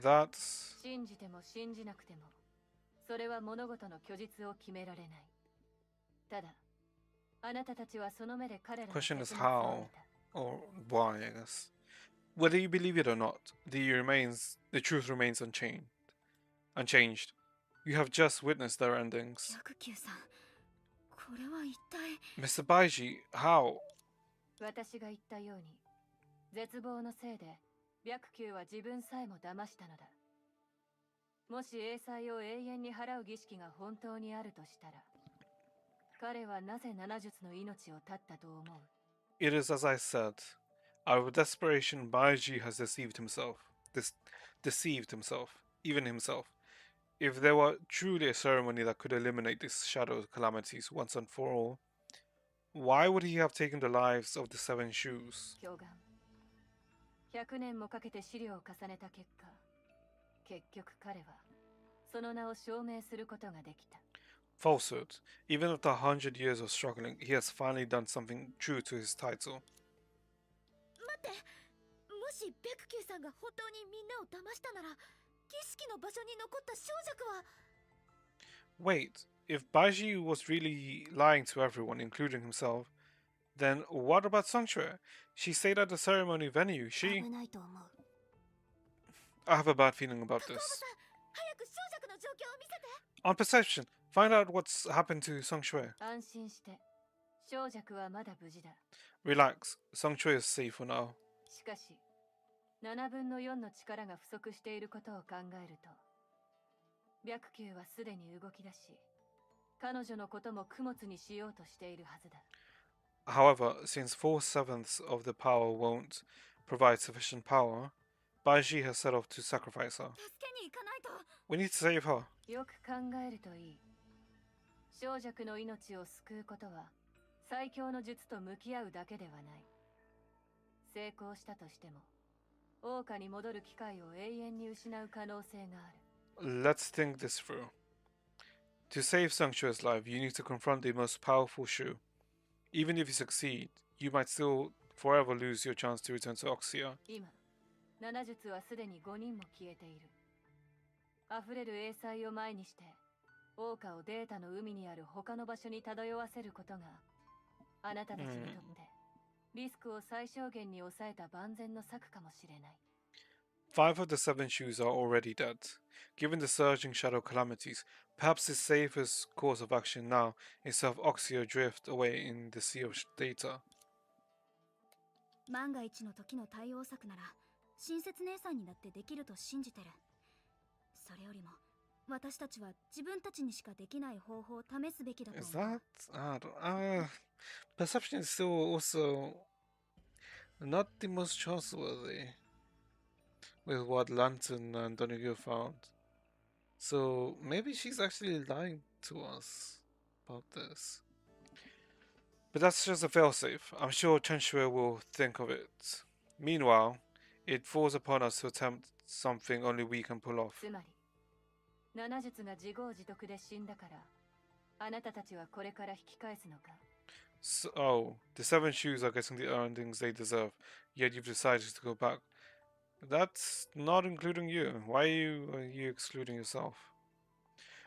That's... 信じても信じなくてもそれは物事の虚実を決められないただあなたたちはその目で彼らの Question is 結末を how 見た or why, I guess. Whether you believe it or not, the truth remains unchanged. You have just witnessed their endings. 百九さんこれは一体 Mr. Baiji, how? 私が言ったように絶望のせいで白球は自分さえも騙したのだもし英才を永遠に払う儀式が本当にあるとしたら彼はなぜ七術の命を絶ったと思う It is as I said. Out of desperation, Baiji has deceived himself. Deceived himself. Even himself. If there were truly a ceremony that could eliminate these shadow calamities once and for all, why would he have taken the lives of the 7 shoes? 教官100年もかけて資料を重ねた結果結局彼はその名を証明することができた Falsehood. Even after 100 years of struggling, he has finally done something true to his title. 待ってもし白九さんが本当にみんなを騙したなら儀式の場所に残った小尺は Wait, if Baiji was really lying to everyone, including himself, then what about Sanctuary? She stayed at the ceremony venue. 危ないと思う I have a bad feeling about カカオバ this. さん早く小尺の状況を見せて On perception, find out what's happened to Sanctuary. 安心して小尺はまだ無事だ Relax, Sanctuary is safe for now. しかし7分の4の力が不足していることを考えると白球はすでに動き出し彼女のことも供物にしようとしているはずだ However, since 4/7 of the power won't provide sufficient power, Baiji has set off to sacrifice her. 助けに行かないと We need to save her. よく考えるといい小尺の命を救うことは最強の術と向き合うだけではない成功したとしても王家に戻る機会を永遠に失う可能性がある Let's think this through. To save Sanctuary's life, you need to confront the most powerful Shu. Even if you succeed, you might still forever lose your chance to return to Oxia. 今7術はすでに5人も消えている溢れる英才を前にして王家をデータの海にある他の場所に漂わせることがあなたたちにとってリスクを最小限に抑えた万全の策かもしれない 5 of the 7 shoes are already dead. Given the surging shadow calamities, perhaps the safest course of action now is to have Oxia drift away in the sea of data. 万が一の時の対応策なら親切姉さんにだってできると信じてるそれよりも私たちは自分たちにしかできない方法を試すべきだと Is 思う that? I don't, perception is still also Not the most trustworthy with what Lantern and Donahue found. So maybe she's actually lying to us about this. But that's just a failsafe. I'm sure Ch3 will think of it. Meanwhile, it falls upon us to attempt something only we can pull off. つまり七術が自業自得で死んだからあなたたちはこれから引き返すのか So, the 7 shoes are getting the earnings they deserve, yet you've decided to go back. That's not including you. Why are you excluding yourself?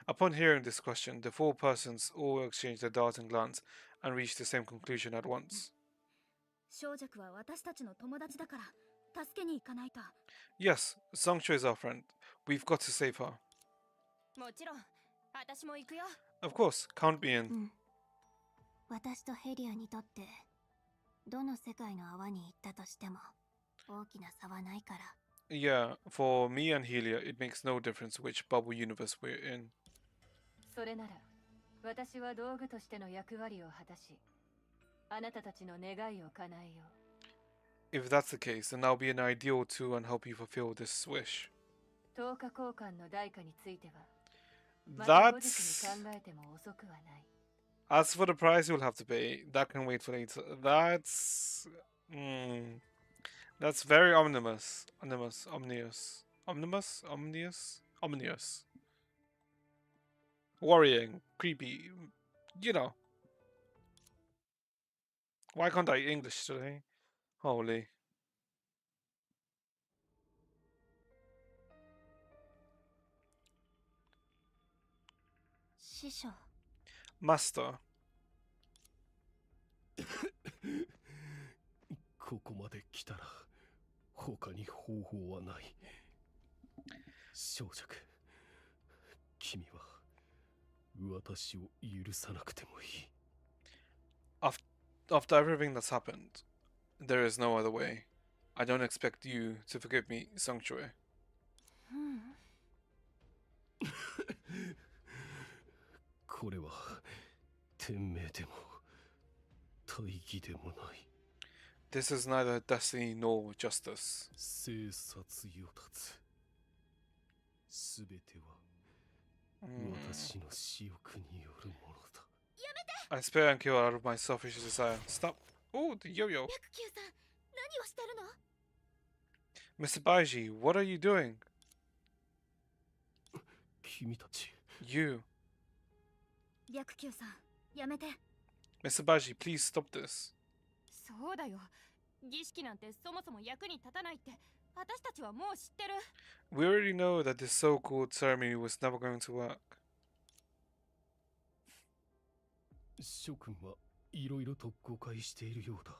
Upon hearing this question, the 4 persons all exchanged a darting glance and reached the same conclusion at once. 小弱は私たちの友達だから助けに行かないと。 Yes, Songcho is our friend. We've got to save her. もちろん私も行くよ。 Of course, count me in. 私とヘリアにとってどの世界の泡に行ったとしても大きな差はないから。 Yeah, for me and Helia, it makes no difference which bubble universe we're in. それなら私は道具としての役割を果たしあなたたちの願いを叶えよう If that's the case, then I'll be an ideal tool and help you fulfill this wish. 10日交換の代価についてはまた後日に That's... 考えても遅くはない As for the price you'll have to pay, that can wait for later. That's... That's very ominous. Ominous? Worrying. Creepy. You know. Why can't I English today? Holy. 師匠 Master. ここまで来たら他に方法はない。小弱、君は私を許さなくてもいい。After everything that's happened, there is no other way. I don't expect you to forgive me, Sanctuary. これは天命でも大義でもない。 This is neither destiny nor justice. 生殺与奪。すべては私の私欲によるものだ。 I spare and kill out of my selfish desire. Stop. Oh, the yo-yo. 白球さん何をしてるの？ Mr. Baiji, what are you doing? 君たち。You. 白球さんやめて。 Mr. Baiji, please stop this. そうだよ。儀式なんてそもそも役に立たないって私たちはもう知ってる。 We already know that this so-called ceremony was never going to work. 諸君はいろいろと誤解しているようだ。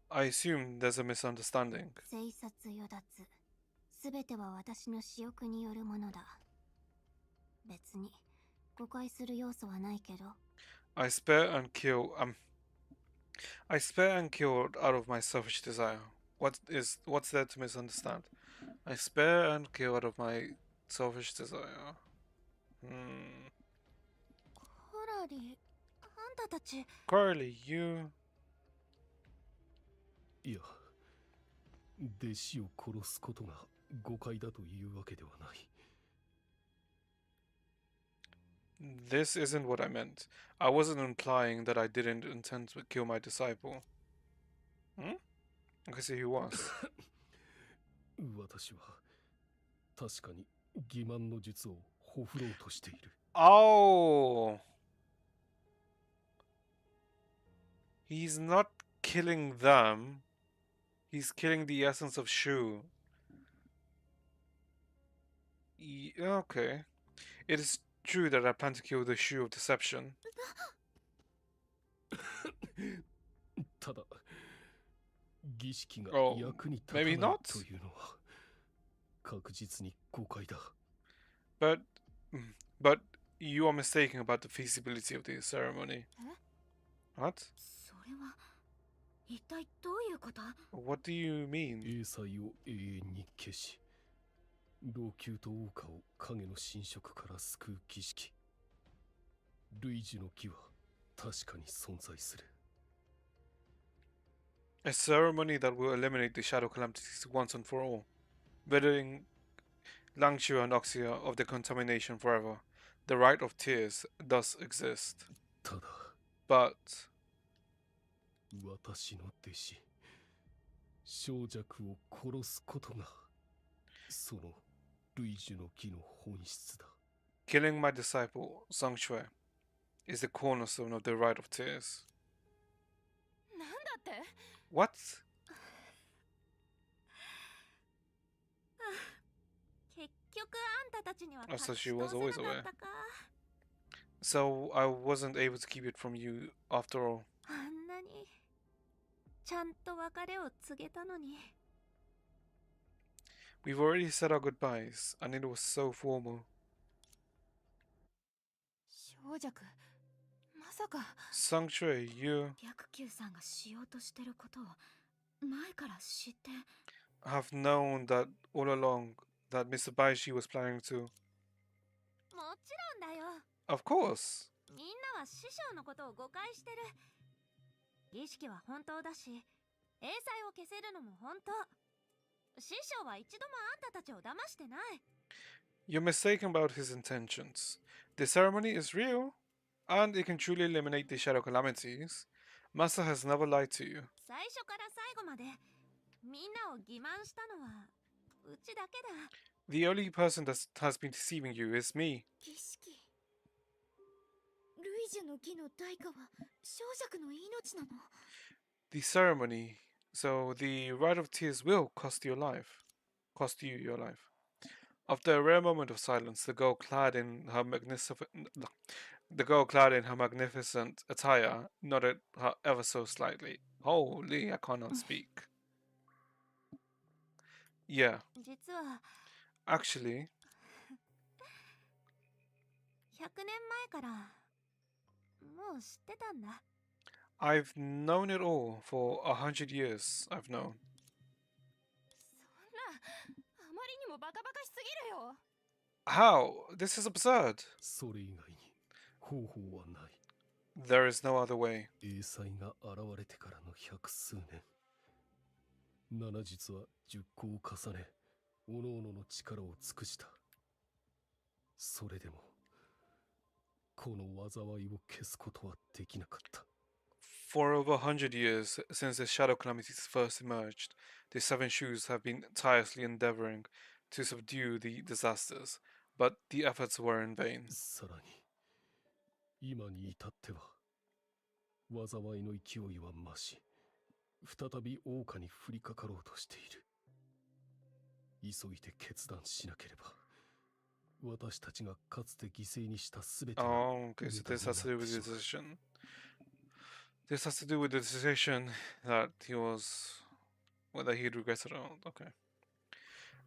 I assume there's a misunderstanding. 生殺与奪すべては私の私欲によるものだ。別に誤解する要素はないけど。 I spare and kill out of my selfish desire. What's there to misunderstand? I spare and kill out of my selfish desire. ホラリー、あんたたち。 Carly, you... いや、弟子を殺すことが誤解だというわけではない。 This isn't what I meant. I wasn't implying that I didn't intend to kill my disciple. I can see who was. 私は確かに欺瞞の術をほふろうとしている。 Oh! He's not killing them. He's killing the essence of Shu. Okay. It is true that I plan to kill the Shu of Deception. ただ、儀式が Oh, 役に立たない maybe not? というのは確実に誤解だ。 But you are mistaken about the feasibility of the ceremony. What? それは一体どういうこと？ What do you mean? 英才を永遠に消し、老朽と王家を影の侵食から救う儀式。類似の儀は確かに存在する。A ceremony that will eliminate the shadow calamities once and for all, ridding Langshu and Oxia of the contamination forever. The Rite of Tears does exist. ただ But 私の弟子小弱を殺すことがその類樹の木の本質だ。 killing my disciple, Song Ch3 is the cornerstone of the Rite of Tears. なんだって？ What? 結局あんたたちには I 隠 thought し she 通 was せ always なか aware. ったか。 So I wasn't able to keep it from you after all. あんなにちゃんと別れを告げたのに。 We've already said our goodbyes, and it was so formal. 小弱、まさか。 Song Ch3, you 白球さんがしようとしてることを前から知って。 have known that all along that Mr. Baishi was planning to. もちろんだよ。 Of course. みんなは師匠のことを誤解してる。儀式は本当だし、英才を消せるのも本当。師匠は一度もあんたたちを騙してない。 You're mistaken about his intentions. The ceremony is real, and it can truly eliminate the shadow calamities. Master has never lied to you. 最初から最後までみんなを欺瞞したのはうちだけだ。 The only person that has been deceiving you is me. 儀式。類樹の木の代価は小弱の命なの。 The ceremony, so the Rite of Tears will cost you your life. After a rare moment of silence, the girl clad in her magnificent attire nodded her ever so slightly. Holy, I cannot speak. Yeah, 実は actually, 100年前からもう知ってたんだ。 I've known it all for 100 years. I've known. そんな、あまりにもバカバカしすぎるよ。 How? This is absurd. それ以外に方法はない。 There is no other way. 英才が現れてからの百数年。七術は10個を重ね、各々の力を尽くした。それでも、この災いを消すことはできなかった。 For over 100 years since the shadow calamities first emerged, the Seven Shoes have been tirelessly endeavoring to subdue the disasters, but the efforts were in vain. さらに、今に至っては、災いの勢いは増し、再び桜花に降りかかろうとしている。急いで決断しなければ、私たちがかつて犠牲にしたすべてが Oh, okay, so this has to do with the decision. This has to do with the decision that whether he regretted or not. Okay.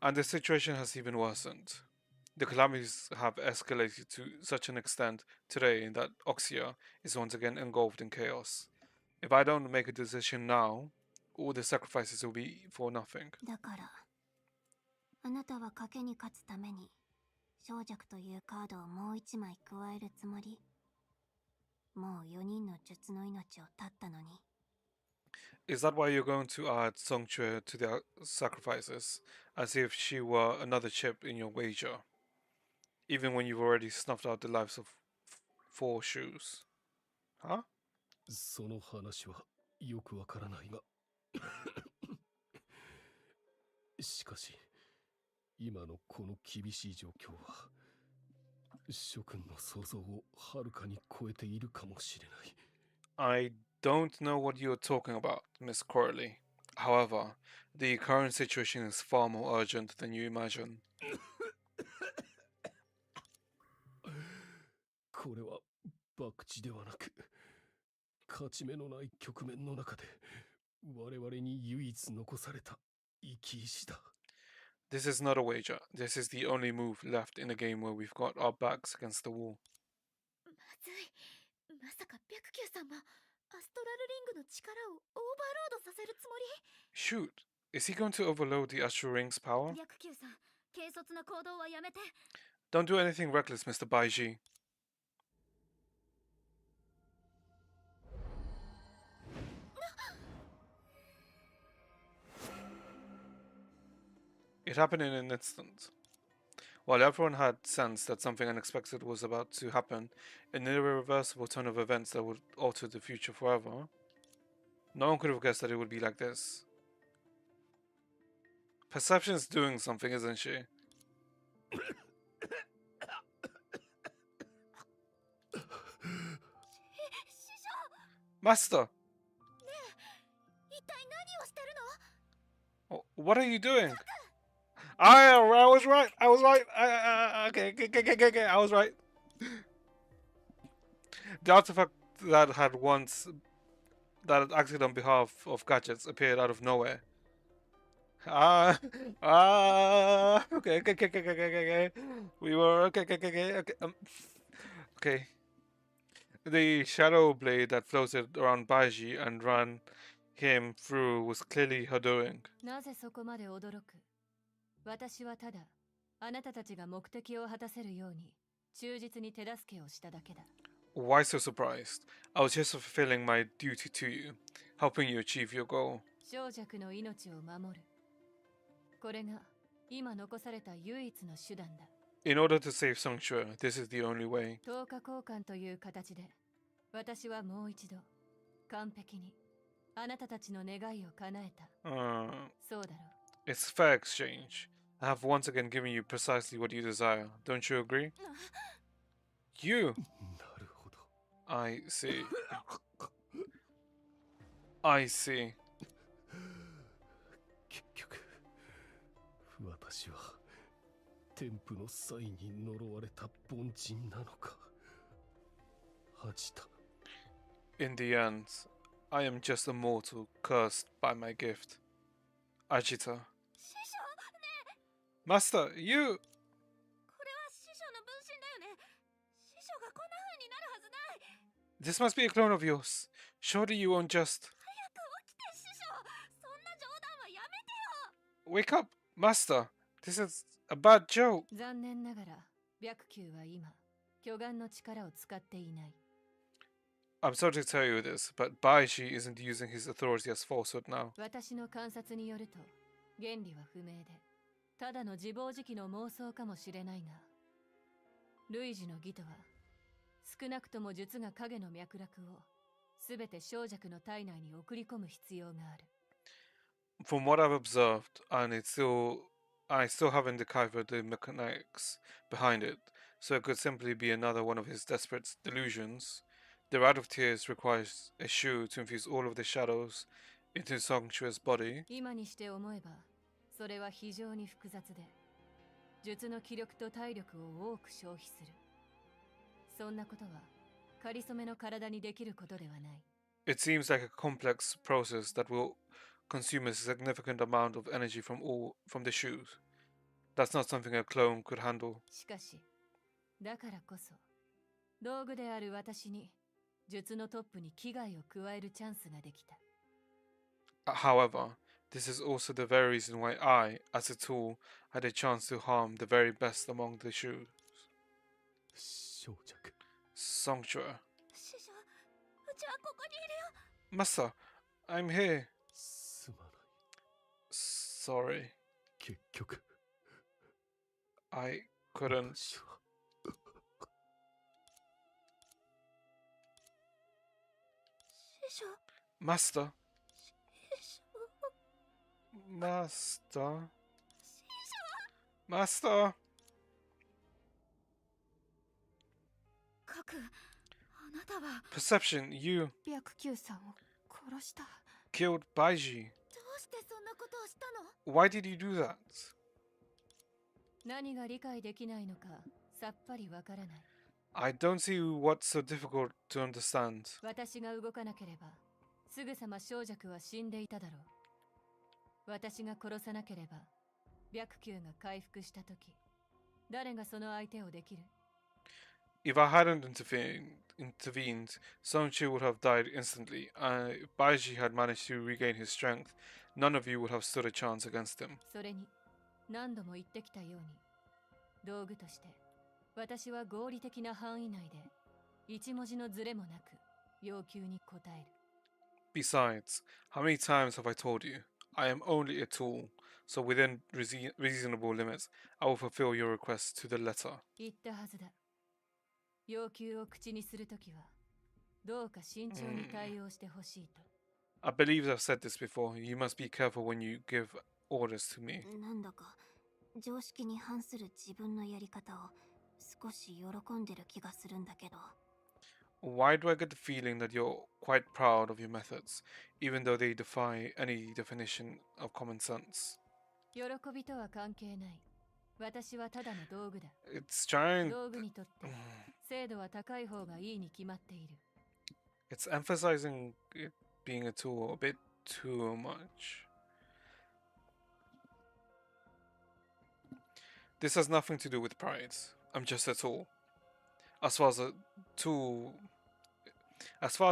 And the situation has even worsened. The calamities have escalated to such an extent today that Oxia is once again engulfed in chaos. If I don't make a decision now, all the sacrifices will be for nothing. だからあなたは賭けに勝つために小弱というカードをもう一枚加えるつもり。もう4人の術の命を絶ったのに。 Is that why you're going to add Song Ch3 to the sacrifices, as if she were another chip in your wager, even when you've already snuffed out the lives of 4 shoes? Huh? その話はよくわからないがしかし今のこの厳しい状況は諸君の想像をはるかに超えているかもしれない。 I don't know what you're talking about, Miss Corley. However, the current situation is far more urgent than you imagine. これは博打ではなく勝ち目のない局面の中で我々に唯一残された生き石だ。 This is not a wager. This is the only move left in a game where we've got our backs against the wall. まずい。まさか白球さんもアストラルリングの力をオーバーロードさせるつもり？ Shoot, is he going to overload the Astral Ring's power? 白球さん、軽率な行動はやめて。 Don't do anything reckless, Mr. Baiji. It happened in an instant. While everyone had sensed that something unexpected was about to happen, an irreversible turn of events that would alter the future forever, no one could have guessed that it would be like this. Perception's doing something, isn't she? Master! What are you doing? I was right. I was right. Okay. I was right. The artifact that had acted on behalf of gadgets appeared out of nowhere. Okay. We were okay. Okay. The shadow blade that floated around Baiji and ran him through was clearly her doing. なぜそこまで驚く？私はただあなたたちが目的を果たせるように忠実に手助けをしただけだ。Why so surprised? I was just fulfilling my duty to you, helping you achieve your goal. 小弱の命を守る。これが今残された唯一の手段だ。In order to save Sanctuary, this is the only way. 10日交換という形で、私はもう一度完璧にあなたたちの願いを叶えた。そうだろう。It's fair exchange. I have once again given you precisely what you desire. Don't you agree? You! なるほど。I see. I see. 結局、私は天賦の際に呪われた凡人なのか。恥だ。In the end, I am just a mortal cursed by my gift. Ajita. Master, you! これは師匠の分身だよね。師匠がこんな風になるはずない。 This must be a clone of yours. Surely you won't just... 早く起きて師匠。そんな冗談はやめてよ。 Wake up, Master. This is a bad joke. 残念ながら、白球は今、巨岩の力を使っていない。I'm sorry to tell you this, but Baiji isn't using his authority as falsehood now. 私の観察によると、原理は不明で、ただの自暴自棄の妄想かもしれないが、類似の義とは、少なくとも術が影の脈絡を、すべて小弱の体内に送り込む必要がある。From what I've observed, and I still haven't deciphered the mechanics behind it, so it could simply be another one of his desperate delusions. The Rite of Tears requires a shoe to infuse all of the shadows into Sanctuary's body. 今にして思えば、それは非常に複雑で、術の気力と体力を多く消費する。そんなことは、かりそめの体にできることではない。It seems like a complex process that will consume a significant amount of energy from the shoes. That's not something a clone could handle. しかし、だからこそ、道具である私に、術のトップに危害を加えるチャンスができた。However, this is also the very reason why I, as a tool, had a chance to harm the very best among the shoes. 小弱。Sanctuary. 師匠、うちはここにいるよ。 Master, I'm here. すまない。Sorry, 結局、 I couldn't. 私は。師匠、 Master, 師匠、 Master, 師匠。 Master. カク、あなたは Perception, you 白球さんを殺した。 killed Baiji. どうしてそんなことをしたの？ Why did you do that? 何が理解できないのか、さっぱりわからない。I don't see what's so difficult to understand. 私が動かなければ、すぐさま小弱は死んでいただろう。私が殺さなければ、白球が回復したとき、誰がその相手をできる？ If I hadn't intervened, Sonchu would have died instantly. If Baiji had managed to regain his strength, none of you would have stood a chance against him. それに、何度も言ってきたように、道具として、私は合理的な範囲内で、一文字のズレもなく、要求に応える。Besides, how many times have I told you? I am only a tool. so within reasonable limits, I will fulfill your request to the letter. 言ったはずだ。要求を口にするときは、どうか慎重に対応してほしいと。I believe I've said this before. You must be careful when you give orders to me. なんだか常識に反する自分のやり方を少し喜んでる気がするんだけど。Why do I get the feeling that you're quite proud of your methods, even though they defy any definition of common sense? 喜びとは関係ない。私はただの道具だ。It's trying. 道具にとって精度は高い方がいいに決まっている。It's emphasizing it being a tool a bit too much. This has nothing to do with pride. I'm just a tool. As far as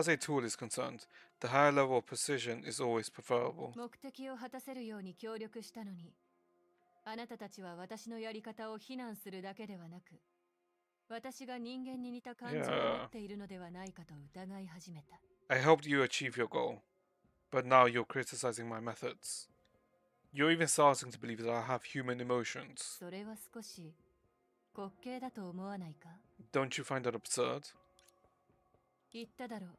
a tool is concerned, the higher level of precision is always preferable. 目的を果たせるように協力したのに、あなたたちは私のやり方を非難するだけではなく、私が人間に似た感情を持っているのではないかと疑い始めた。I helped you achieve your goal, but now you're criticizing my methods. You're even starting to believe that I have human emotions. それは少し滑稽だと思わないか？ Don't you find that absurd? 言っただろう。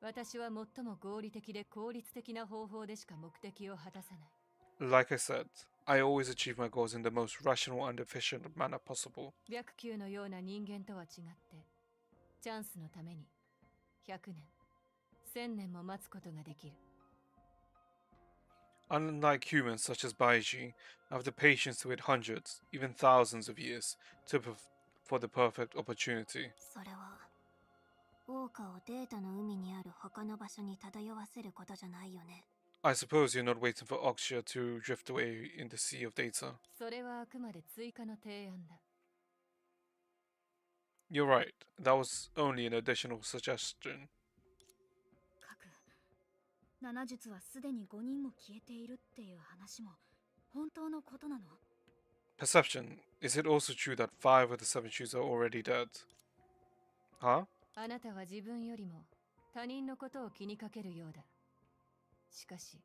私は最も合理的で効率的な方法でしか目的を果たさない。Like I said, I always achieve my goals in the most rational and efficient manner possible. 白球のような人間とは違って、チャンスのために100年、1000年も待つことができる。Unlike humans such as Baiji, I have the patience to wait hundreds, even thousands of years for the perfect opportunity. それは桜花をデータの海にある他の場所に漂わせることじゃないよね。I suppose you're not waiting for Oxia to drift away in the sea of data. それはあくまで追加の提案だ。You're right, that was only an additional suggestion. 各7術はすでに5人も消えているっていう話も本当のことなの？ Perception, is it also true that 5 of the 7 shoes are already dead? Huh? あなたは自分よりも他人のことを気にかけるようだ。しかし、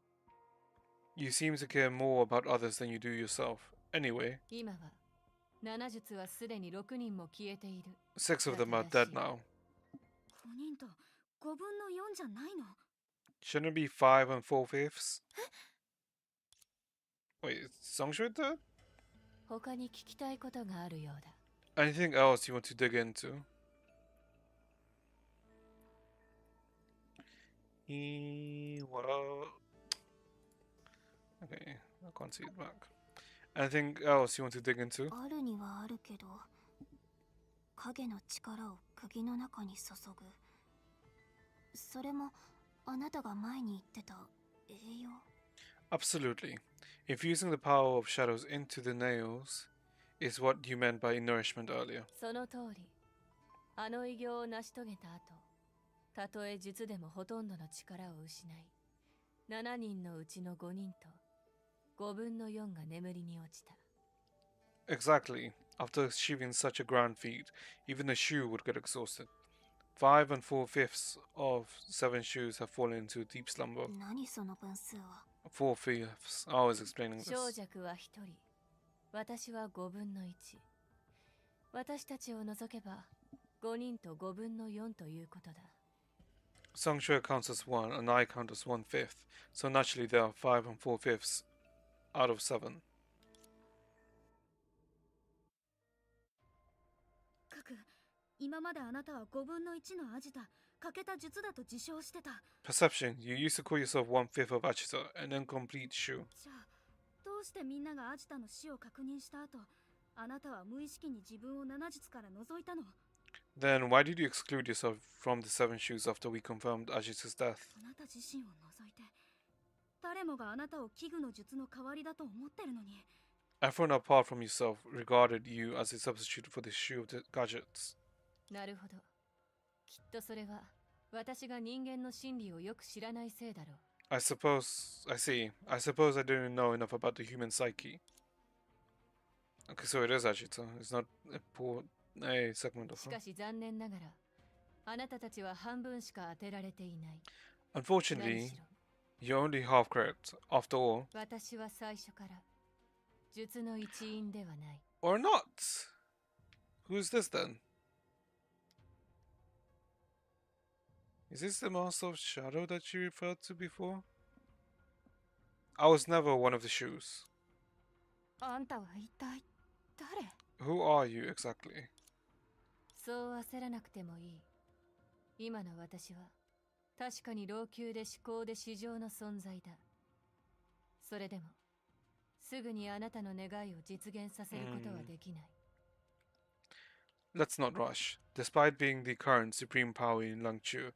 You seem to care more about others than you do yourself. Anyway, 今は7術はすでに6人も消えている。6 of them are dead now. 5人と5分の4じゃないの？ Shouldn't it be 5 and 4/5? Wait, is Songshui dead? 他に聞きたいことがあるようだ。Anything else you want to dig into? Well, okay, I can't see it back. Anything else you want to dig into? あるにはあるけど、影の力を釘の中に注ぐ。それもあなたが前に言ってた栄養。Absolutely. Infusing the power of shadows into the nails is what you meant by nourishment earlier. その通り。あの偉業を成し遂げた後、たとえ術でもほとんどの力を失い、7人のうちの5人と5分の4が眠りに落ちた。Exactly. After achieving such a grand feat, even the shoe would get exhausted. 5 and 4/5 of 7 shoes have fallen into deep slumber. 何その分数は？ 4/5. I was explaining 小 this. 弱は1人、私は5分の1。私たちを除けば5人と5分の4ということだ。Songshui counts as 1 and I count as 1/5, so naturally there are 5 and 4/5 out of 7. 各今まであなたは5分の1のアジタ欠けた術だと自称してた。 Perception, you used to call yourself 1/5 of Achita, an incomplete shoe. じゃあどうしてみんながアジタの死を確認した後、あなたは無意識に自分を7術から除いたの？ Then why did you exclude yourself from the 7 shoes after we confirmed Ajita's death? あなた自身を除いて誰もがあなたを器具の術の代わりだと思ってるのに。 Everyone apart from yourself regarded you as a substitute for the shoe of the gadgets. なるほど。きっとそれは私が人間の心理をよく知らないせいだろう。I suppose I didn't know enough about the human psyche. Okay, so it is Ajita. It's not a segment of し her. かし残念ながら、あなたたちは半分しか当てられていない。何 Unfortunately, しろ You're only half correct, after all. 私は最初から術の一員ではない。 Or not? Who's this then? Is this the Master of Shadow that you referred to before? I was never one of the shoes. あんたは一体誰？ Who are you exactly? そう焦らなくてもいい。今の私は確かに老朽で至高で至上の存在だ。それでもすぐにあなたの願いを実現させることはできない。 Let's not rush. Despite being the current supreme power in Langchu,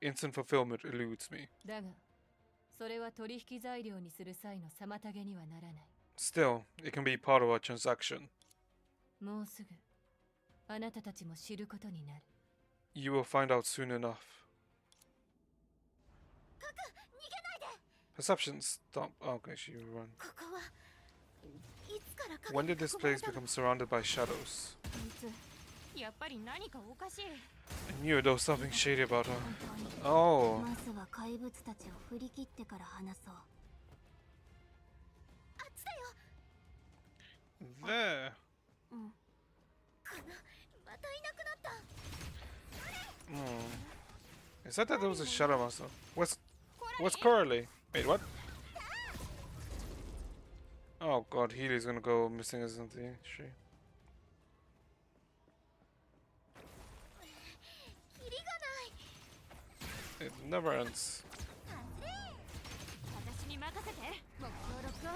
instant fulfillment eludes me. だが、それは取引材料にする際の妨げにはならない。 Still, it can be part of our transaction. もうすぐあなたたちも知ることになる。 You will find out soon enough. Perception stop. Oh, okay, she will run. ここはいつから影 When に did this 囲まれ place たの？ become surrounded by shadows? こいつやっぱり何かおかしい。 I knew there was something shady about her. 本当に Oh, まずは怪物たちを振り切ってから話そう。あっちだよ。 there. うん。かな、またいなくなった。 Hmm. It said that there was a shadow master. What's Coralie? Wait, what? Oh god, Healy's gonna go missing, isn't he? She. キリがない。 It never ends. 私に任せて。目標ロックオン。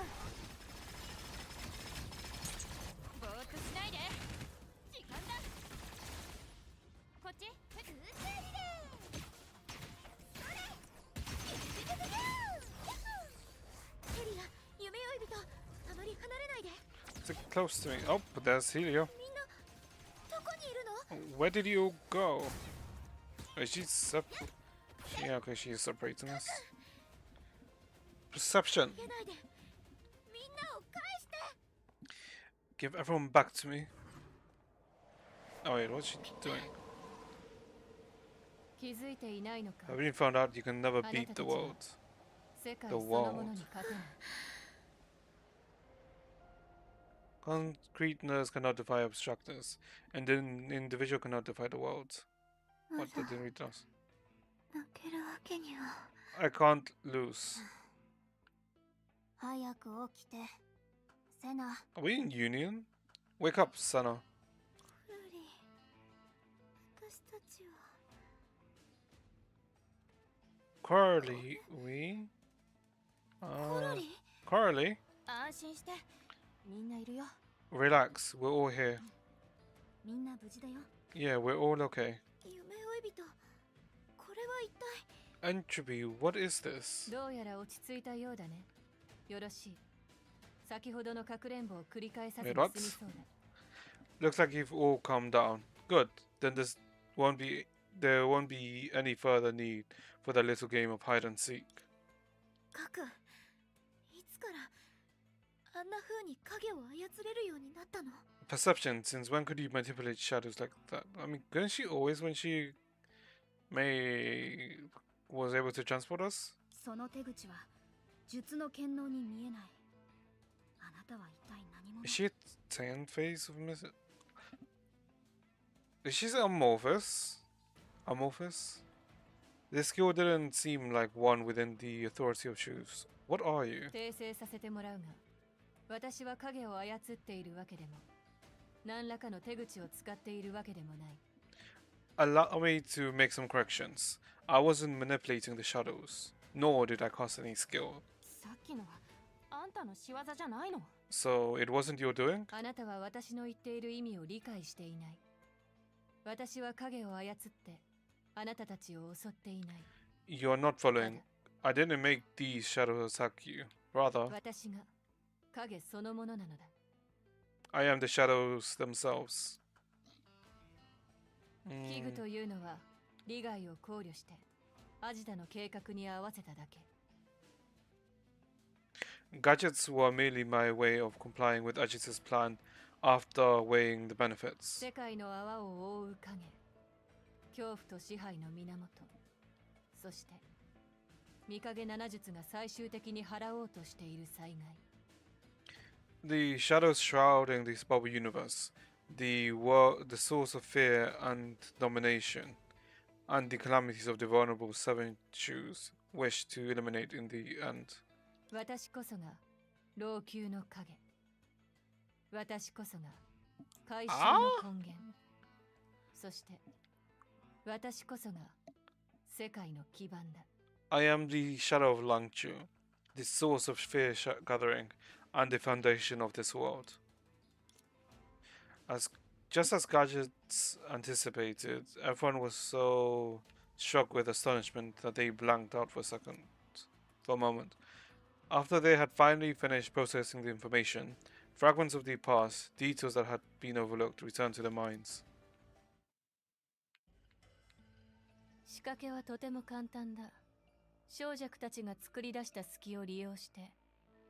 ぼーっとしないで。時間だ。こっち。ヘリア、夢追い人、あまり離れないで。 Stick close to me. Oh, but there's Helio. みんなどこにいるの？ Where did you go? Wait, she's yeah, okay, she's separating us. Perception. 逃げないで。みんなを返して。 Give everyone back to me. Oh wait, what's she doing? 気づいていないのか。 Have you found out you can never beat the world? 世界そのものに勝てない。 Concreteness cannot defy abstractness, and an individual cannot defy the world. What did they read us? 負けるわけには。 I can't lose. 早く起きて。セナ。 Are we in union? Wake up, Sana. ルリ。私たちは。 Coralie, we? コロリ？ Coralie? 安心して。みんないるよ。 Relax, we're all here. みんな無事だよ。 Yeah, we're all okay. 夢追い人。これは一体。 Entropy, what is this? どうやら落ち着いたようだね。よろしい。先ほどのかくれんぼを繰り返さずに済みそうだ。 Looks like you've all calmed down. Good. Then there won't be any further need for that little game of hide and seek. カク、いつからあんな風に影を操れるようになったの？ Perception, since when could you manipulate shadows like that? I mean, couldn't she always when she was able to transport us? その手口は術の権能に見えない。あなたは一体何者？ Is she a 10 phase of miss? Is she amorphous? Amorphous? This skill didn't seem like one within the authority of shoes. What are you? 訂正させてもらうが、私は影を操っているわけでも、何らかの手口を使っているわけでもない。 Allow me to make some corrections. I wasn't manipulating the shadows, nor did I cast any skill. さっきのはあんたの仕業じゃないの？ So it wasn't your doing? あなたは私の言っている意味を理解していない。私は影を操って、あなたたちを襲っていない。 You're not following. I didn't make these shadows attack you. Rather, 私が影そのものなのだ。 I am the shadows themselves. 器具というのは利害を考慮してアジタの計画に合わせただけ。 Gadgets were merely my way of complying with Ajita's plan after weighing the benefits. 世界の泡を覆う影、恐怖と支配の源、そして御影七術が最終的に払おうとしている災害。The shadows shrouding this bubble universe, the source of fear and domination, and the calamities of the vulnerable seven shoes wish to eliminate in the end. 私こそが老朽の影。私こそが改修の根源。そして私こそが世界の基盤だ。I am the shadow of Langchu, the source of fear gathering, and the foundation of this world. Just as Gadgets anticipated, everyone was so struck with astonishment that they blanked out for a moment. After they had finally finished processing the information, fragments of the past, details that had been overlooked, returned to their minds. 仕掛けはとても簡単だ。小弱たちが作り出した隙を利用して、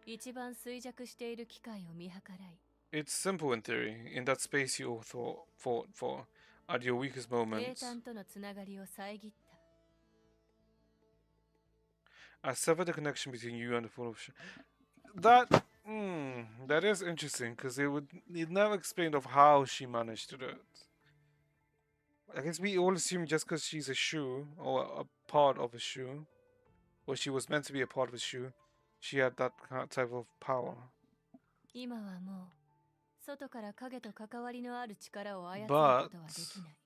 一番衰弱している機械を見計らい。It's simple in theory. In that space you all fought for, at your weakest 英 moments, 単とのつながりを遮った。 I severed the connection between you and the pool of that is interesting because it never explained of how she managed to do it. I guess we all assume just because she's a shoe or a part of a shoe, or she was meant to be a part of a shoe, she had that type of power. 今はもう外から影と関わりのある力を操ることはできない。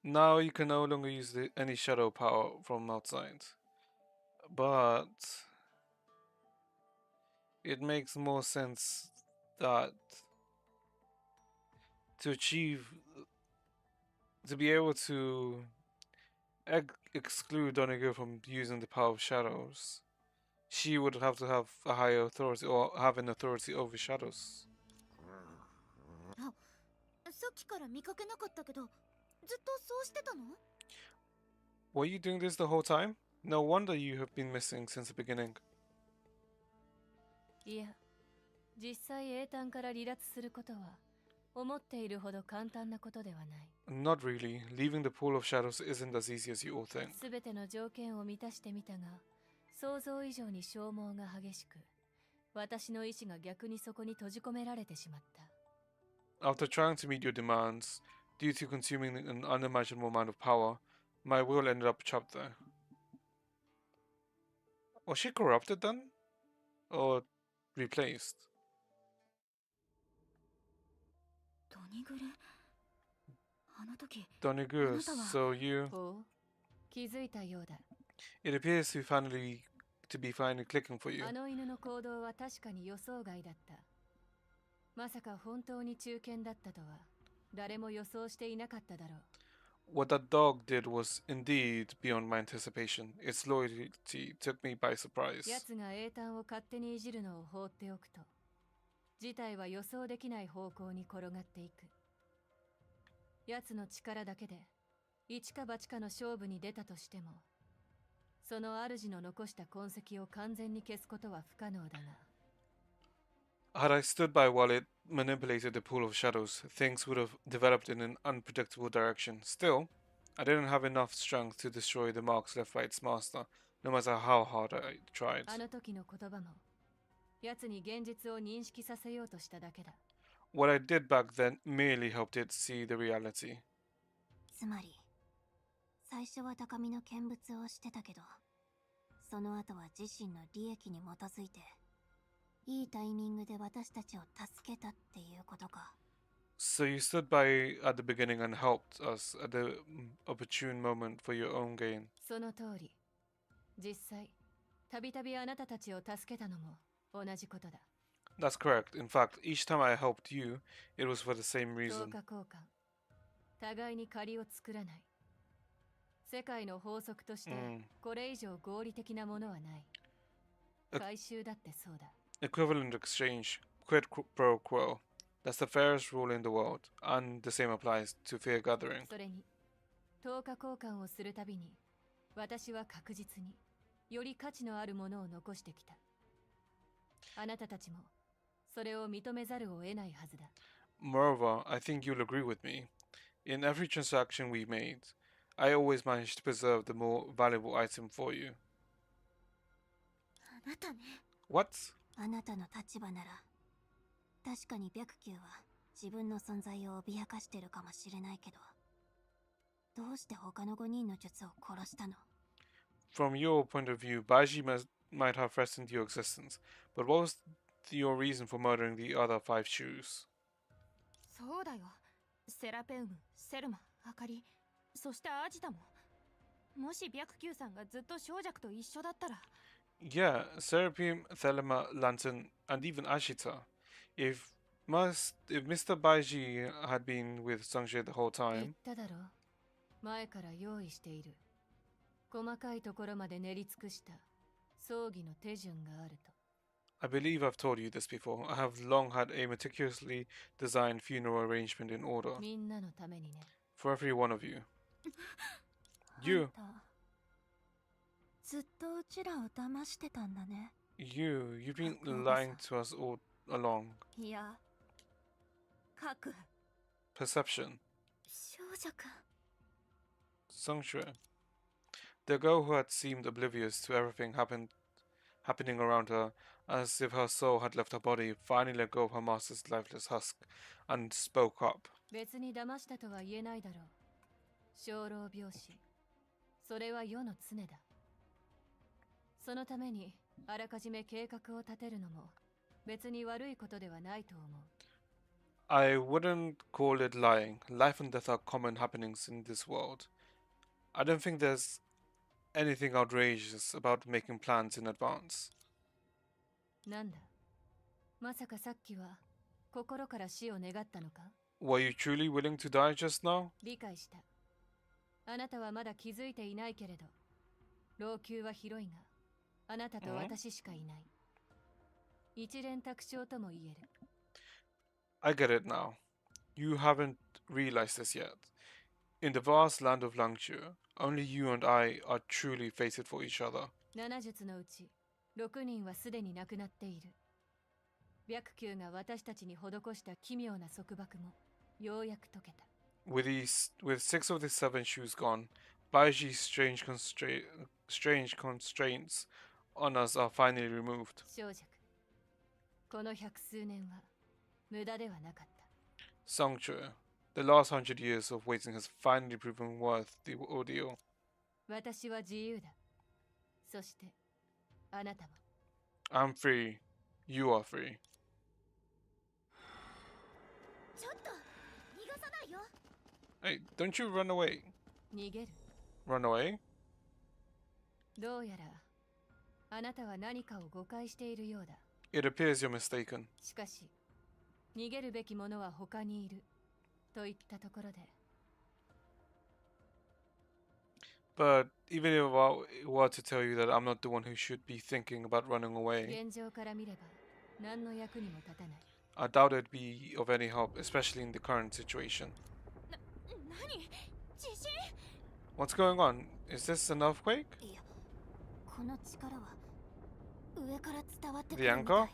Now you can no longer use any shadow power from outside. But it makes more sense that to be able to exclude Donegir from using the power of shadows, she would have to have a higher authority or have an authority over shadows. さっきから見かけなかったけど、ずっとそうしてたの？ Were you doing this the whole time? No wonder you have been missing since the beginning. いや、実際英単から離脱することは思っているほど簡単なことではない。 Not really. Leaving the pool of shadows isn't as easy as you all think. すべての条件を満たしてみたが、想像以上に消耗が激しく、私の意志が逆にそこに閉じ込められてしまった。 After trying to meet your demands, due to consuming an unimaginable amount of power, my will ended up trapped there. Was she corrupted then? Or replaced? ドニグレ、あの時、 Donigur, so you... ほう、気づいたようだ。 It appears to be finally clicking for you. あの犬の行動は確かに予想外だった。まさか本当に忠犬だったとは誰も予想していなかっただろう。 What that dog did was indeed beyond my anticipation. Its loyalty took me by surprise. 奴が英単を勝手にいじるのを放っておくと、事態は予想できない方向に転がっていく。奴の力だけで一か八かの勝負に出たとしても、その主の残した痕跡を完全に消すことは不可能だが。 Had I stood by while it manipulated the pool of shadows, things would have developed in an unpredictable direction. Still, I didn't have enough strength to destroy the marks left by its master, no matter how hard I tried. あの時の言葉も、奴に現実を認識させようとしただけだ。 What I did back then merely helped it see the reality. つまり、最初は高みの見物をしてたけど、その後は自身の利益に基づいて、いいタイミングで私たちを助けたっていうことか。 So you stood by at the beginning and helped us at the opportune moment for your own gain. その通り。実際、たびたびあなたたちを助けたのも同じことだ。 That's correct. In fact, each time I helped you, it was for the same 等 reason. 価交換。互いに借りを作らない。世界の法則として、これ以上合理的なものはない。回収だってそうだ。 Equivalent exchange, quid pro quo. That's the fairest rule in the world, and the same applies to fair gathering. それに、等価交換をするたびに、私は確実により価値のあるものを残してきた。あなたたちもそれを認めざるを得ないはずだ。 Moreover, I think you'll agree with me. In every transaction we made, I always managed to preserve the more valuable item for you. なたね。 What? あなたの立場なら確かに白球は自分の存在を脅かしてるかもしれないけど、どうして他の5人の術を殺したの？ From your point of view, Baiji might have threatened your existence, but what was your reason for murdering the other 5 shoes? そうだよ。セラペウム、セルマ、アカリ、そしてアジタも。もし白球さんがずっと小弱と一緒だったら。 Yeah, Seraphim, Thelema, Lantern, and even Ashita. If Mr. Baiji had been with Sungjae the whole 言っ time, ただろ。前から用意している。細かいところまで練り尽くした葬儀の手順があると。 I believe I've told you this before. I have long had a meticulously designed funeral arrangement in order みんなのためにね。 for every one of you. あ You, んたずっとうちらを騙してたんだね。 you've been Hakuoka-san. lying to us all along. いや、核 Perception. 少女か。 Sungshue. The girl who had seemed oblivious to everything happening around her, as if her soul had left her body, finally let go of her master's lifeless husk and spoke up. 別に騙したとは言えないだろう。生老病死。それは世の常だ。そのためにあらかじめ計画を立てるのも別に悪いことではないと思う。 I wouldn't call it lying. Life and death are common happenings in this world. I don't think there's anything outrageous about making plans in advance. なんだ、まさかさっきは心から死を願ったのか？ Were you truly willing to die just now? 理解した。あなたはまだ気づいていないけれど、老朽は広いが、あなたと私しかいない。一連卓上とも言える。 I get it now. You haven't realized this yet. In the vast land of Langchu, only you and I are truly fated for each other. 7術のうち6人はすでに亡くなっている。白球が私たちに施した奇妙な束縛もようやく解けた。 With 6 of the 7 shoes gone, Baiji's strange constraints on us are finally removed. 小弱。この百数年は無駄ではなかった。 Songchue, the last 100 years of waiting has finally proven worth the ordeal. 私は自由だ。そしてあなたも。 I'm free. You are free. ちょっと逃がさないよ。 Hey, don't you run away. 逃げる。 Run away? どうやらあなたは何かを誤解しているようだ。 It appears you're mistaken. しかし逃げるべきものは他にいるといったところで。 But even if I were to tell you that I'm not the one who should be thinking about running away, 現状から見れば何の役にも立たない。 I doubt it'd be of any help, especially in the current situation. 何？地震？ What's going on? Is this an earthquake? いや、この力は上から伝わってく The るみた anchor? い。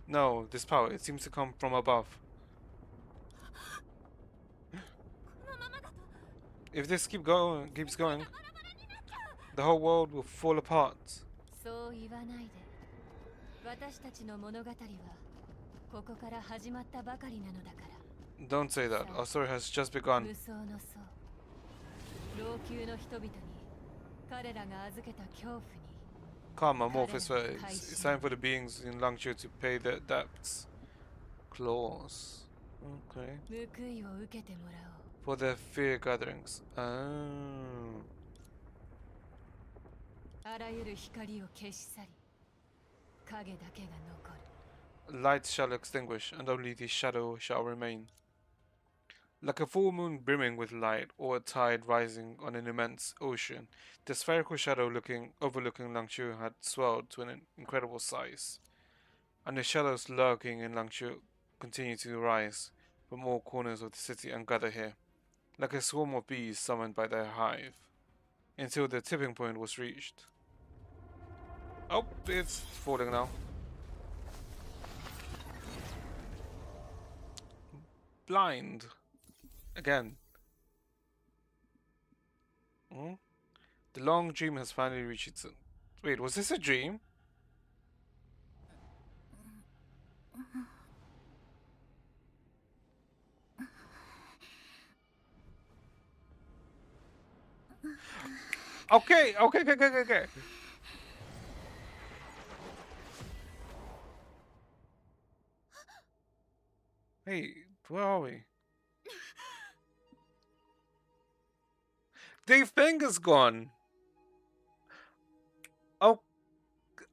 No, this power, it seems to come from above. このままだと If this keeps going, the whole world will fall apart. そう言わないで。私たちの物語はここから始まったばかりなのだから。 Don't say that. Our story has just begun. 無双の層。老朽の人々に彼らが預けた恐怖に。 Come, amorphous ways. It's time for the beings in Langchu to pay their debts. Claws. Okay. 報いを受けてもらおう。 For their fear gatherings. Oh. あらゆる光を消し去り、影だけが残る。 Light shall extinguish, and only the shadow shall remain. Like a full moon brimming with light, or a tide rising on an immense ocean, the spherical shadow overlooking Langchu had swelled to an incredible size. And the shadows lurking in Langchu continued to rise from all corners of the city and gather here, like a swarm of bees summoned by their hive, until the tipping point was reached. Oh, it's falling now. Blind. Again. Hmm? The long dream has finally reached its end. Wait, was this a dream? Okay, okay, okay, okay, okay, okay. Hey, where are we? Dave Finger's gone. Oh,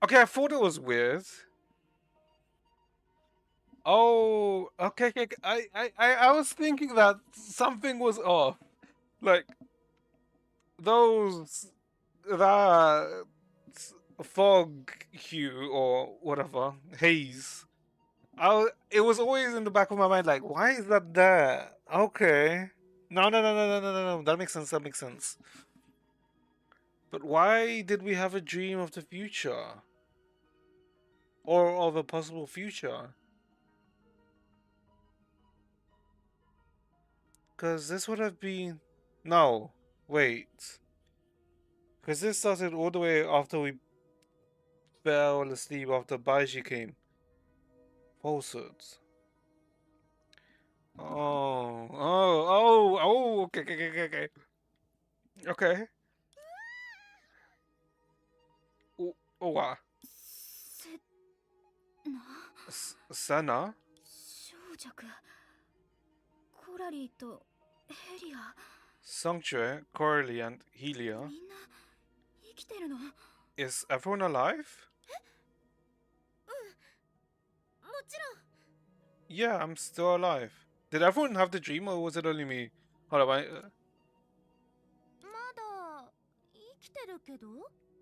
okay, I thought it was weird. Oh, okay, okay, okay. I was thinking that something was off. Like, those, that fog hue or whatever, haze. It was always in the back of my mind, like, why is that there? Okay. No, no, no, no, no, no, no, no. That makes sense. That makes sense. But why did we have a dream of the future? Or of a possible future? Because this would have been... No. Wait. Because this started all the way after we fell asleep after Baiji came. Falsehoods. Oh, okay, okay, okay, okay. Okay. Oh, wow. な Sana? 小弱コラリーとヘリア Sanctuary, Coralie, and み Helia. んな生きてるのも Is everyone alive? ちろん Yeah, I'm still alive. Did everyone have the dream or was it only me? Hold up, まだ生きてるけど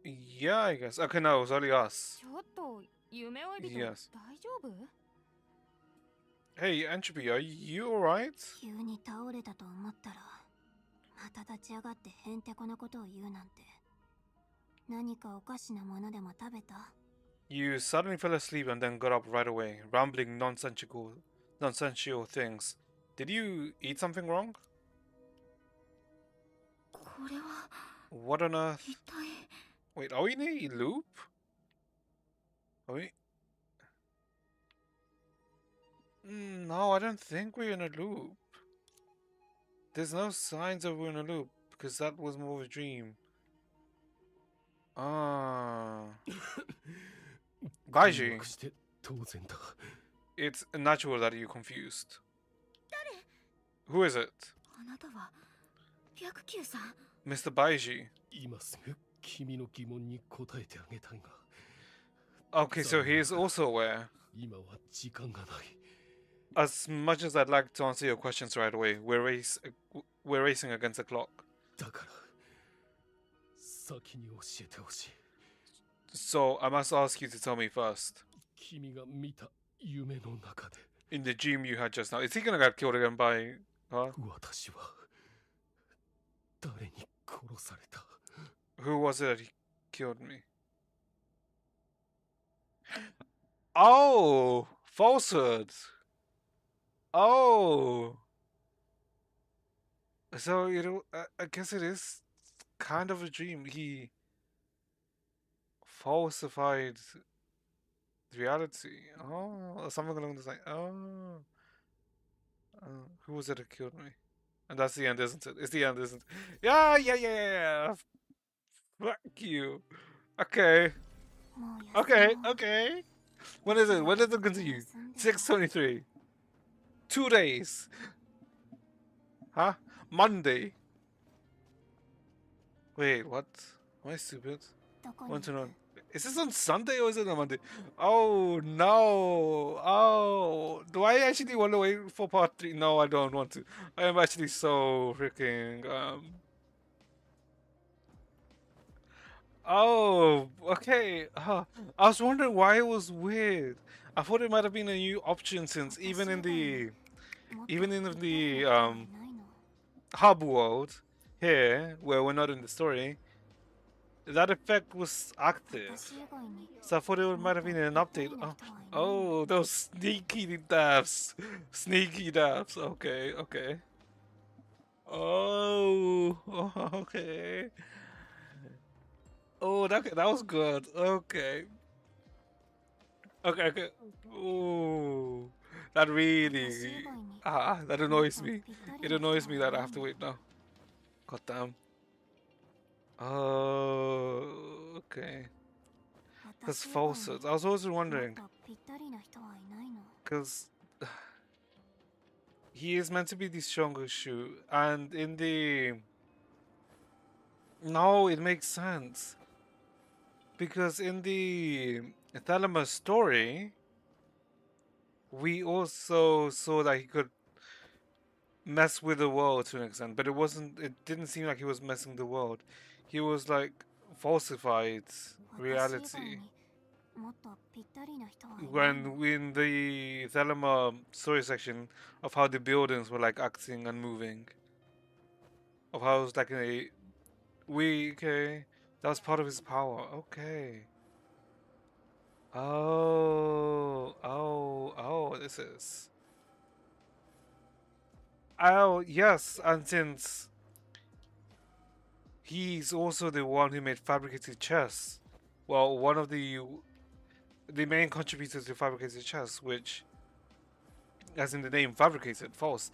yeah, I guess. Okay, no, it was only us. ちょっと夢追い人 Yes. 大丈夫？ Hey, Entropy, are you alright? 急に倒れたと思ったらまた立ち上がってへんてこなことを言うなんて何かおかしなものでも食べた You suddenly fell asleep and then got up right away, rambling nonsensical things. Did you eat something wrong? これは What on earth? 一体 Wait, are we in a loop? Are we? No, I don't think we're in a loop. There's no signs that we're in a loop, because that was more of a dream. Ah. Baiji, 困惑して当然だ。 it's natural that you're confused. Who is it? あなたは白球さん Mr. Baiji. 今すぐ君の疑問に答えてあげたいが、 Okay, so he is also aware. 今は時間がない。 As much as I'd like to answer your questions right away, we're racing against the clock. だから先に教えてほしい。 So I must ask you to tell me first. 君が見た夢の中で In the dream you had just now, is he gonna get killed again by her? 私は誰に殺された？ Who was it that he killed me? Oh, falsehood. Oh. So, I guess it is kind of a dream. He falsified reality. Oh, something along the line. Oh. Who was it that killed me? And that's the end, isn't it? It's the end, isn't it? Yeah, yeah, yeah, yeah, yeah. Fuck you. Okay. もう Okay, 休もう okay. When is it? When does it continue? 6:23. 2 days. Huh? Monday. Wait, what? Am I stupid? どこに Want to 行 know? く Is this on Sunday or is it on Monday? Oh no! Oh, do I actually want to wait for part 3? No, I don't want to. I am actually so freaking Oh, okay. I was wondering why it was weird. I thought it might have been a new option since 私以外にもっと even in 言って the る人はいないの hub world here where we're not in the story, that effect was active. 私以外に So I thought it might have been an update. Oh, those sneaky devs. Sneaky devs. Okay, okay. Oh, okay. Oh, that was good. Okay. Okay, okay. Oh, that 私 really 以外に that annoys me. It annoys me that I have to wait now. God damn. Oh, okay. Because 私以外に falsehoods. I was always もっ wondering, とぴったりな人はいないの？ because he is meant to be the strongest shoe, and in the no, it makes sense because in the Thalamus story, we also saw that he could mess with the world to an extent, but it didn't seem like he was messing the world. He was like falsified 私以外 reality. にもっとぴったりな人はいないの？ When in the Thelema story section of how the buildings were like acting and moving, of how it was like okay, that was part of his power. Okay. Oh, this is. Oh, yes, and since he's also the one who made fabricated chess, well, one of the main contributors to fabricated chess, which, as in the name, fabricated, false.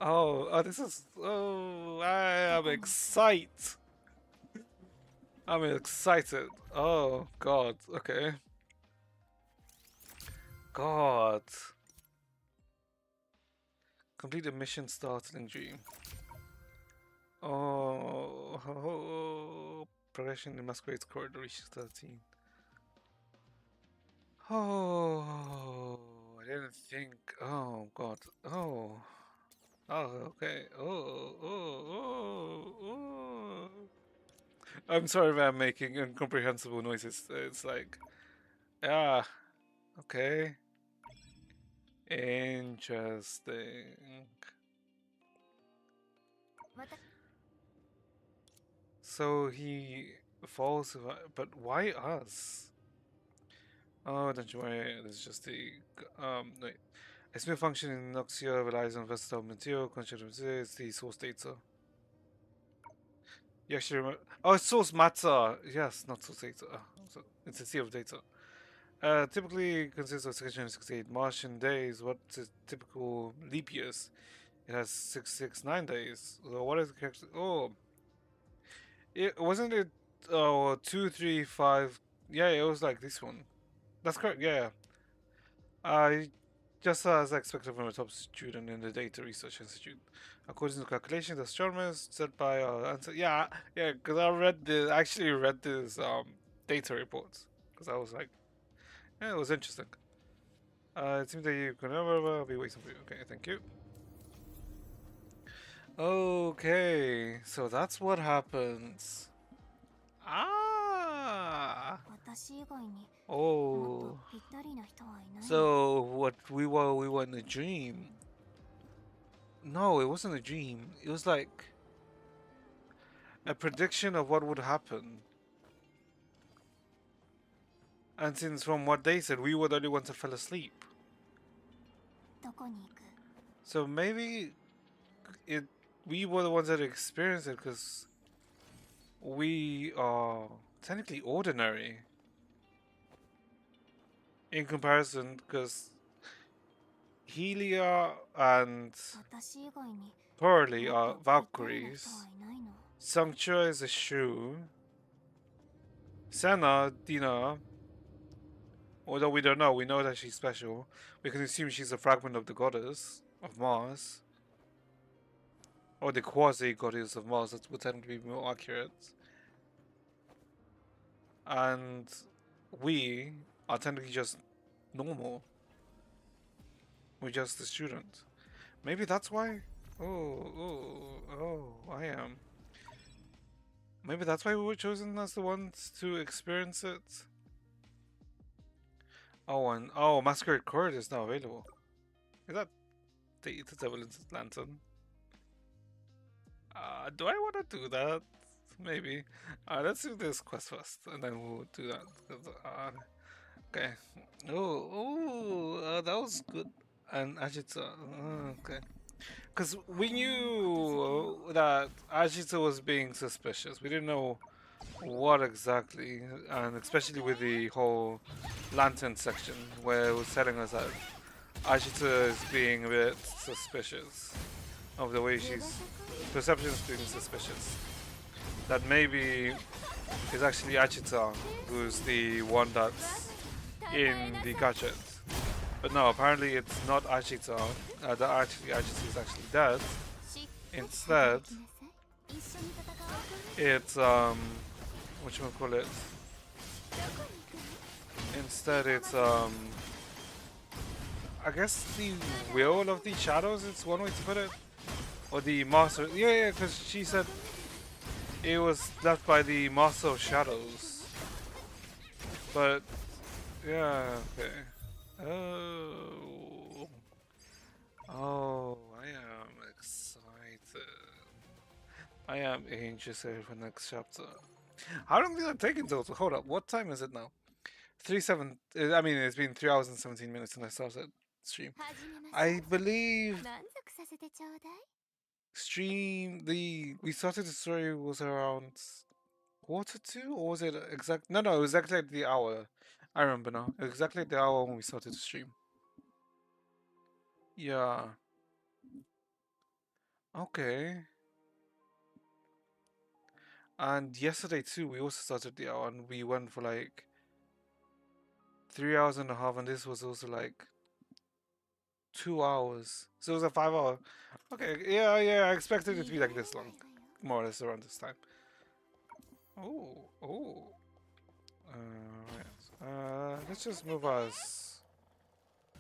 Oh, this is. Oh, I am excited. I'm excited. Oh, God. Okay. God. Complete a mission startling dream. Oh, progression in Masquerade's corridor reaches 13. Oh, I didn't think. Oh, God. Oh. Oh, okay. Oh. I'm sorry if I'm making incomprehensible noises. It's like, yeah, okay. Interesting. So he falls, but why us? Oh, don't you worry. This is just the wait. A smooth function in Noxia relies on versatile material. Constructed is the source data. You actually remember? Oh, it's source matter. Yes, not source data. So it's a sea of data. Typically consists of 668 Martian days. What's a typical leap years? It has 669 days. So what is the character? Oh, it wasn't it. Oh, 235. Yeah, it was like this one. That's correct. Yeah. I just as expected from a top student in the Data Research Institute. According to calculations, astronomers set by our answer. Yeah, because I actually read this data reports because I was like, yeah, it was interesting. It seems that you can never be waiting for you. Okay, thank you. Okay, so that's what happens. Ah. 私以外にもっ Oh. とぴったりな人はいないの？ So what we were in a dream. No, it wasn't a dream. It was like a prediction of what would happen. And since from what they said, we were the only ones that fell asleep. どこに行く？ So maybe we were the ones that experienced it because we are technically ordinary in comparison, because Helia and 私以外に Pearly も are っとぴったりな人 Valkyries. はいないの？ Sanctua is a shoe. Senna, Dina, although we don't know, we know that she's special. We can assume she's a fragment of the goddess of Mars. Or the quasi-goddess of Mars, that would tend to be more accurate. And we are technically just normal. We're just a student. Maybe that's why? I am. Maybe that's why we were chosen as the ones to experience it. Oh, Masquerade Court is now available. Is that the Devil's Lantern? Do I want to do that? Maybe. Let's do this quest first, and then we'll do that. Okay. That was good. And Ajita. Okay. Because we knew that Ajita was being suspicious. We didn't know what exactly, and especially with the whole lantern section where it was telling us that Ajita is being a bit suspicious. of the way she's perception's being suspicious. That maybe it's actually Achita who's the one that's in the gadget. But no, apparently it's not Achita. Achita is actually dead. Instead, it's whatchamacallit? Instead, it's I guess the will of the shadows is one way to put it, or the master. Yeah, because she said it was left by the master of shadows. But yeah, okay. Oh, I am excited. I am interested for next chapter. How long did that take in total? Hold up, what time is it now? 3-7. I mean, it's been 3 hours and 17 minutes since I started stream. I believe we started the story was around quarter to, or was it exact? No, it was exactly at the hour. I remember now. Exactly at the hour when we started the stream. Yeah. Okay. And yesterday too, we also started the hour, and we went for like 3 hours and a half, and this was also like 2 hours. So it was a 5 hour. Okay, yeah, I expected it to be like this long, more or less around this time. Oh. Right. Let's just move us.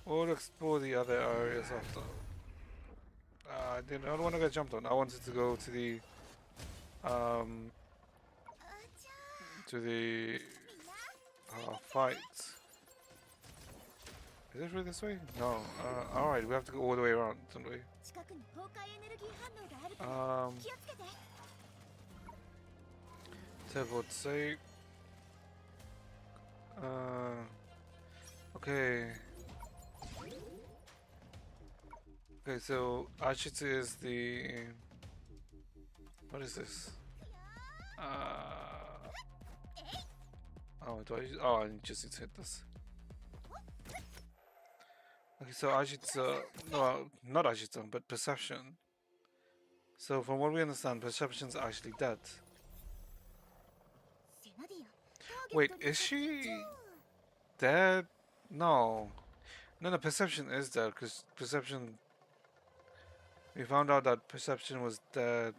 We'll explore the other areas after. I don't want to get jumped on. I wanted to go to the fight. Is it really this way? No. Alright, we have to go all the way around, don't we? Teleport say. Okay. Okay, so Ashita is the. What is this? Oh, I just need to hit this. Okay, so Ajita, no, not Ajita, but Perception. So from what we understand, Perception's actually dead. Wait, is she dead? No. No, Perception is dead, because Perception... We found out that Perception was dead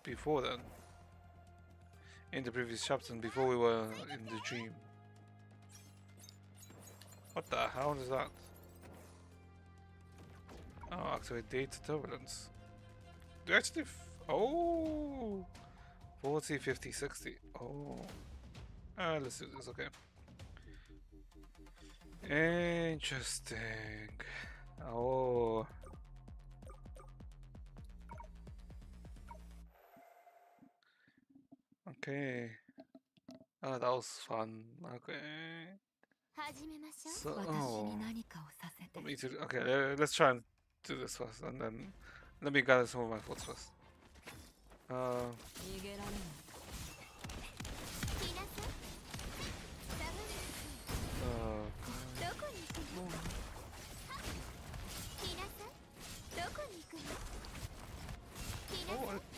before then. In the previous chapter, and before we were in the dream. What the hell is that? Oh, activate data turbulence. Do you actually... Oh! 40, 50, 60. Oh. Let's do this, okay. Interesting. Oh. Okay. Oh, that was fun. Okay. So, me too. Okay, let's try and do this first, and then let me gather some of my thoughts first.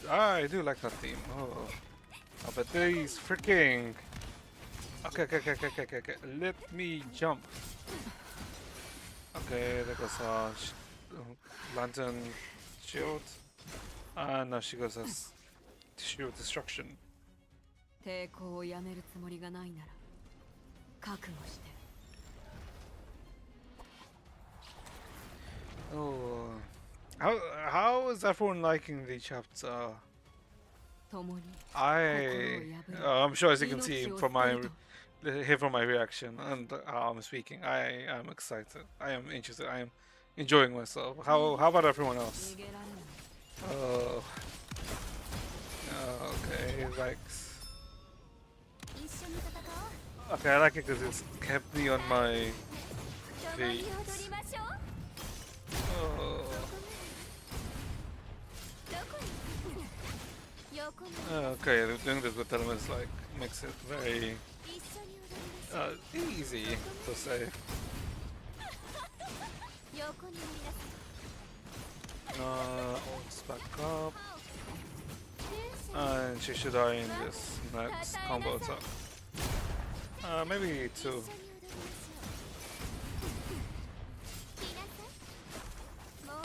I do like that theme. Oh, but these freaking. Okay. Let me jump. Okay, there goes our lantern shield. And now she goes as shield destruction. Oh, how is everyone liking the chapter? I'm sure, as you can see from my reaction and how I'm speaking, I am excited. I am interested. I am enjoying myself. How about everyone else? Oh, okay, likes. Okay, I like it because it's kept me on my feet. Oh. Okay, doing this with elements like makes it very easy to say. Let's back up. And she should die in this next combo attack. Maybe 2.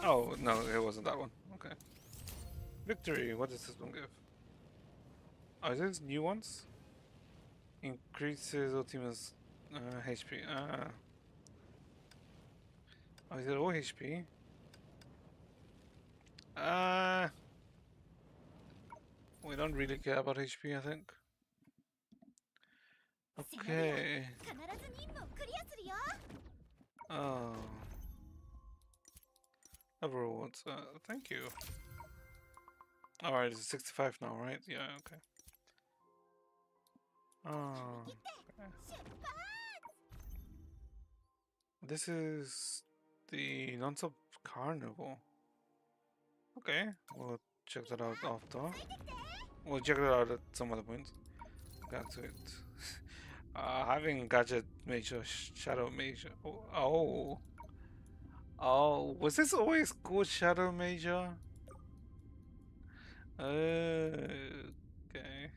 Oh, no, it wasn't that one. Okay. Victory, what does this one give? Are these new ones? Increases ultimate's HP. Oh, is it all HP? We don't really care about HP, I think. Okay. Oh. Rewards. Thank you. Alright, it's 65 now, right? Yeah, okay. Oh. Okay. This is the non-stop carnival. Okay, we'll check that out after. We'll check that out at some other point. Got to it. Having gadget major, shadow major. Oh, was this always called shadow major? Okay.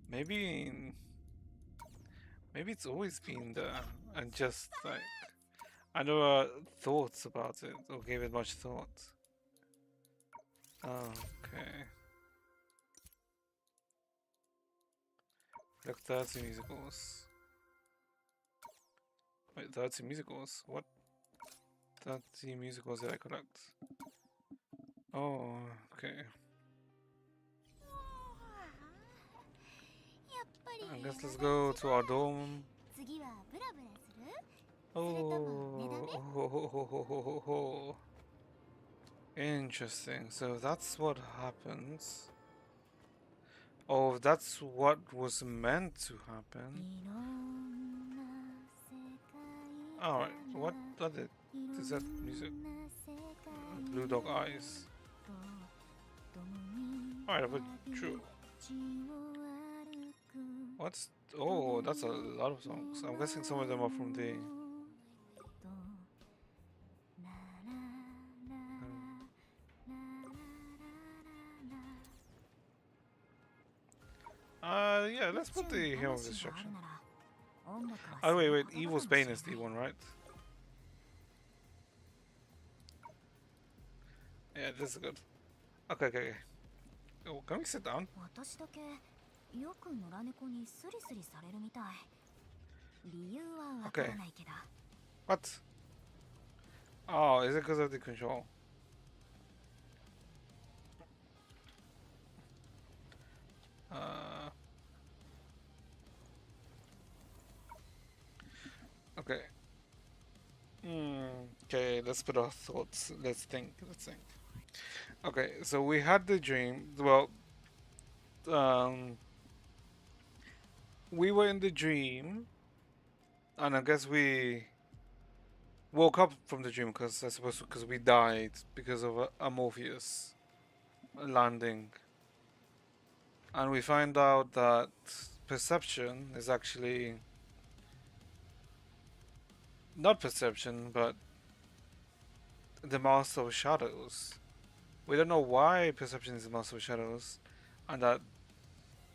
Maybe it's always been there and just like I never thoughts about it or gave it much thought. Okay. Like 30 musicals. Wait, 30 musicals? What? 30 musicals did I collect? Oh, okay. I guess let's go to our dome. Oh, interesting. So that's what happens. Oh, that's what was meant to happen. Alright, what other is that music? Blue Dog Eyes. Alright, but true. What's oh, that's a lot of songs. I'm guessing some of them are from the yeah, let's put the Hymn of Destruction. Oh wait, Evil's Bane is the one, right? Yeah, this is good. Okay. Oh, can we sit down? Okay. What? Oh, is it because of the control? Okay. Okay, let's put our thoughts. Let's think. Okay, so we had the dream. Well, we were in the dream, and I guess we woke up from the dream because we died because of a Morpheus landing, and we find out that perception is actually not perception, but the Master of Shadows. We don't know why perception is the Master of Shadows, and that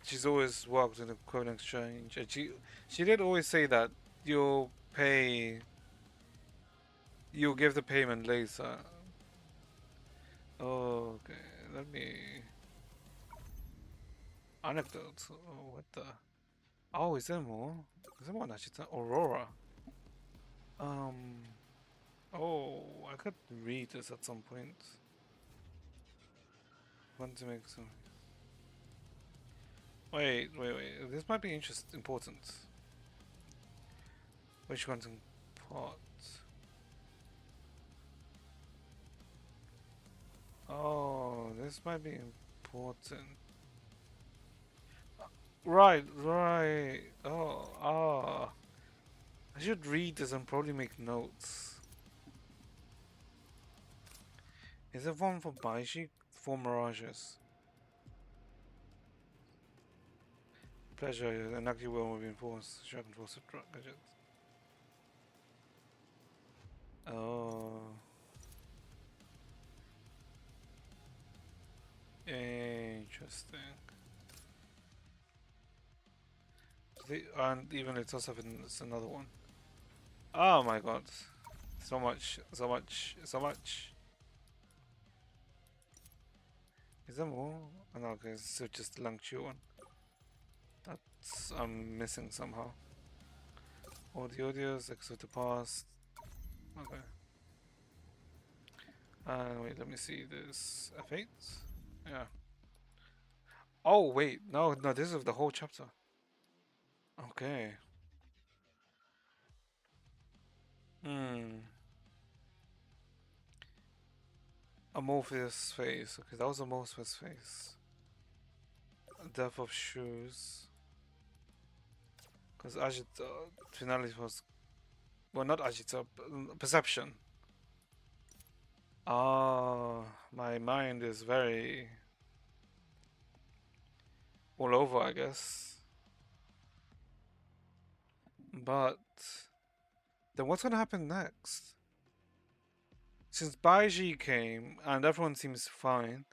she's always worked in the Quote Exchange, and she did always say that you'll give the payment later. Okay, let me anecdotes. Oh, what the? Oh, is there more? Is there more? Aurora. Oh, I could read this at some point. Want to make some. Wait. This might be important. Which one's important? Oh, this might be important. Right. Oh. I should read this and probably make notes. Is it one for Baishi? For Mirages. Pleasure, an active well moving force. Dragon force of gadgets. Oh. Interesting. And even it's also it's another one. Oh my god. So much, so much, so much. Is there more? Oh, no, okay, so just Langchu one. That's I'm missing somehow. All the audios, X of the past. Okay. And wait, let me see this. F8? Yeah. Oh wait, no, this is the whole chapter. Okay. Hmm. Amorphous face. Okay, that was Amorphous face. Death of shoes. Because Ajit finale was, well, not Ajita, perception. Ah, my mind is very all over, I guess. But then what's gonna happen next? Since Baiji came and everyone seems fine,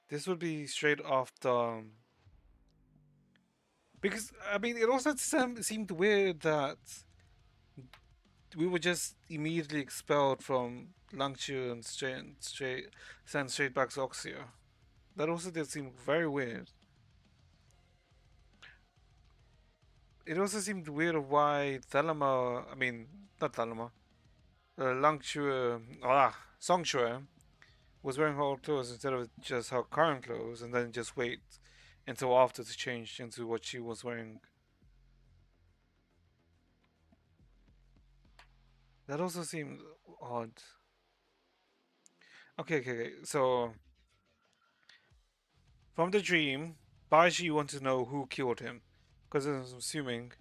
this would be straight after. Because I mean, it also seemed weird that we were just immediately expelled from Langchu and sent straight back to Oxia. That also did seem very weird. It also seemed weird why Thelema, I mean, not Thelema, Langchu, Songchue was wearing her old clothes instead of just her current clothes and then just wait until after to change into what she was wearing. That also seemed odd. Okay. So, from the dream, Baiji wanted to know who killed him. Because I'm assuming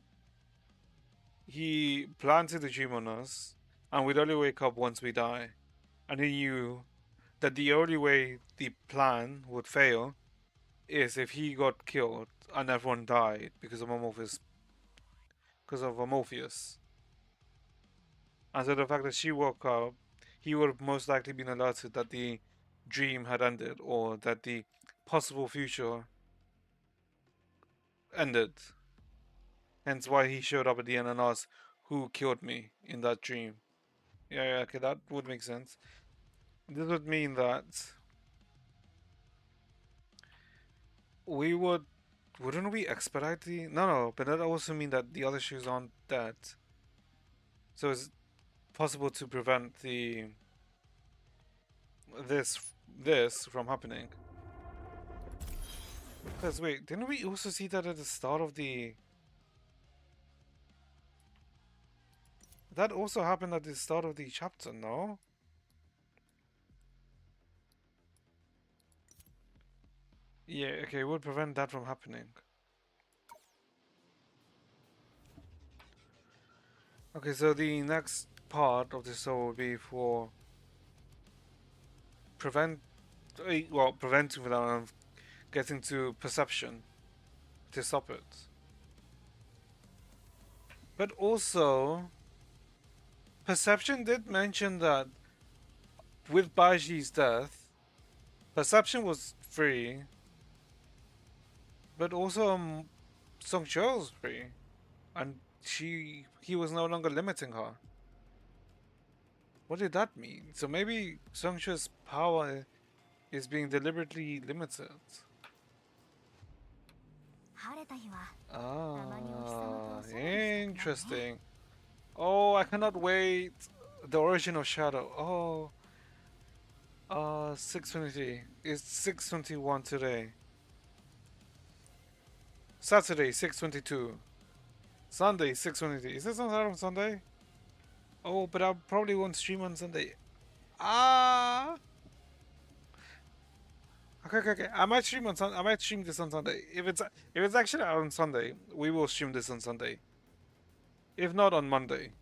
he planted the dream on us, and we'd only wake up once we die. And he knew that the only way the plan would fail is if he got killed and everyone died because of Morpheus. And so the fact that she woke up, he would have most likely been alerted that the dream had ended or that the possible future ended. Hence why he showed up at the end and asked, "Who killed me in that dream?" Yeah, okay, that would make sense. This would mean that wouldn't we expedite the? No, but that also mean that the other shoes aren't dead. So it's possible to prevent this from happening. Because wait, didn't we also see that at the start of the? That also happened at the start of the chapter, no? Yeah, okay, it would prevent that from happening. Okay, so the next part of the show will be for preventing them getting to perception to stop it. But also, perception did mention that with Baiji's death, perception was free, but also Song Chul was free, and he was no longer limiting her. What did that mean? So maybe Song Chul's power is being deliberately limited. Ah, interesting. Oh, I cannot wait. The origin of Shadow. Oh, 6:20. It's 6:21 today. Saturday 6:22. Sunday 6:23. Is this on Sunday? Oh, but I probably won't stream on Sunday. Ah. Okay. I might stream on I might stream this on Sunday. If it's actually out on Sunday, we will stream this on Sunday. If not on Monday.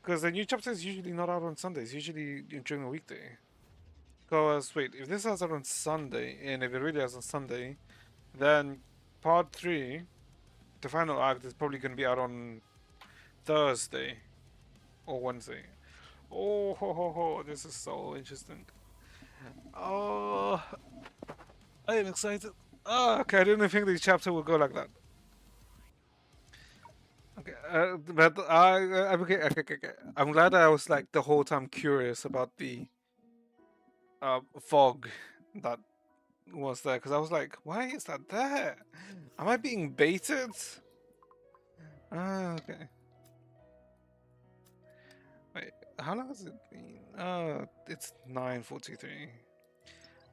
Because the new chapter is usually not out on Sundays, usually during a weekday. Because, wait, if this has out on Sunday, and if it really has on Sunday, then part 3, the final act, is probably going to be out on Thursday or Wednesday. Oh, ho, ho, ho. This is so interesting. Oh, I am excited. Oh, okay, I didn't think the chapter would go like that. Okay, but okay, okay, okay, okay. I'm glad I was like the whole time curious about the fog that was there, because I was like, why is that there? Am I being baited? Ah, okay. Wait, how long has it been? It's 9:43.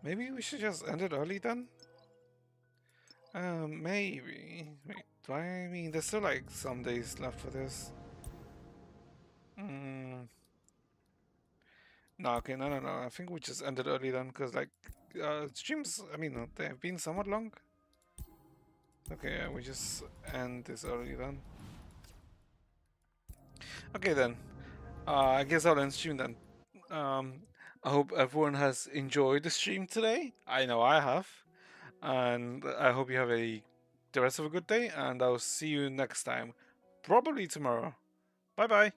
Maybe we should just end it early then? Maybe. Wait, do I mean there's still like some days left for this? Hmm. No, okay, no. I think we just ended early then, because like streams. I mean, they have been somewhat long. Okay, yeah, we just end this early then. Okay then. I guess I'll end stream then. I hope everyone has enjoyed the stream today. I know I have, and I hope you have the rest of a good day. And I'll see you next time, probably tomorrow. Bye bye.